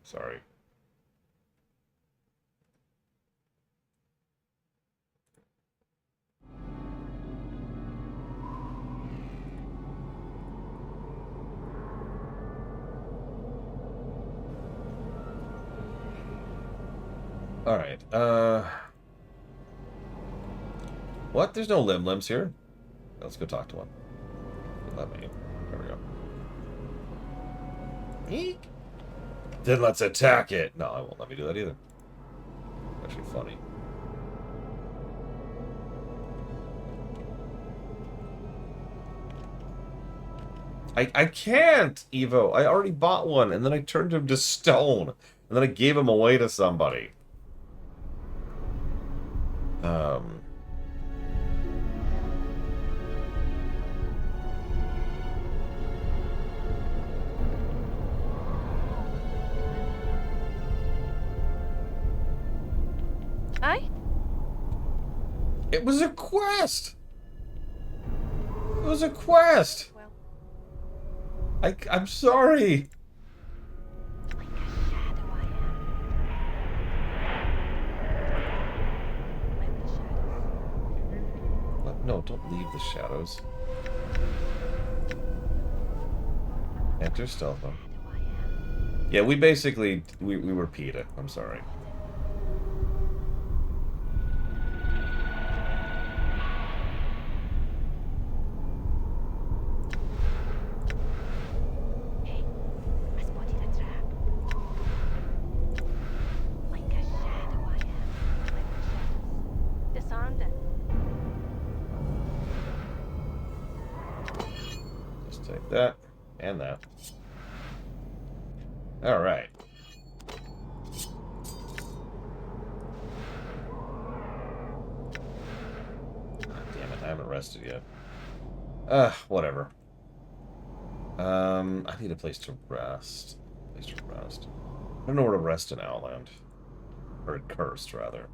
Sorry. Alright, what? There's no limbs here? Let's go talk to one. Let me. There we go. Eek. Then let's attack it. No, I won't let me do that either. Actually funny. I can't, Evo. I already bought one, and then I turned him to stone. And then I gave him away to somebody. Aye? It was a quest! It was a quest! Well, I'm sorry! like a shadow I am. Let the shadows. What? No, don't leave the shadows. Enter stealth mode. Yeah, we basically, we were PETA. I'm sorry. Hey, I spotted a trap. Like a shadow I am. Let the shadows. Disarmed it. Just take that and that. All right. God damn it! I haven't rested yet. Whatever. I need a place to rest. I don't know where to rest in Outland. Or in Cursed, rather.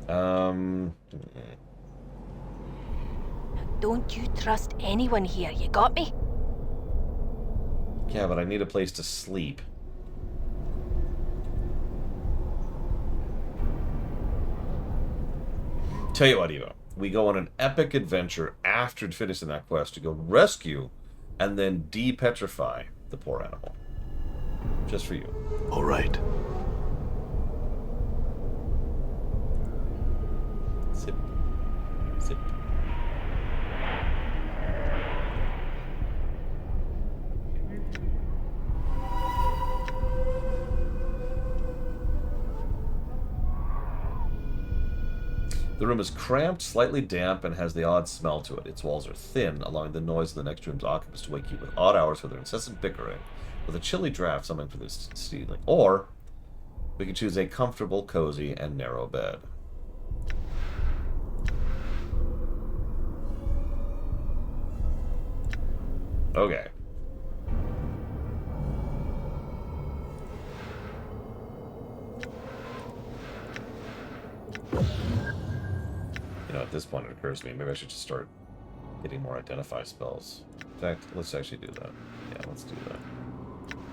Now, don't you trust anyone here, you got me? Yeah, but I need a place to sleep. Tell you what, Evo. We go on an epic adventure after finishing that quest to go rescue and then de-petrify the poor animal. Just for you. All right. Sip. Sip. The room is cramped, slightly damp, and has the odd smell to it. Its walls are thin, allowing the noise of the next room's occupants to wake you with odd hours for their incessant bickering, with a chilly draft coming from the ceiling. Or, we can choose a comfortable, cozy, and narrow bed. Okay. You know, at this point it occurs to me, maybe I should just start getting more identify spells. In fact, let's actually do that. Yeah, let's do that.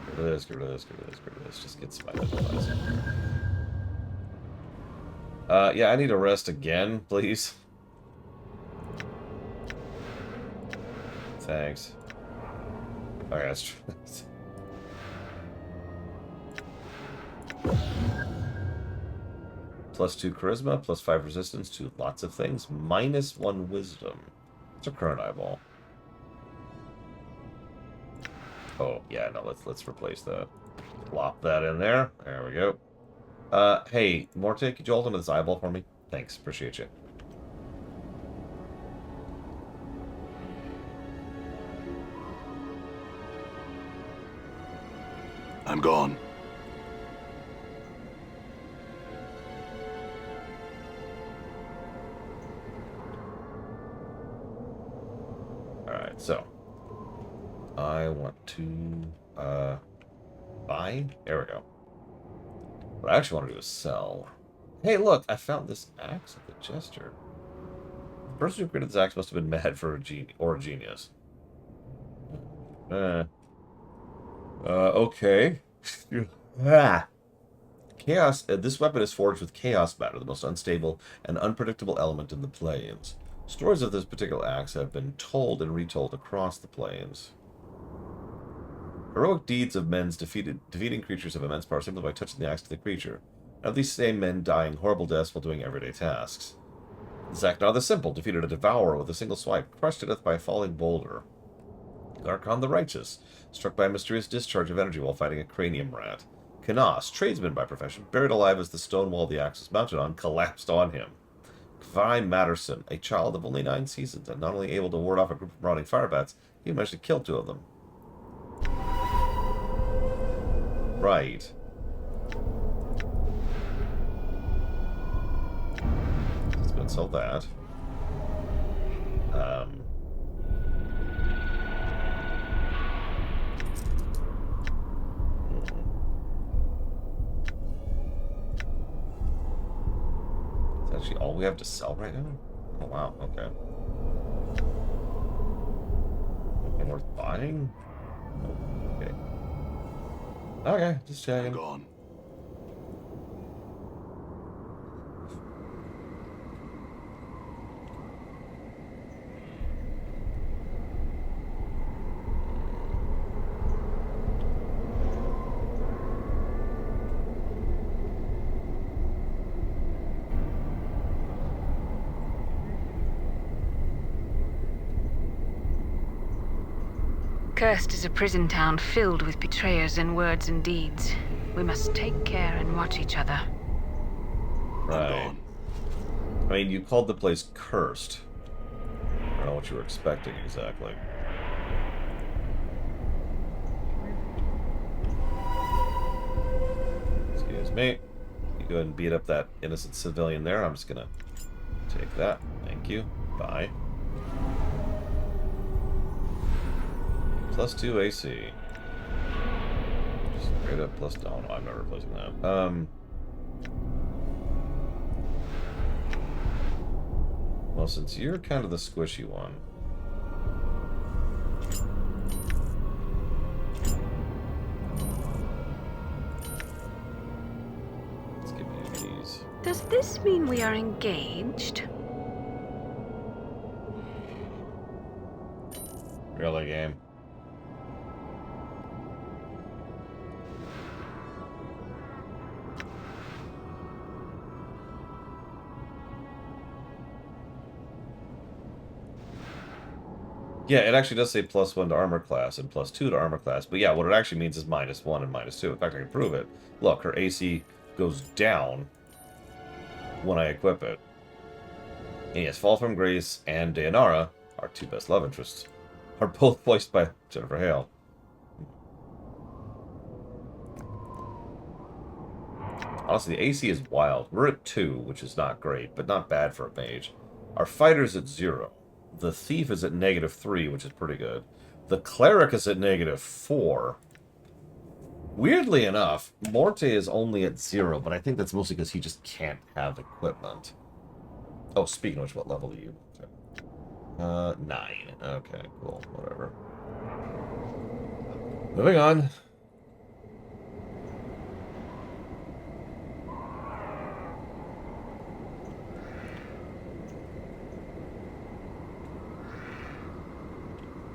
Get rid of this, get rid of this, get rid of this, get rid of this. Just get some identifies. Yeah, I need a rest again, please. Thanks. Okay, that's true. +2 charisma, +5 resistance to lots of things, -1 wisdom. It's a current eyeball. Oh yeah, no, let's replace that. Plop that in there. There we go. Hey, Morte, could you hold onto this eyeball for me? Thanks, appreciate you. I'm gone. Alright, so I want to buy. There we go. What I actually want to do is sell. Hey, look, I found this axe of the Jester. The person who created this axe must have been mad for a genius. Okay. Chaos. This weapon is forged with chaos matter, the most unstable and unpredictable element in the planes. Stories of this particular axe have been told and retold across the planes. Heroic deeds of men's defeating creatures of immense power simply by touching the axe to the creature. And of these same men dying horrible deaths while doing everyday tasks. This act, now the simple, defeated a devourer with a single swipe, crushed to death by a falling boulder. Garkon the Righteous, struck by a mysterious discharge of energy while fighting a cranium rat. Kanas, tradesman by profession, buried alive as the stone wall the axe was mounted on, collapsed on him. Kvi Matterson, a child of only 9 seasons, and not only able to ward off a group of marauding firebats, he managed to kill 2 of them. Right. Let's go and sell that. Is that actually all we have to sell right now? Oh wow, okay. Anything worth buying? Okay. Okay, just checking. I'm gone. Cursed is a prison town filled with betrayers in words and deeds. We must take care and watch each other. Right. I mean, you called the place cursed. I don't know what you were expecting exactly. Excuse me. You go ahead and beat up that innocent civilian there. I'm just gonna take that. Thank you. Bye. +2 AC. Just straight up plus. Oh no, I'm not replacing that. Well, since you're kind of the squishy one. Let's give you these. Does this mean we are engaged? Really, game? Yeah, it actually does say +1 to armor class and +2 to armor class. But yeah, what it actually means is -1 and -2. In fact, I can prove it. Look, her AC goes down when I equip it. And yes, Fall from Grace and Dayanara, our two best love interests, are both voiced by Jennifer Hale. Honestly, the AC is wild. We're at 2, which is not great, but not bad for a mage. Our fighter's at 0. The thief is at -3, which is pretty good. The cleric is at -4. Weirdly enough, Morte is only at 0, but I think that's mostly because he just can't have equipment. Oh, speaking of which, what level are you? 9. Okay, cool. Whatever. Moving on.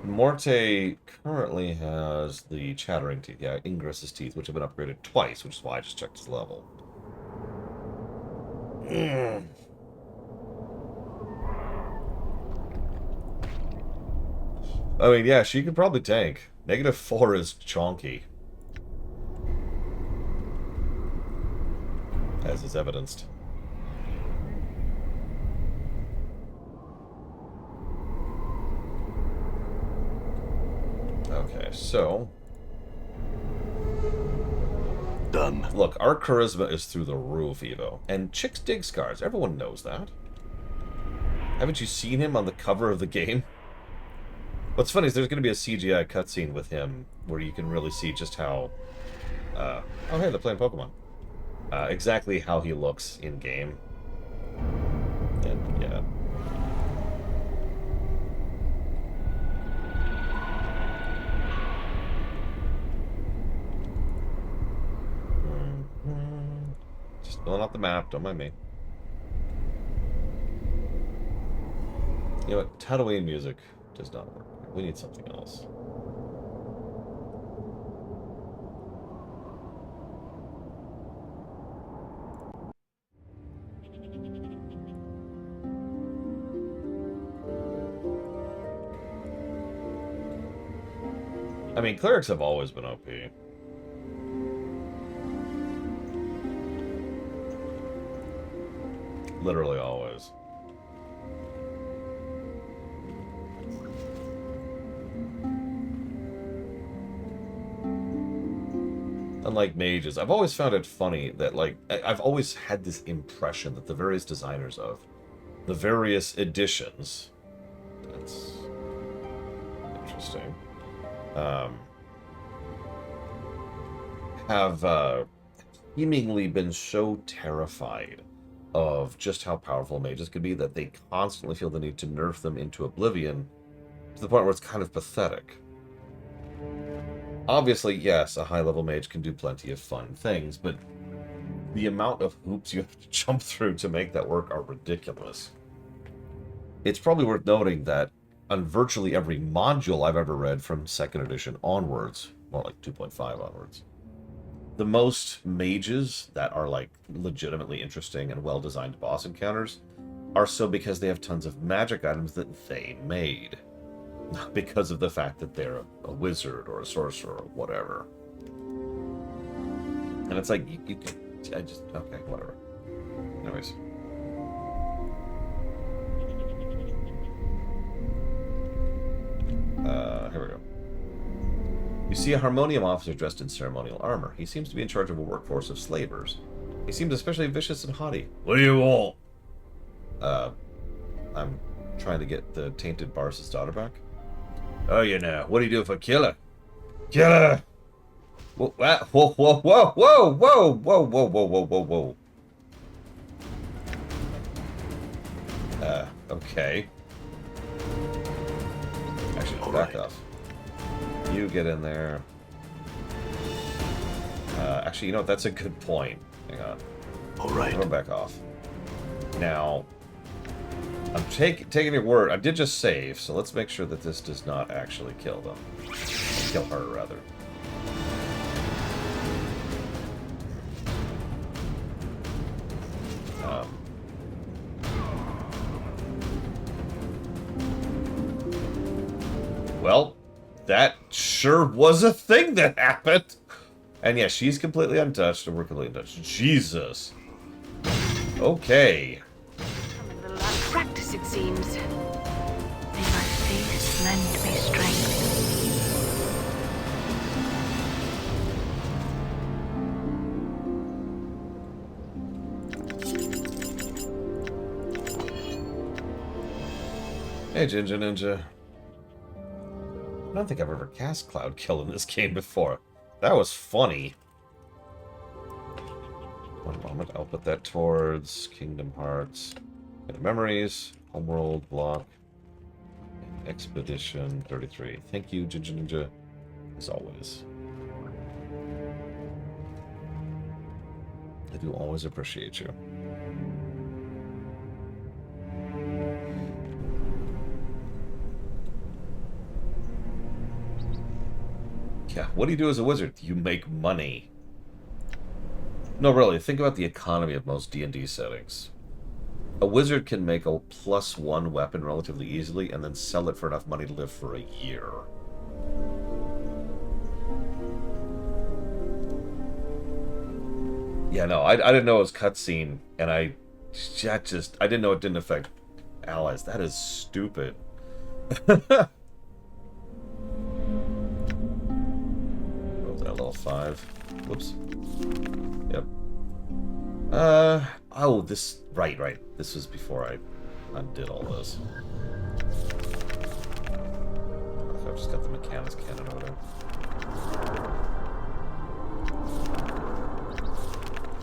Morte currently has the chattering teeth. Yeah, Ingress's teeth, which have been upgraded twice, which is why I just checked his level. I mean, yeah, she could probably tank. -4 is chonky. As is evidenced. Okay, so... Done. Look, our charisma is through the roof, Evo. And chicks dig scars. Everyone knows that. Haven't you seen him on the cover of the game? What's funny is there's going to be a CGI cutscene with him where you can really see just how... oh, hey, they're playing Pokemon. Exactly how he looks in-game. And, yeah. Just filling out the map, don't mind me. You know what? Tatooine music does not work. We need something else. I mean, clerics have always been OP. Literally always. Unlike mages, I've always found it funny that, like, I've always had this impression that the various designers of the various editions, that's interesting, have seemingly been so terrified of just how powerful mages could be that they constantly feel the need to nerf them into oblivion to the point where it's kind of pathetic. Obviously, yes, a high-level mage can do plenty of fun things, but the amount of hoops you have to jump through to make that work are ridiculous. It's probably worth noting that on virtually every module I've ever read from 2nd edition onwards, more like 2.5 onwards, the most mages that are, like, legitimately interesting and well-designed boss encounters are so because they have tons of magic items that they made. Not because of the fact that they're a wizard or a sorcerer or whatever. And it's like, you can... I just... Okay, whatever. Anyways. Here we go. You see a Harmonium officer dressed in ceremonial armor. He seems to be in charge of a workforce of slavers. He seems especially vicious and haughty. What do you want? I'm trying to get the tainted Bars's daughter back. Oh, you know. What do you do if I kill her? Kill her! Whoa, whoa, whoa, whoa, whoa, whoa, whoa, whoa, whoa, whoa, whoa, whoa. Okay. Actually, no, back off. You get in there. Actually, you know what? That's a good point. Hang on. All right. Go back off. Now, I'm taking your word. I did just save, so let's make sure that this does not actually kill them. Kill her, rather. Well, that sure was a thing that happened. And yeah, she's completely untouched, and we're completely untouched. Jesus. Okay. I'm a little out of practice, it seems. May my face lend me strength. Hey, Ginger Ninja. I don't think I've ever cast Cloud Kill in this game before. That was funny. One moment, I'll put that towards Kingdom Hearts. Memories, Homeworld, Block, Expedition 33. Thank you, Ginger Ninja, as always. I do always appreciate you. Yeah, what do you do as a wizard? You make money. No, really, think about the economy of most D&D settings. A wizard can make a +1 weapon relatively easily and then sell it for enough money to live for a year. Yeah, no, I didn't know it was cutscene, and I didn't know it didn't affect allies. That is stupid. Level 5. Whoops. Yep. Oh, this... Right. This was before I undid all this. I've just got the mechanics cannon over there.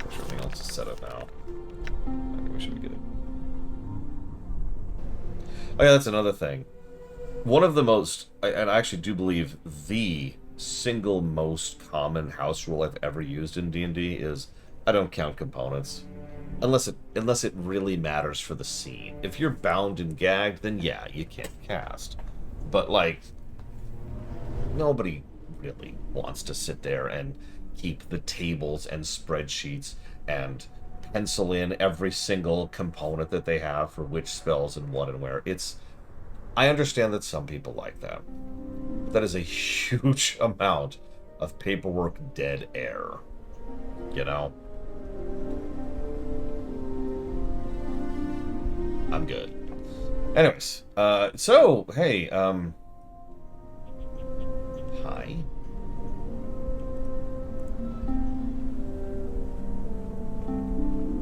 Everything else is set up now. I think we should get it. Oh yeah, that's another thing. One of the most... And I actually do believe the single most common house rule I've ever used in D&D is I don't count components unless it really matters for the scene. If you're bound and gagged, then yeah, you can't cast. But like, nobody really wants to sit there and keep the tables and spreadsheets and pencil in every single component that they have for which spells and what and where. I understand that some people like that. That is a huge amount of paperwork dead air. You know? I'm good. Anyways, so, hey, hi.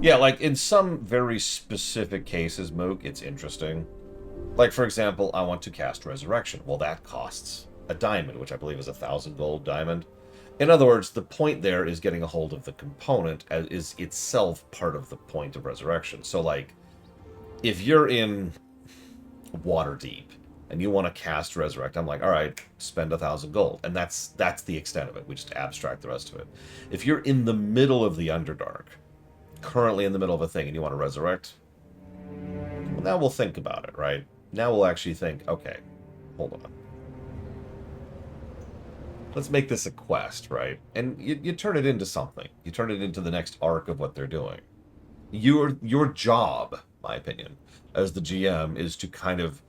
Yeah, like, in some very specific cases, Mook, it's interesting. Like, for example, I want to cast Resurrection. Well, that costs a diamond, which I believe is 1,000 gold diamond. In other words, the point there is getting a hold of the component as is itself part of the point of Resurrection. So, like, if you're in Waterdeep and you want to cast Resurrect, I'm like, all right, spend 1,000 gold. And that's the extent of it. We just abstract the rest of it. If you're in the middle of the Underdark, currently in the middle of a thing, and you want to Resurrect, well, now we'll think about it, right? Now we'll actually think, okay, hold on. Let's make this a quest, right? And you turn it into something. You turn it into the next arc of what they're doing. Your job, my opinion, as the GM, is to kind of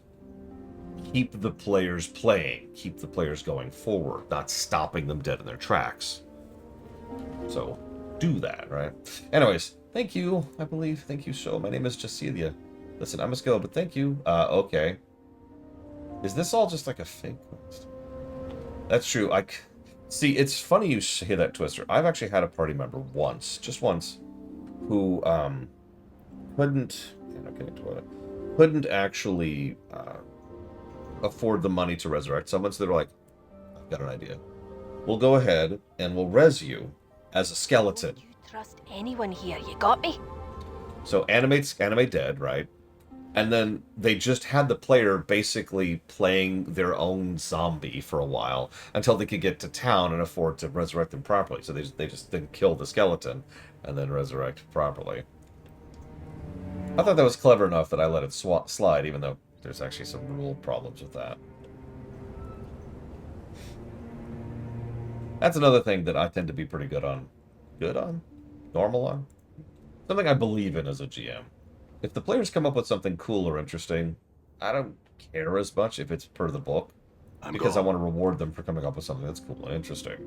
keep the players playing, keep the players going forward, not stopping them dead in their tracks. So, do that, right? Anyways, thank you, I believe. Thank you so. My name is Jasilia. Listen, I must go, but thank you. Okay. Is this all just like a fake quest? That's true. See, it's funny you say that, Twister. I've actually had a party member once, just once, who couldn't actually afford the money to resurrect someone, so they were like, I've got an idea. We'll go ahead and we'll res you as a skeleton. You trust anyone here, you got me? So animate dead, right? And then they just had the player basically playing their own zombie for a while until they could get to town and afford to resurrect them properly. So they just then kill the skeleton and then resurrect properly. I thought that was clever enough that I let it slide, even though there's actually some rule problems with that. That's another thing that I tend to be pretty good on. Good on? Normal on? Something I believe in as a GM. If the players come up with something cool or interesting, I don't care as much if it's per the book, because I want to reward them for coming up with something that's cool and interesting.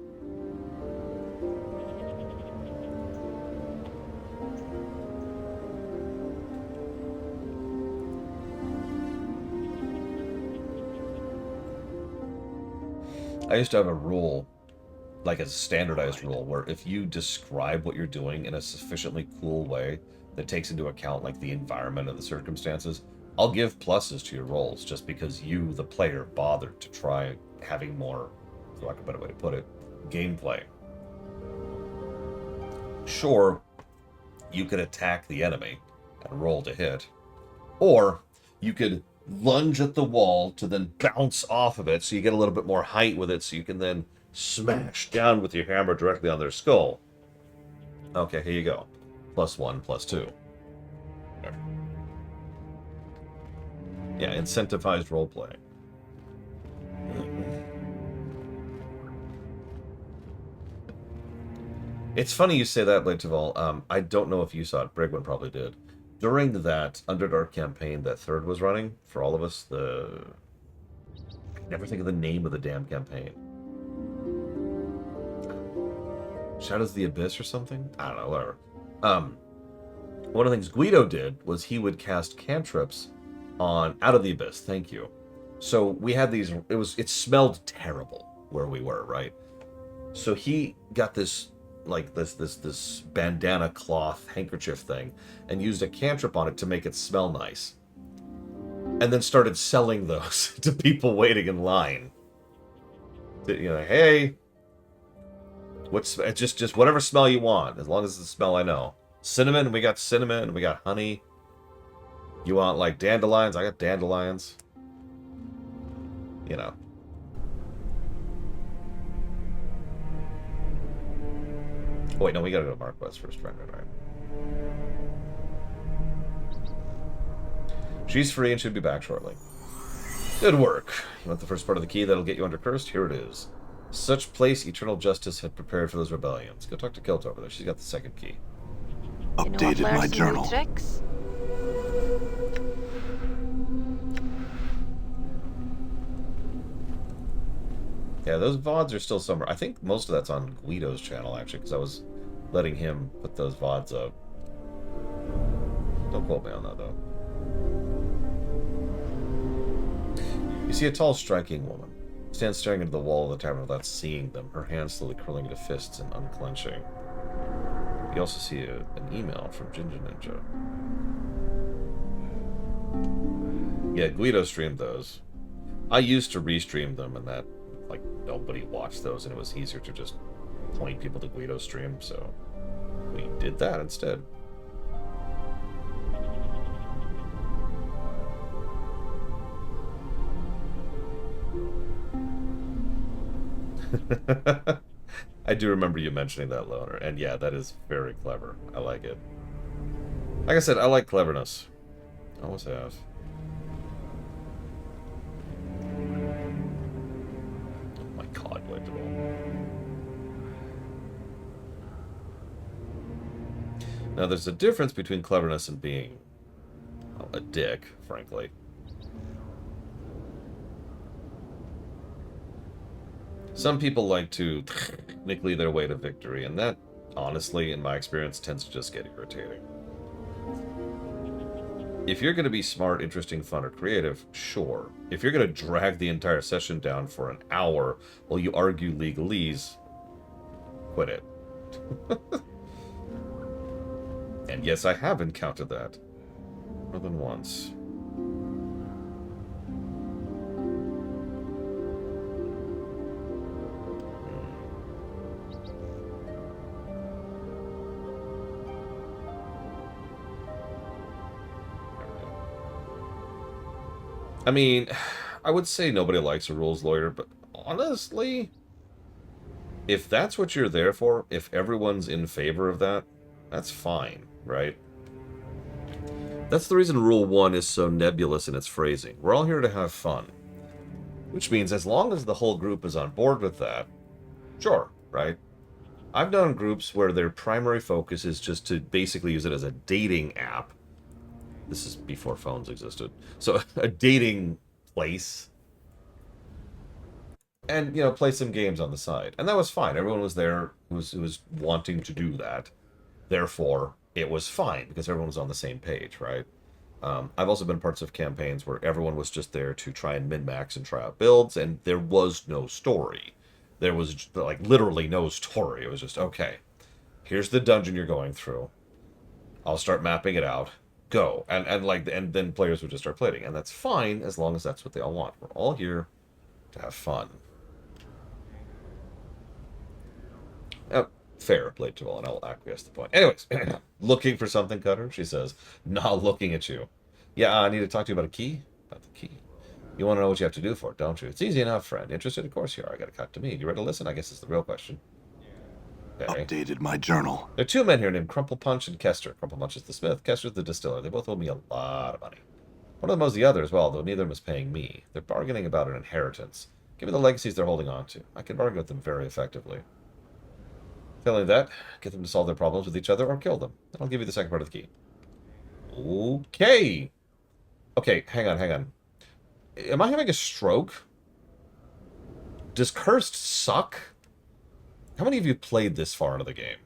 I used to have a rule, like a standardized rule, where if you describe what you're doing in a sufficiently cool way that takes into account like the environment and the circumstances, I'll give pluses to your rolls just because you, the player, bothered to try having more, for lack of a better way to put it, gameplay. Sure, you could attack the enemy and roll to hit, or you could lunge at the wall to then bounce off of it so you get a little bit more height with it so you can then smash down with your hammer directly on their skull. Okay, here you go. +1, +2. Yeah, incentivized role-playing. It's funny you say that, Lateval. I don't know if you saw it. Brigwin probably did. During that Underdark campaign that Third was running, for all of us, I never think of the name of the damn campaign. Shadows of the Abyss or something? I don't know, whatever. One of the things Guido did was he would cast cantrips on Out of the Abyss, thank you. So we had these, it smelled terrible where we were, right? So he got this, like this bandana cloth handkerchief thing and used a cantrip on it to make it smell nice. And then started selling those to people waiting in line. You know, hey, what's just whatever smell you want, as long as it's the smell I know. Cinnamon, we got cinnamon, we got honey. You want like dandelions? I got dandelions. You know. Oh, wait, no, we gotta go to Marquez first, right. She's free and should be back shortly. Good work. You want the first part of the key that'll get you under cursed? Here it is. Such place eternal justice had prepared for those rebellions. Go talk to Kilt over there. She's got the second key. Updated my journal. Tricks? Yeah, those VODs are still somewhere. I think most of that's on Guido's channel, actually, because I was letting him put those VODs up. Don't quote me on that, though. You see a tall, striking woman. Stands staring into the wall of the tavern without seeing them, her hands slowly curling into fists and unclenching. You also see an email from Ginger Ninja. Yeah, Guido streamed those. I used to restream them, and that, like, nobody watched those, and it was easier to just point people to Guido's stream, so we did that instead. I do remember you mentioning that, Loner, and yeah, that is very clever. I like it. Like I said, I like cleverness. I always have. Oh my god, Legible. Now, there's a difference between cleverness and being, well, a dick, frankly. Some people like to technically their way to victory, and that, honestly, in my experience, tends to just get irritating. If you're going to be smart, interesting, fun, or creative, sure. If you're going to drag the entire session down for an hour while you argue legalese, quit it. And yes, I have encountered that. More than once. I mean, I would say nobody likes a rules lawyer, but honestly, if that's what you're there for, if everyone's in favor of that, that's fine, right? That's the reason Rule 1 is so nebulous in its phrasing. We're all here to have fun. Which means as long as the whole group is on board with that, sure, right? I've done groups where their primary focus is just to basically use it as a dating app. This is before phones existed. So a dating place. And, you know, play some games on the side. And that was fine. Everyone was there who was wanting to do that. Therefore, it was fine because everyone was on the same page, right? I've also been parts of campaigns where everyone was just there to try and min-max and try out builds, and there was no story. There was, like, literally no story. It was just, okay, here's the dungeon you're going through. I'll start mapping it out. Go. And then players would just start playing. And that's fine as long as that's what they all want. We're all here to have fun. Fair, played too well, and I'll acquiesce the point. Anyways, looking for something, Cutter? She says, not looking at you. Yeah, I need to talk to you about a key? About the key. You want to know what you have to do for it, don't you? It's easy enough, friend. Interested? Of course you are. I got to cut to me. You ready to listen? I guess it's the real question. Okay. Updated my journal. There are two men here named Crumple Punch and Kester. Crumple Punch is the smith, Kester's the distiller. They both owe me a lot of money. One of them owes the other as well, though neither of them is paying me. They're bargaining about an inheritance. Give me the legacies they're holding on to. I can bargain with them very effectively. Failing that, get them to solve their problems with each other or kill them. Then I'll give you the second part of the key. Okay. Okay, hang on. Am I having a stroke? Does Cursed suck? How many of you played this far into the game?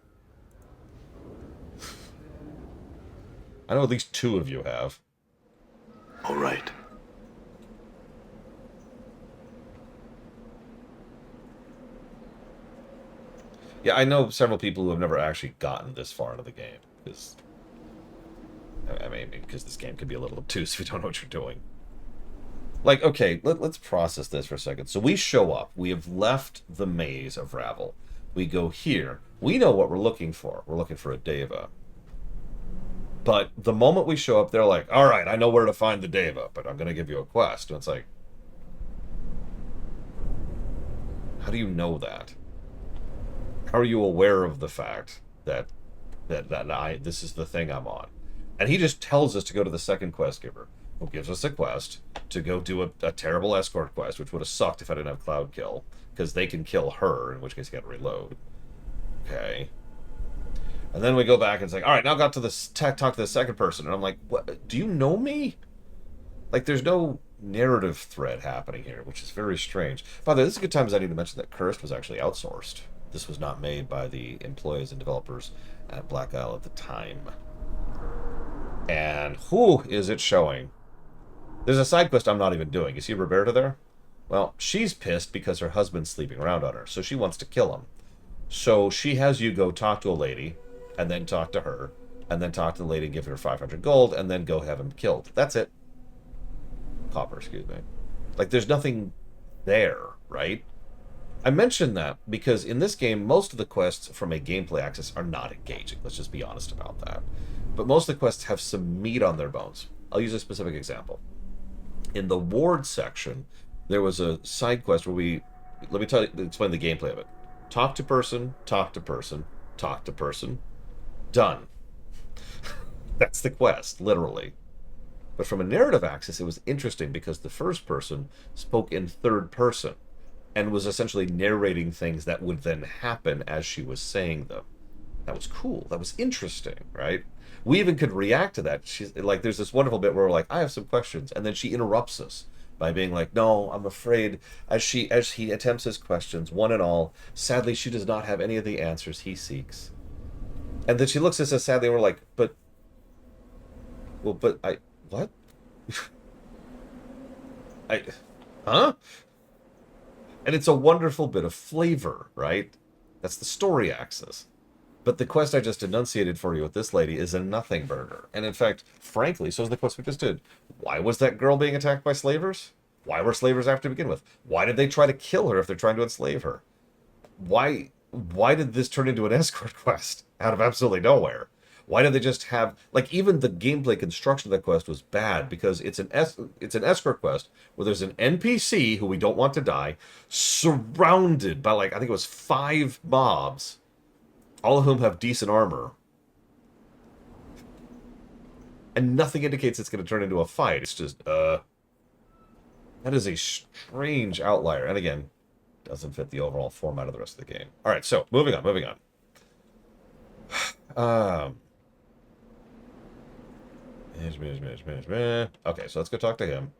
I know at least 2 of you have. All right. Yeah, I know several people who have never actually gotten this far into the game. Because, I mean, because this game can be a little obtuse if you don't know what you're doing. Like, okay, let's process this for a second. So we show up. We have left the maze of Ravel. We go here. We know what we're looking for. We're looking for a Deva. But the moment we show up, they're like, all right, I know where to find the Deva, but I'm going to give you a quest. And it's like, how do you know that? How are you aware of the fact that this is the thing I'm on? And he just tells us to go to the second quest giver, who gives us a quest to go do a terrible escort quest, which would have sucked if I didn't have Cloud Kill, because they can kill her, in which case you got to reload. Okay. And then we go back and it's like, all right, now I got to talk to the second person, and I'm like, what? Do you know me? Like, there's no narrative thread happening here, which is very strange. By the way, this is a good time as I need to mention that Cursed was actually outsourced. This was not made by the employees and developers at Black Isle at the time. And who is it showing? There's a side quest I'm not even doing. You see Roberta there? Well, she's pissed because her husband's sleeping around on her, so she wants to kill him. So she has you go talk to a lady, and then talk to her, and then talk to the lady and give her 500 gold, and then go have him killed. That's it. Copper, excuse me. Like, there's nothing there, right? I mentioned that because in this game, most of the quests from a gameplay axis are not engaging. Let's just be honest about that. But most of the quests have some meat on their bones. I'll use a specific example. In the ward section, there was a side quest where let me explain the gameplay of it. Talk to person, talk to person, talk to person. Done. That's the quest, literally. But from a narrative axis, it was interesting because the first person spoke in third person and was essentially narrating things that would then happen as she was saying them. That was cool. That was interesting, right? We even could react to that. She's like, there's this wonderful bit where we're like, I have some questions, and then she interrupts us by being like, no, I'm afraid, as he attempts his questions, one and all, sadly, she does not have any of the answers he seeks. And then she looks at us sadly, and we're like, but what? Huh? And it's a wonderful bit of flavor, right? That's the story axis. But the quest I just enunciated for you with this lady is a nothing burger. And in fact, frankly, so is the quest we just did. Why was that girl being attacked by slavers? Why were slavers after to begin with? Why did they try to kill her if they're trying to enslave her? Why did this turn into an escort quest out of absolutely nowhere? Why did they just have, like, even the gameplay construction of that quest was bad because it's an escort quest where there's an NPC who we don't want to die, surrounded by, like, I think it was 5 mobs, all of whom have decent armor. And nothing indicates it's going to turn into a fight. It's just, that is a strange outlier. And again, doesn't fit the overall format of the rest of the game. All right, so moving on. Okay, so let's go talk to him.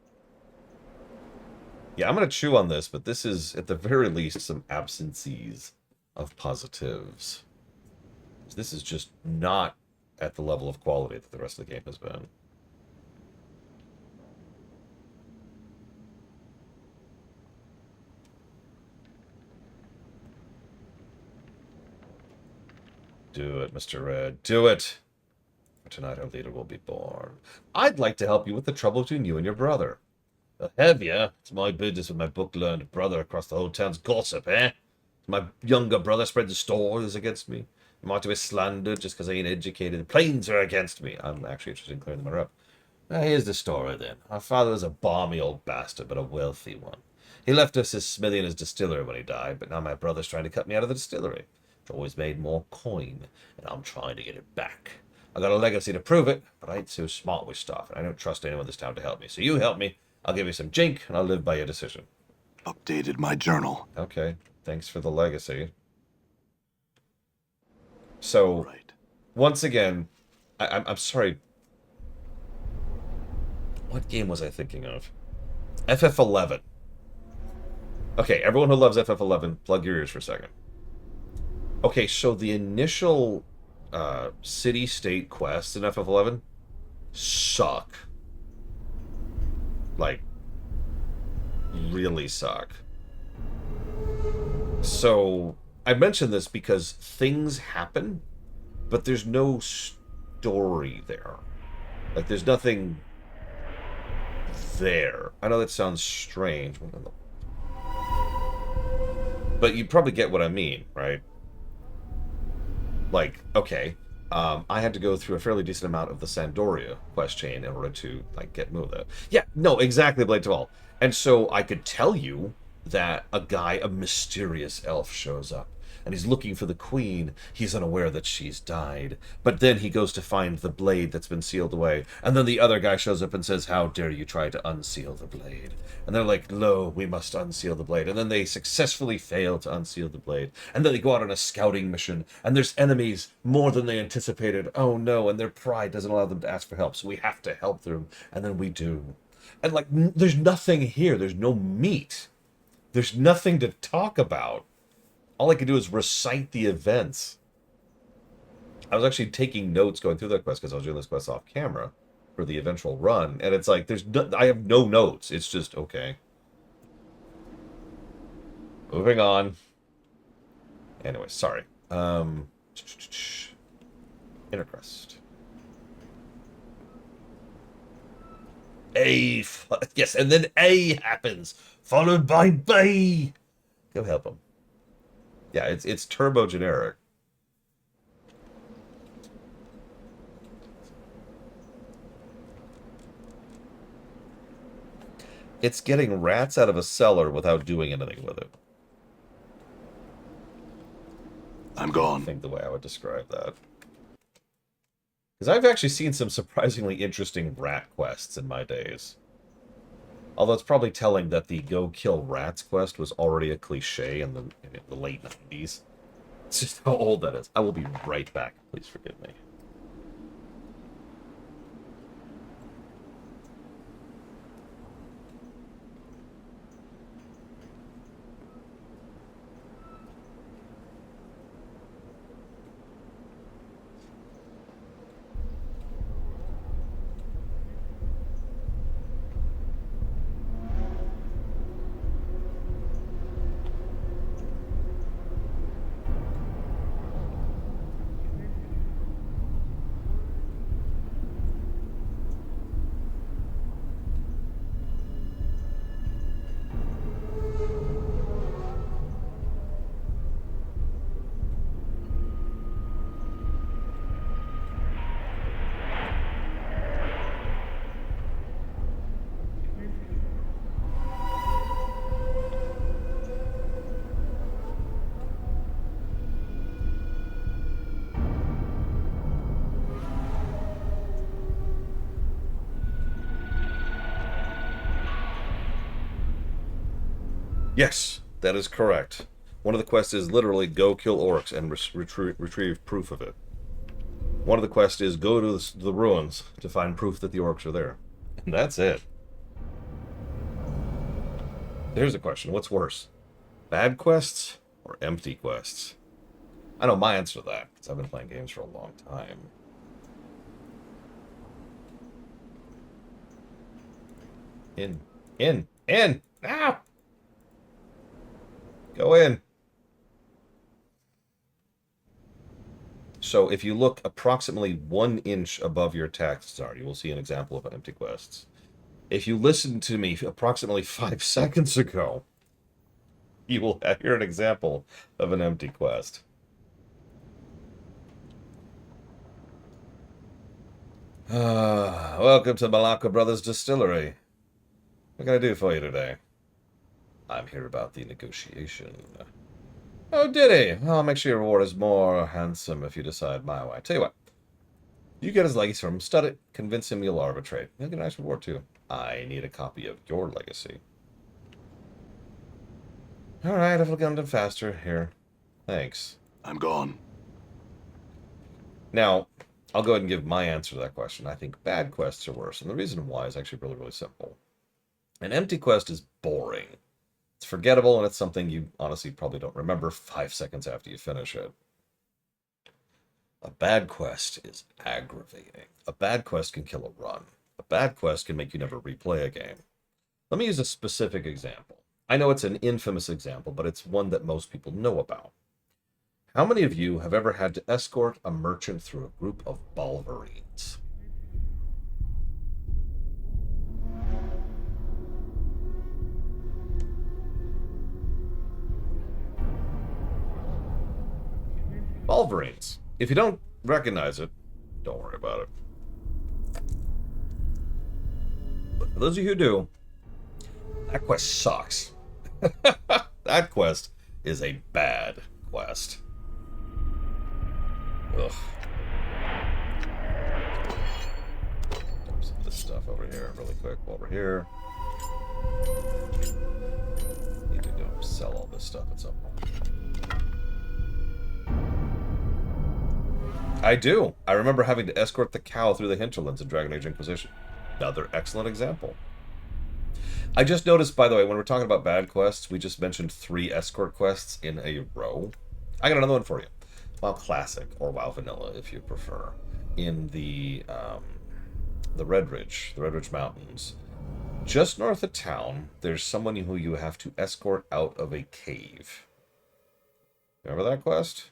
Yeah, I'm going to chew on this, but this is, at the very least, some absences of positives. This is just not at the level of quality that the rest of the game has been. Do it, Mr. Red. Do it! For tonight our leader will be born. I'd like to help you with the trouble between you and your brother. Have ya? It's my business with my book-learned brother across the whole town's gossip, eh? My younger brother spread the stories against me. I'm ought to be slandered just because I ain't educated. The planes are against me. I'm actually interested in clearing them up. Here's the story, then. Our father was a balmy old bastard, but a wealthy one. He left us his smithy and his distillery when he died, but now my brother's trying to cut me out of the distillery. It's always made more coin, and I'm trying to get it back. I got a legacy to prove it, but I ain't so smart with stuff, and I don't trust anyone in this town to help me. So you help me, I'll give you some jink, and I'll live by your decision. Updated my journal. Okay, thanks for the legacy. So, Right. once again, I'm sorry. What game was I thinking of? FF11. Okay, everyone who loves FF11, plug your ears for a second. Okay, so the initial city-state quests in FF11 suck. Like, really suck. So, I mention this because things happen, but there's no story there. Like, there's nothing there. I know that sounds strange, but you probably get what I mean, right? Like, okay, I had to go through a fairly decent amount of the Sandoria quest chain in order to, like, get moved. Yeah, no, exactly, Blade to All. And so I could tell you that a mysterious elf shows up, and he's looking for the queen. He's unaware that she's died. But then he goes to find the blade that's been sealed away. And then the other guy shows up and says, how dare you try to unseal the blade? And they're like, lo, we must unseal the blade. And then they successfully fail to unseal the blade. And then they go out on a scouting mission, and there's enemies more than they anticipated. Oh no, and their pride doesn't allow them to ask for help, so we have to help them. And then we do. And like, there's nothing here. There's no meat. There's nothing to talk about. All I could do is recite the events. I was actually taking notes going through that quest because I was doing this quest off camera for the eventual run, and it's like I have no notes. It's just okay. Moving on. Anyway, sorry. Intercrest. Yes, and then A happens, followed by B. Go help him. Yeah, it's turbo generic. It's getting rats out of a cellar without doing anything with it. I'm gone. I think the way I would describe that. Because I've actually seen some surprisingly interesting rat quests in my days. Although it's probably telling that the Go Kill Rats quest was already a cliche in the late 90s. It's just how old that is. I will be right back. Please forgive me. Yes, that is correct. One of the quests is literally go kill orcs and retrieve proof of it. One of the quests is go to the ruins to find proof that the orcs are there. And that's it. Here's a question. What's worse? Bad quests or empty quests? I know my answer to that, because I've been playing games for a long time. In! Ah! Go in! So if you look approximately 1 inch above your text bar, you will see an example of empty quests. If you listened to me approximately 5 seconds ago, you will hear an example of an empty quest. Welcome to Malacca Brothers Distillery. What can I do for you today? I'm here about the negotiation. Oh, did he? I'll make sure your reward is more handsome if you decide my way. Tell you what. You get his legacy from him, stud it, convince him you'll arbitrate. You'll get a nice reward, too. I need a copy of your legacy. Alright, if it'll get done faster. Here. Thanks. I'm gone. Now, I'll go ahead and give my answer to that question. I think bad quests are worse, and the reason why is actually really, really simple. An empty quest is boring. It's forgettable, and it's something you honestly probably don't remember 5 seconds after you finish it. A bad quest is aggravating. A bad quest can kill a run. A bad quest can make you never replay a game. Let me use a specific example. I know it's an infamous example, but it's one that most people know about. How many of you have ever had to escort a merchant through a group of Balverines? Balverines. If you don't recognize it, don't worry about it. But for those of you who do, that quest sucks. That quest is a bad quest. Ugh. Dump some of this stuff over here really quick while we're here. Need to go sell all this stuff at some point. I do. I remember having to escort the cow through the hinterlands in Dragon Age Inquisition. Another excellent example. I just noticed, by the way, when we're talking about bad quests, we just mentioned 3 escort quests in a row. I got another one for you. WoW Classic, or WoW Vanilla, if you prefer. In the Red Ridge Mountains. Just north of town, there's someone who you have to escort out of a cave. Remember that quest?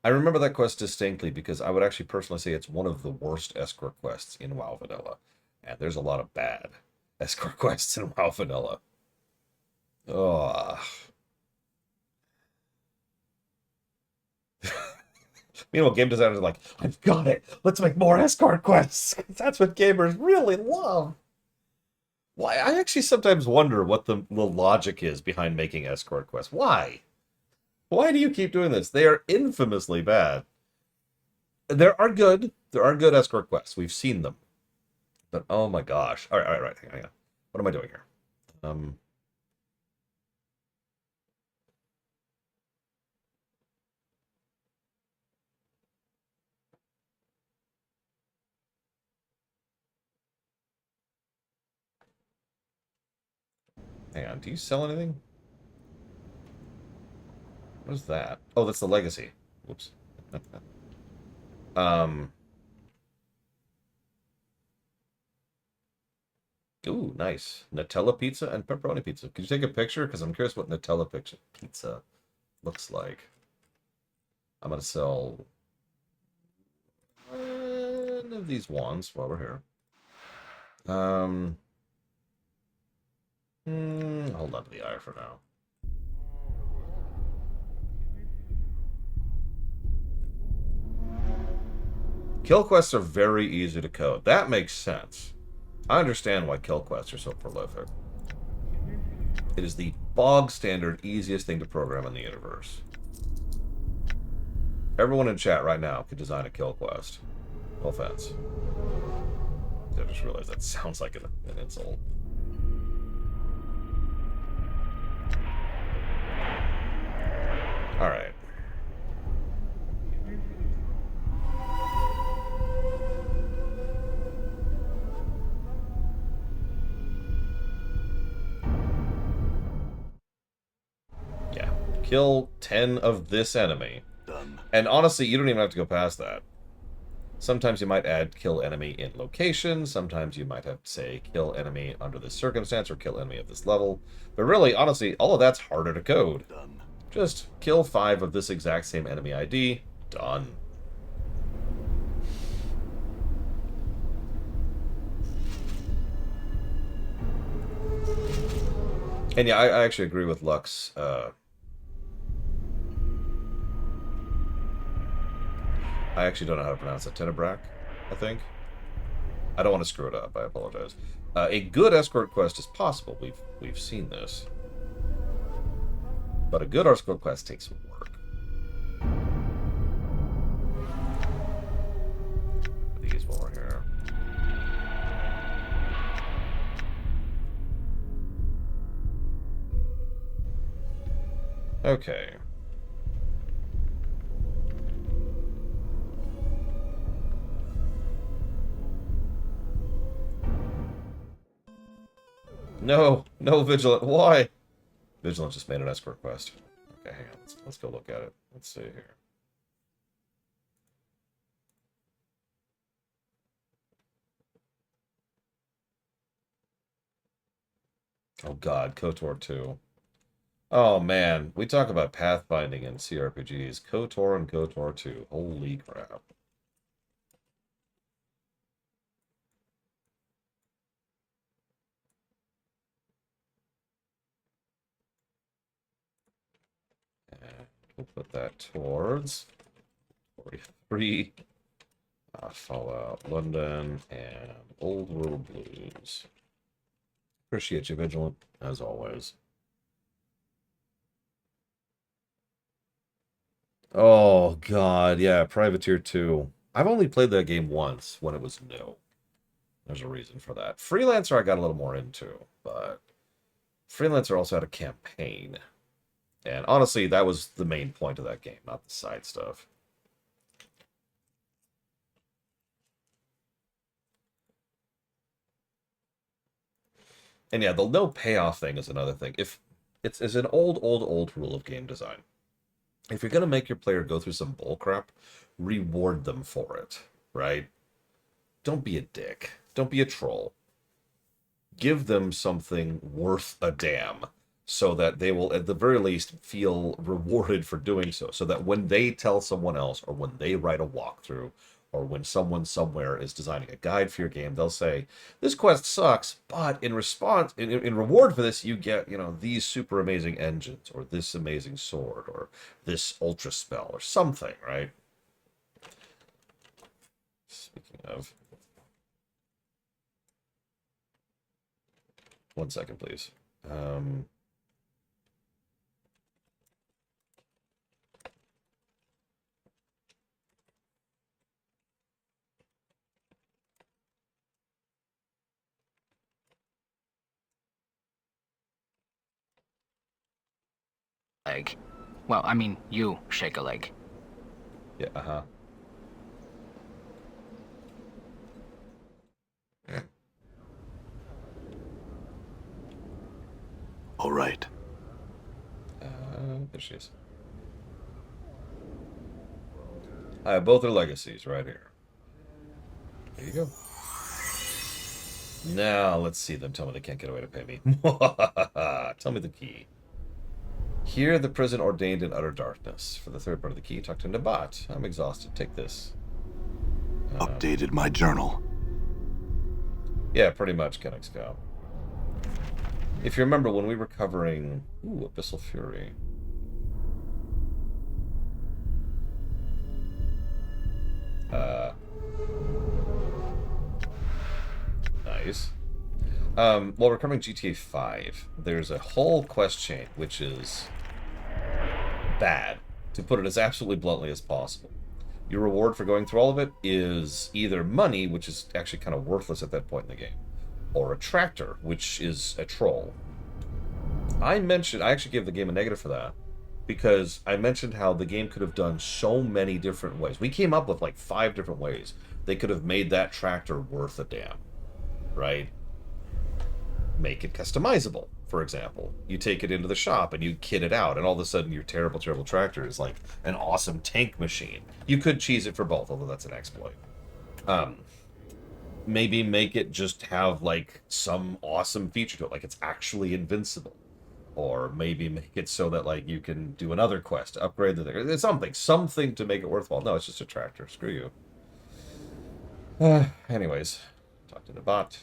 I remember that quest distinctly because I would actually personally say it's one of the worst escort quests in WoW Vanilla. And there's a lot of bad escort quests in WoW Vanilla. Ugh. Meanwhile, game designers are like, I've got it. Let's make more escort quests. That's what gamers really love. Why? I actually sometimes wonder what the logic is behind making escort quests. Why? Why do you keep doing this? They are infamously bad. There are good escort quests. We've seen them. But oh my gosh. All right. Hang on. What am I doing here? Hang on. Do you sell anything? What is that? Oh, that's the legacy. Whoops. Ooh, nice. Nutella pizza and pepperoni pizza. Could you take a picture? Because I'm curious what Nutella pizza looks like. I'm going to sell one of these wands while we're here. Hold on to the eye for now. Kill quests are very easy to code. That makes sense. I understand why kill quests are so prolific. It is the bog standard easiest thing to program in the universe. Everyone in chat right now could design a kill quest. No offense. I just realized that sounds like an insult. Alright. Yeah. Kill 10 of this enemy. Done. And honestly, you don't even have to go past that. Sometimes you might add kill enemy in location. Sometimes you might have to say kill enemy under this circumstance or kill enemy of this level. But really, honestly, all of that's harder to code. Done. Just kill 5 of this exact same enemy ID. Done. And yeah, I actually agree with Lux. I actually don't know how to pronounce it. Tenebrak, I think. I don't want to screw it up. I apologize. A good escort quest is possible. We've seen this. But a good escort quest takes work. These while we're here. Okay. No, no Vigilant. Why? Vigilant just made an escort quest. Okay, hang on. Let's go look at it. Let's see here. Oh God, KOTOR 2. Oh man, we talk about pathfinding in CRPGs. KOTOR and KOTOR 2. Holy crap. And we'll put that towards 43. Fallout London and Old World Blues. Appreciate you, Vigilant, as always. Oh, God, yeah, Privateer 2. I've only played that game once when it was new. There's a reason for that. Freelancer I got a little more into, but Freelancer also had a campaign. And honestly, that was the main point of that game, not the side stuff. And yeah, the no payoff thing is another thing. If it's an old rule of game design. If you're gonna make your player go through some bullcrap, reward them for it, right? Don't be a dick. Don't be a troll. Give them something worth a damn, so that they will, at the very least, feel rewarded for doing so. So that when they tell someone else, or when they write a walkthrough, or when someone somewhere is designing a guide for your game, they'll say, this quest sucks, but in response, in reward for this, you get, you know, these super amazing engines, or this amazing sword, or this ultra spell, or something, right? Speaking of... One second, please. Leg. Well, I mean, you shake a leg. Yeah, uh-huh. All right. There she is. I have both their legacies right here. There you go. Now, let's see them tell me they can't get away to pay me. Tell me the key. Here, the prison ordained in utter darkness. For the third part of the key, talk to Nabat. I'm exhausted. Take this. Updated my journal. Yeah, pretty much, Kennex Scout. If you remember, when we were covering... Ooh, Abyssal Fury. Nice. While we're covering GTA 5, there's a whole quest chain, which is bad, to put it as absolutely bluntly as possible. Your reward for going through all of it is either money, which is actually kind of worthless at that point in the game, or a tractor, which is a troll. I actually gave the game a negative for that, because I mentioned how the game could have done so many different ways. We came up with like 5 different ways they could have made that tractor worth a damn, right? Make it customizable, for example. You take it into the shop and you kit it out, and all of a sudden your terrible, terrible tractor is like an awesome tank machine. You could cheese it for both, although that's an exploit. Maybe make it just have like some awesome feature to it, like it's actually invincible. Or maybe make it so that like you can do another quest to upgrade the thing. It's something to make it worthwhile. No, it's just a tractor. Screw you. Anyways, talk to the bot.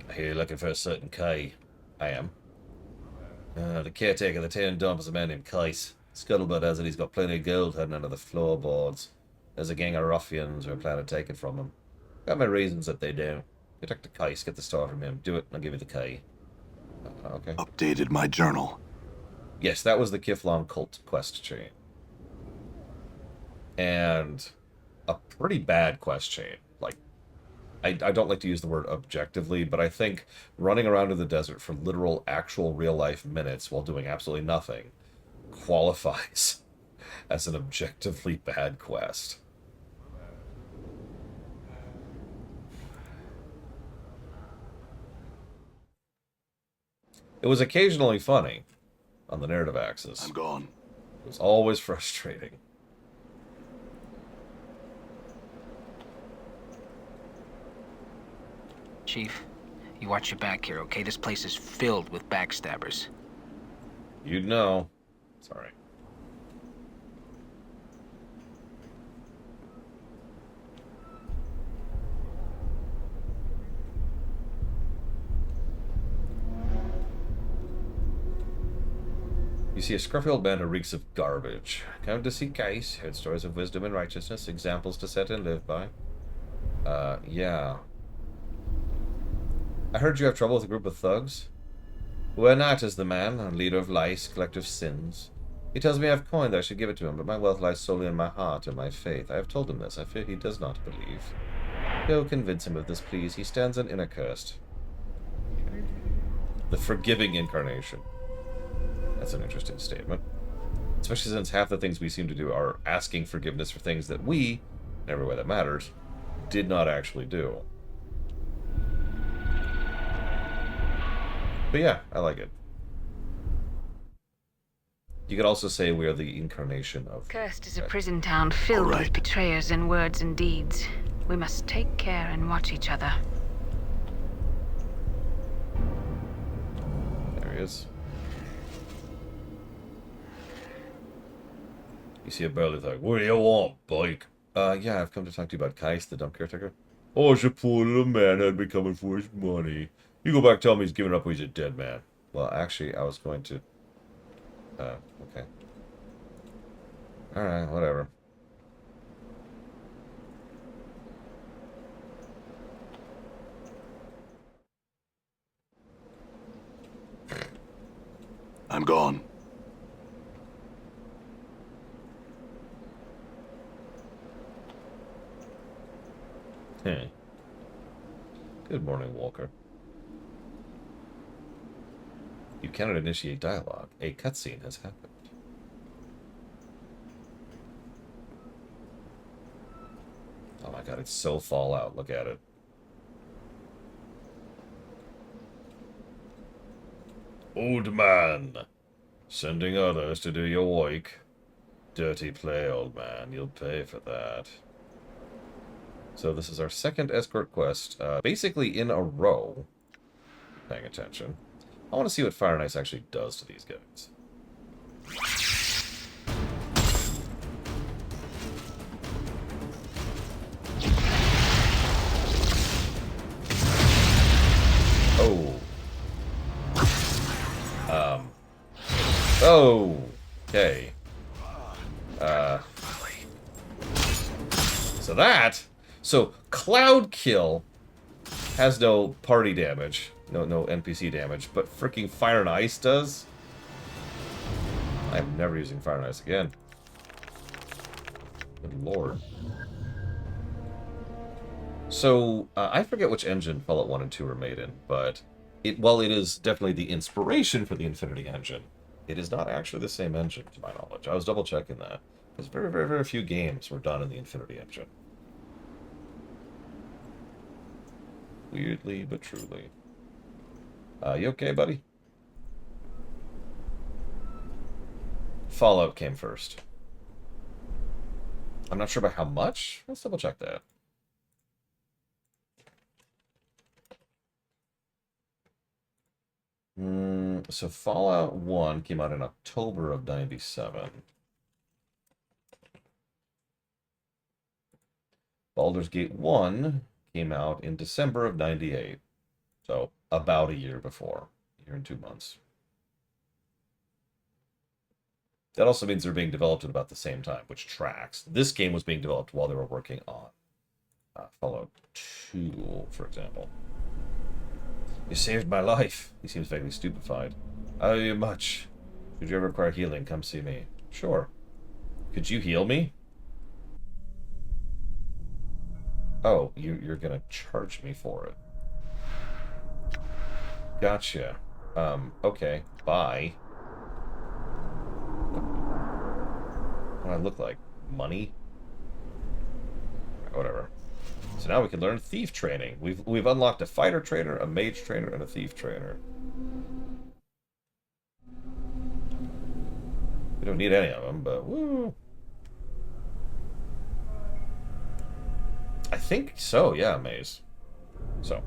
I hear you're looking for a certain K. I am. The caretaker of the town dump is a man named Kais. Scuttlebutt has it he's got plenty of gold hidden under the floorboards. There's a gang of ruffians who are planning to take it from him. Got my reasons that they do. You talk to Kais, get the star from him. Do it, and I'll give you the key. Okay. Updated my journal. Yes, that was the Kiflon cult quest chain. And a pretty bad quest chain. Like, I don't like to use the word objectively, but I think running around in the desert for literal, actual, real-life minutes while doing absolutely nothing qualifies as an objectively bad quest. It was occasionally funny on the narrative axis. I'm gone. It was always frustrating. Chief, you watch your back here, okay? This place is filled with backstabbers. You'd know. Sorry. You see a scruffy old man who reeks of garbage. Come to see Kais, heard stories of wisdom and righteousness, examples to set and live by. Yeah. I heard you have trouble with a group of thugs. Uenat is the man, a leader of lice, collector of sins. He tells me I have coin that I should give it to him, but my wealth lies solely in my heart and my faith. I have told him this. I fear he does not believe. Go convince him of this, please. He stands an inner cursed. The forgiving incarnation. That's an interesting statement. Especially since half the things we seem to do are asking forgiveness for things that we, in every way that matters, did not actually do. But yeah, I like it. You could also say we are the incarnation of... Cursed is a prison town filled with betrayers in words and deeds. We must take care and watch each other. There he is. You see a burly thug. What do you want, bike? Yeah, I've come to talk to you about Kais, the dump caretaker. Oh, it's a poor little man had me coming for his money. You go back, tell him he's giving up, he's a dead man. Well, actually, I was going to... okay. Alright, whatever. I'm gone. Hey. Good morning, Walker. You cannot initiate dialogue. A cutscene has happened. Oh my god, it's so Fallout. Look at it. Old man. Sending others to do your work. Dirty play, old man. You'll pay for that. So this is our second escort quest, basically in a row. Paying attention. I want to see what Fire and Ice actually does to these guys. Oh. Oh. Okay. So Cloud Kill has no party damage. No NPC damage, but freaking Fire and Ice does? I'm never using Fire and Ice again. Good lord. So, I forget which engine Fallout 1 and 2 were made in, but while it is definitely the inspiration for the Infinity engine, it is not actually the same engine, to my knowledge. I was double-checking that. Because very few games were done in the Infinity engine. Weirdly, but truly. You okay, buddy? Fallout came first. I'm not sure about how much. Let's double-check that. So Fallout 1 came out in October of 97. Baldur's Gate 1 came out in December of 98. So about a year before. A year and 2 months. That also means they're being developed at about the same time, which tracks. This game was being developed while they were working on Fallout 2, for example. You saved my life. He seems vaguely stupefied. I owe you much. Should you ever require healing, come see me. Sure. Could you heal me? Oh, you're gonna charge me for it. Gotcha. Okay. Bye. What do I look like? Money? Whatever. So now we can learn thief training. We've unlocked a fighter trainer, a mage trainer, and a thief trainer. We don't need any of them, but woo. I think so, yeah, Maze. So.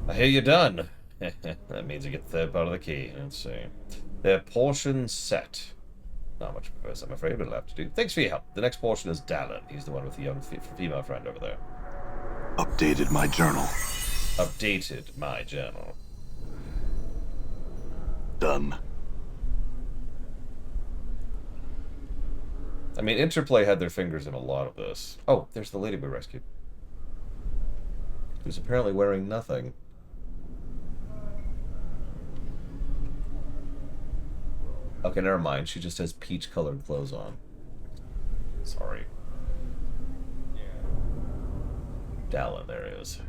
I hear you're done. That means you get the third part of the key. Let's see. Their portion set. Not much of this, I'm afraid, but it'll have to do. Thanks for your help. The next portion is Dallin. He's the one with the young female friend over there. Updated my journal. Updated my journal. Done. I mean, Interplay had their fingers in a lot of this. Oh, there's the lady we rescued. Who's apparently wearing nothing. Okay, never mind. She just has peach-colored clothes on. Sorry. Dallin, there he is.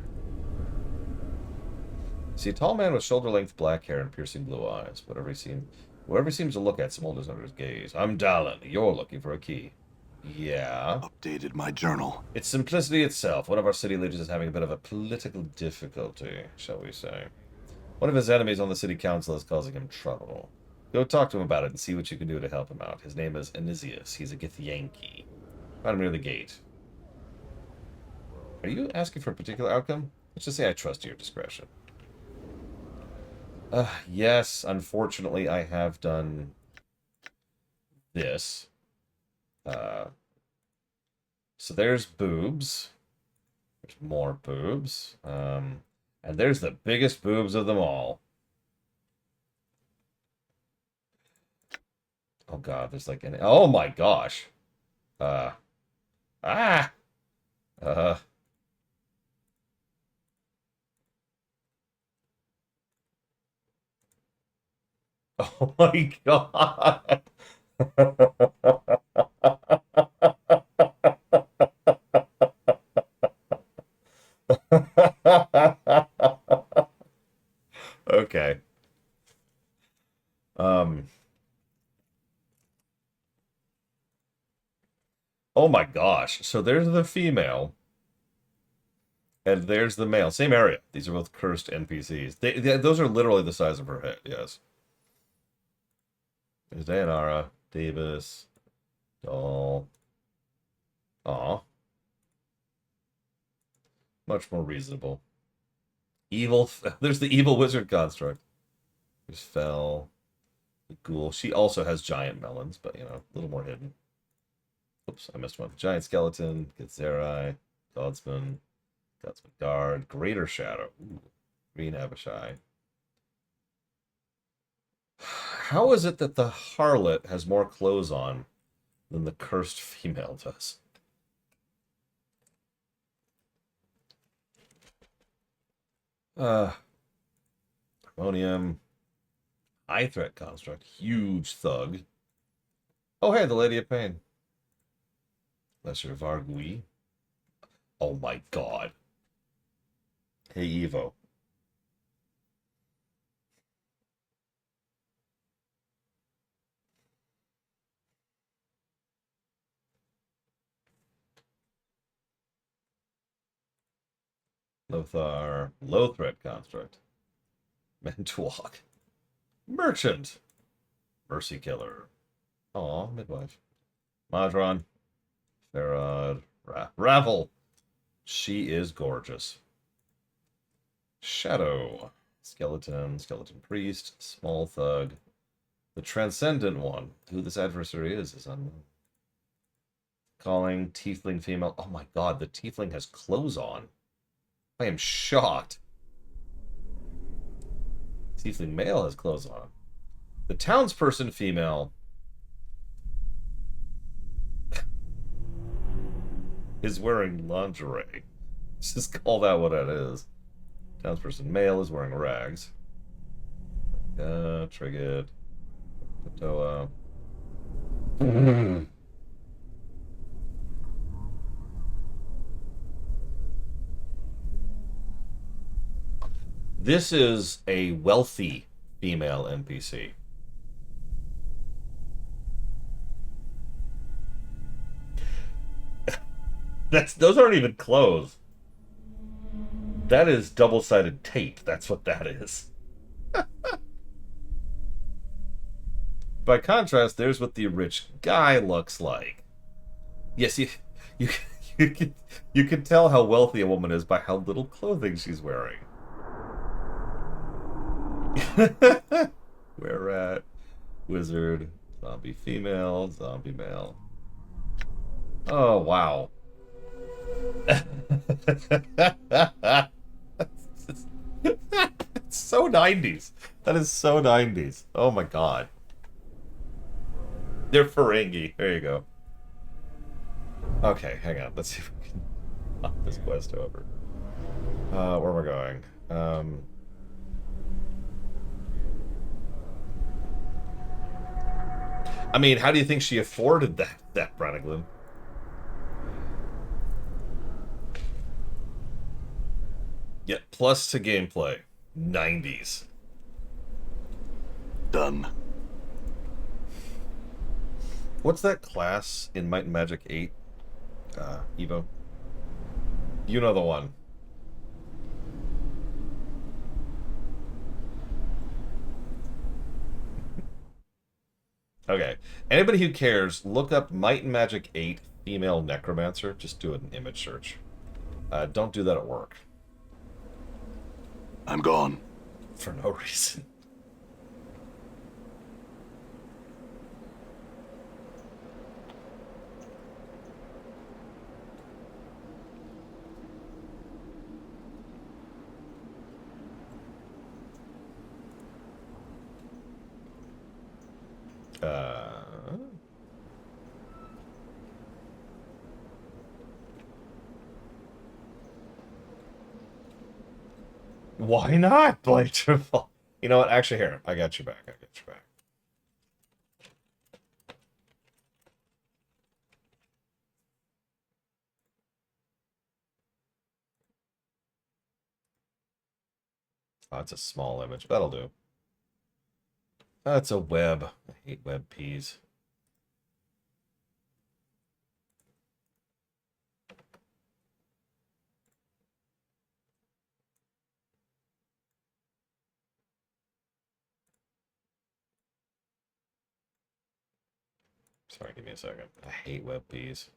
See, a tall man with shoulder-length black hair and piercing blue eyes. Whatever he seems to look at smolders under his gaze. I'm Dallin. You're looking for a key. Yeah. Updated my journal. It's simplicity itself. One of our city leaders is having a bit of a political difficulty, shall we say. One of his enemies on the city council is causing him trouble. Go talk to him about it and see what you can do to help him out. His name is Anisius. He's a Githyanki. Find him near the gate. Are you asking for a particular outcome? Let's just say I trust your discretion. Yes, unfortunately, I have done this. So there's boobs. There's more boobs. And there's the biggest boobs of them all. Oh god, there's like an... Oh my gosh. Oh my god. Okay. Oh my gosh. So there's the female. And there's the male. Same area. These are both cursed NPCs. Those are literally the size of her head, yes. There's Dayanara, Davis, Doll. Aw. Much more reasonable. Evil. There's the evil wizard construct. There's Fel. The ghoul. She also has giant melons, but, you know, a little more hidden. Oops, I missed one. Giant skeleton. Githzerai. Godsman. Godsman guard. Greater shadow. Ooh. Green Abishai. How is it that the harlot has more clothes on than the cursed female does? Harmonium. High threat construct. Huge thug. Oh, hey, the Lady of Pain. Lesser Vargui. Oh my god. Hey, Evo. Lothar. Low threat construct. Mentwalk. Merchant. Mercy Killer. Aw, Midwife. Madron. Farad. Ravel. She is gorgeous. Shadow. Skeleton. Skeleton Priest. Small Thug. The Transcendent One. Who this adversary is unknown. Calling. Tiefling female. Oh my god, the Tiefling has clothes on. I am shocked. Tiefling male has clothes on. The townsperson female is wearing lingerie. Let's just call that what it is. Townsperson male is wearing rags. Triggered. Toa. This is a wealthy female NPC. Those aren't even clothes. That is double-sided tape. That's what that is. By contrast, there's what the rich guy looks like. Yes, you can tell how wealthy a woman is by how little clothing she's wearing. Were-rat, wizard, zombie female, zombie male. Oh, wow. It's so 90s. That is so 90s. Oh my god. They're Ferengi. There you go. Okay, hang on. Let's see if we can knock this quest over. Where am I going? I mean, how do you think she afforded that Branniglin? Yet plus to gameplay. 90s. Done. What's that class in Might and Magic 8? Evo? You know the one. Okay. Anybody who cares, look up Might and Magic 8 female necromancer. Just do an image search. Don't do that at work. I'm gone. For no reason. Why not, Blade Triple? You know what? Actually, here. I got you back. I got you back. Oh, it's a small image. That'll do. That's a web. I hate web peas. Sorry, give me a second. I hate web peas.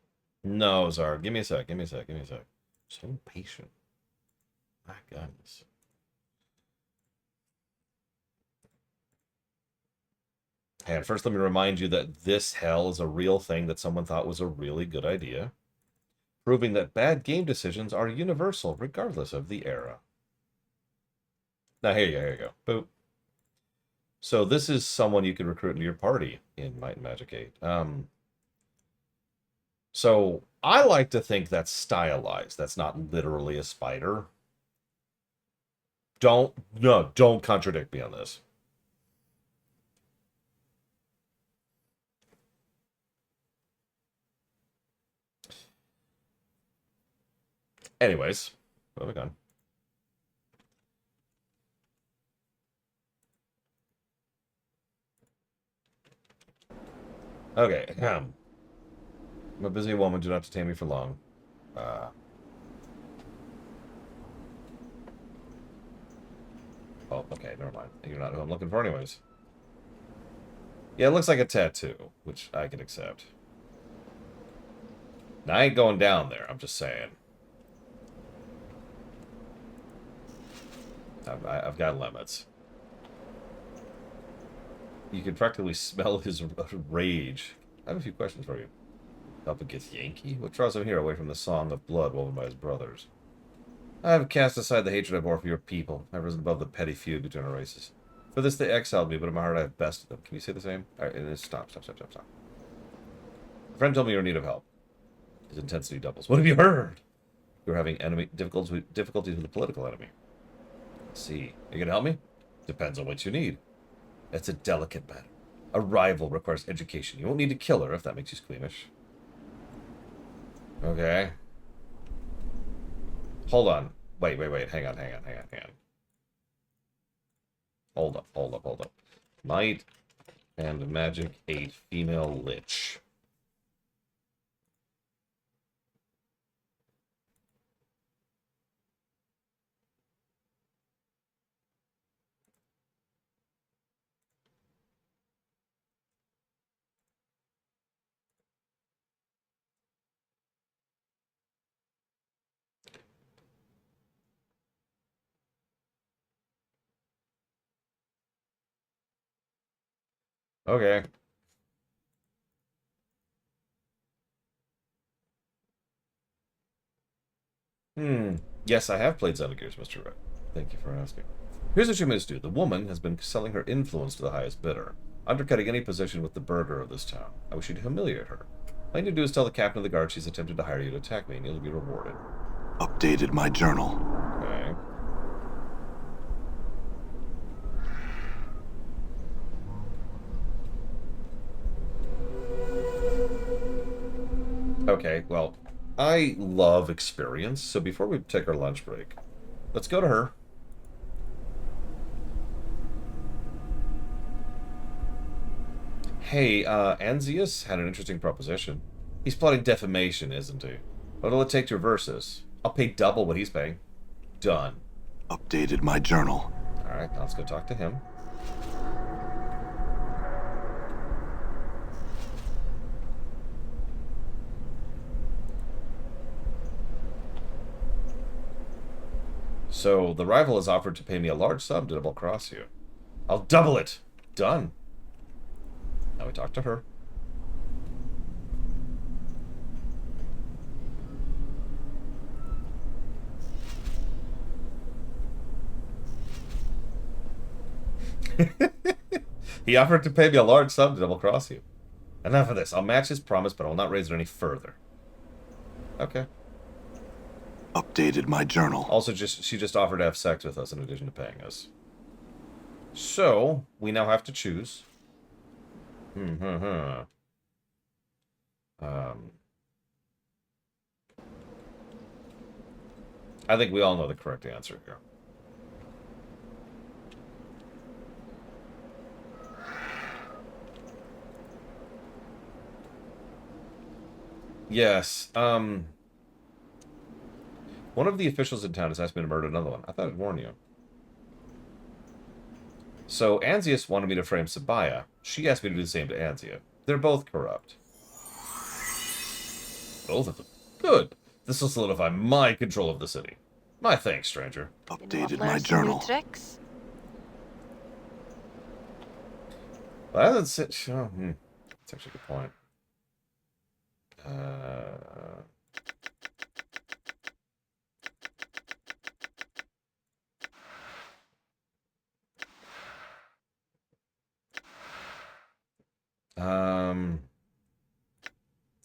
No, Zar, give me a sec. Give me a sec. Give me a sec. So patient. My goodness. And first, let me remind you that this hell is a real thing that someone thought was a really good idea, proving that bad game decisions are universal, regardless of the era. Now, here you go. Boop. So this is someone you can recruit into your party in Might and Magic 8. So I like to think that's stylized. That's not literally a spider. Don't contradict me on this. Anyways, where have we gone? Okay, I'm a busy woman. Do not detain me for long. Oh, okay, never mind. You're not who I'm looking for anyways. Yeah, it looks like a tattoo, which I can accept. Now, I ain't going down there, I'm just saying. I've got limits. You can practically smell his rage. I have a few questions for you. Up against Yankee? What draws him here away from the song of blood woven by his brothers? I have cast aside the hatred I bore for your people. I've risen above the petty feud between our races. For this they exiled me, but in my heart I have bested them. Can you say the same? Alright, stop. A friend told me you're in need of help. His intensity doubles. What have you heard? You're having difficulties with a political enemy. Let's see. You gonna help me? Depends on what you need. It's a delicate matter. A rival requires education. You won't need to kill her if that makes you squeamish. Okay. Hold on. Wait. Hang on. Hold up. Might and Magic 8 female lich. Okay. Yes, I have played Xenogears, Mr. Red. Thank you for asking. Here's what you must do. The woman has been selling her influence to the highest bidder, undercutting any position with the burgher of this town. I wish you to humiliate her. All you need to do is tell the captain of the guard she's attempted to hire you to attack me, and you'll be rewarded. Updated my journal. Okay. Okay, well, I love experience, so before we take our lunch break, let's go to her. Hey, Anzius had an interesting proposition. He's plotting defamation, isn't he? What'll it take to reverse this? I'll pay double what he's paying. Done. Updated my journal. Alright, now let's go talk to him. So, the rival has offered to pay me a large sum to double cross you. I'll double it! Done. Now we talk to her. He offered to pay me a large sum to double cross you. Enough of this. I'll match his promise, but I will not raise it any further. Okay. Updated my journal. Also, she just offered to have sex with us in addition to paying us. So, we now have to choose. I think we all know the correct answer here. Yes, one of the officials in town has asked me to murder another one. I thought I'd warn you. So, Anzius wanted me to frame Sabaya. She asked me to do the same to Anzia. They're both corrupt. Both of them. Good. This will solidify my control of the city. My thanks, stranger. Updated my journal. Tricks? Well, that's it. Oh, that's actually a good point.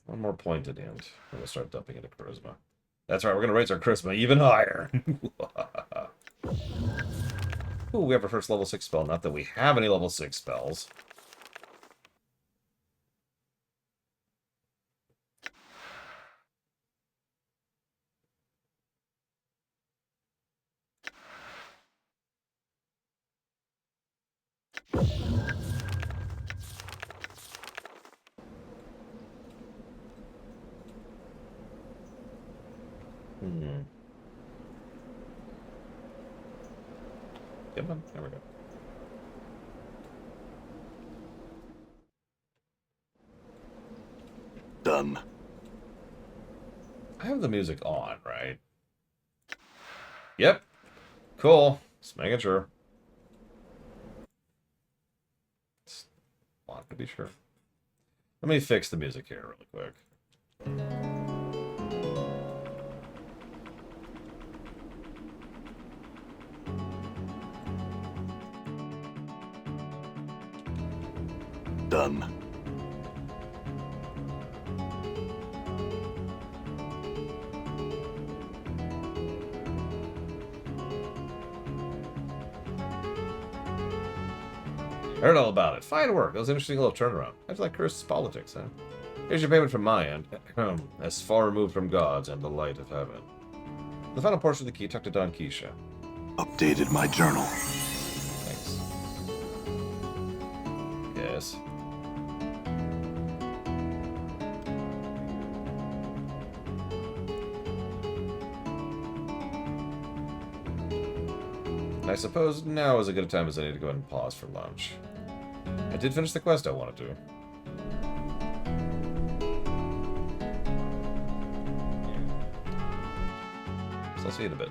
One more point at the end. We're gonna start dumping into charisma. That's right, we're gonna raise our charisma even higher. Ooh, we have our first level 6 spell. Not that we have any level 6 spells. Come on, there we go. Done. I have the music on, right? Yep. Cool. Just making sure. Just want to be sure. Let me fix the music here really quick. Done. Heard all about it. Fine work. That was an interesting little turnaround. I like Curse's politics, huh? Here's your payment from my end. As far removed from gods and the light of heaven. The final portion of the key tucked to Don Keisha. Updated my journal. Thanks. Yes. I suppose now is as good a time as any to go ahead and pause for lunch. I did finish the quest I wanted to. So I'll see you in a bit.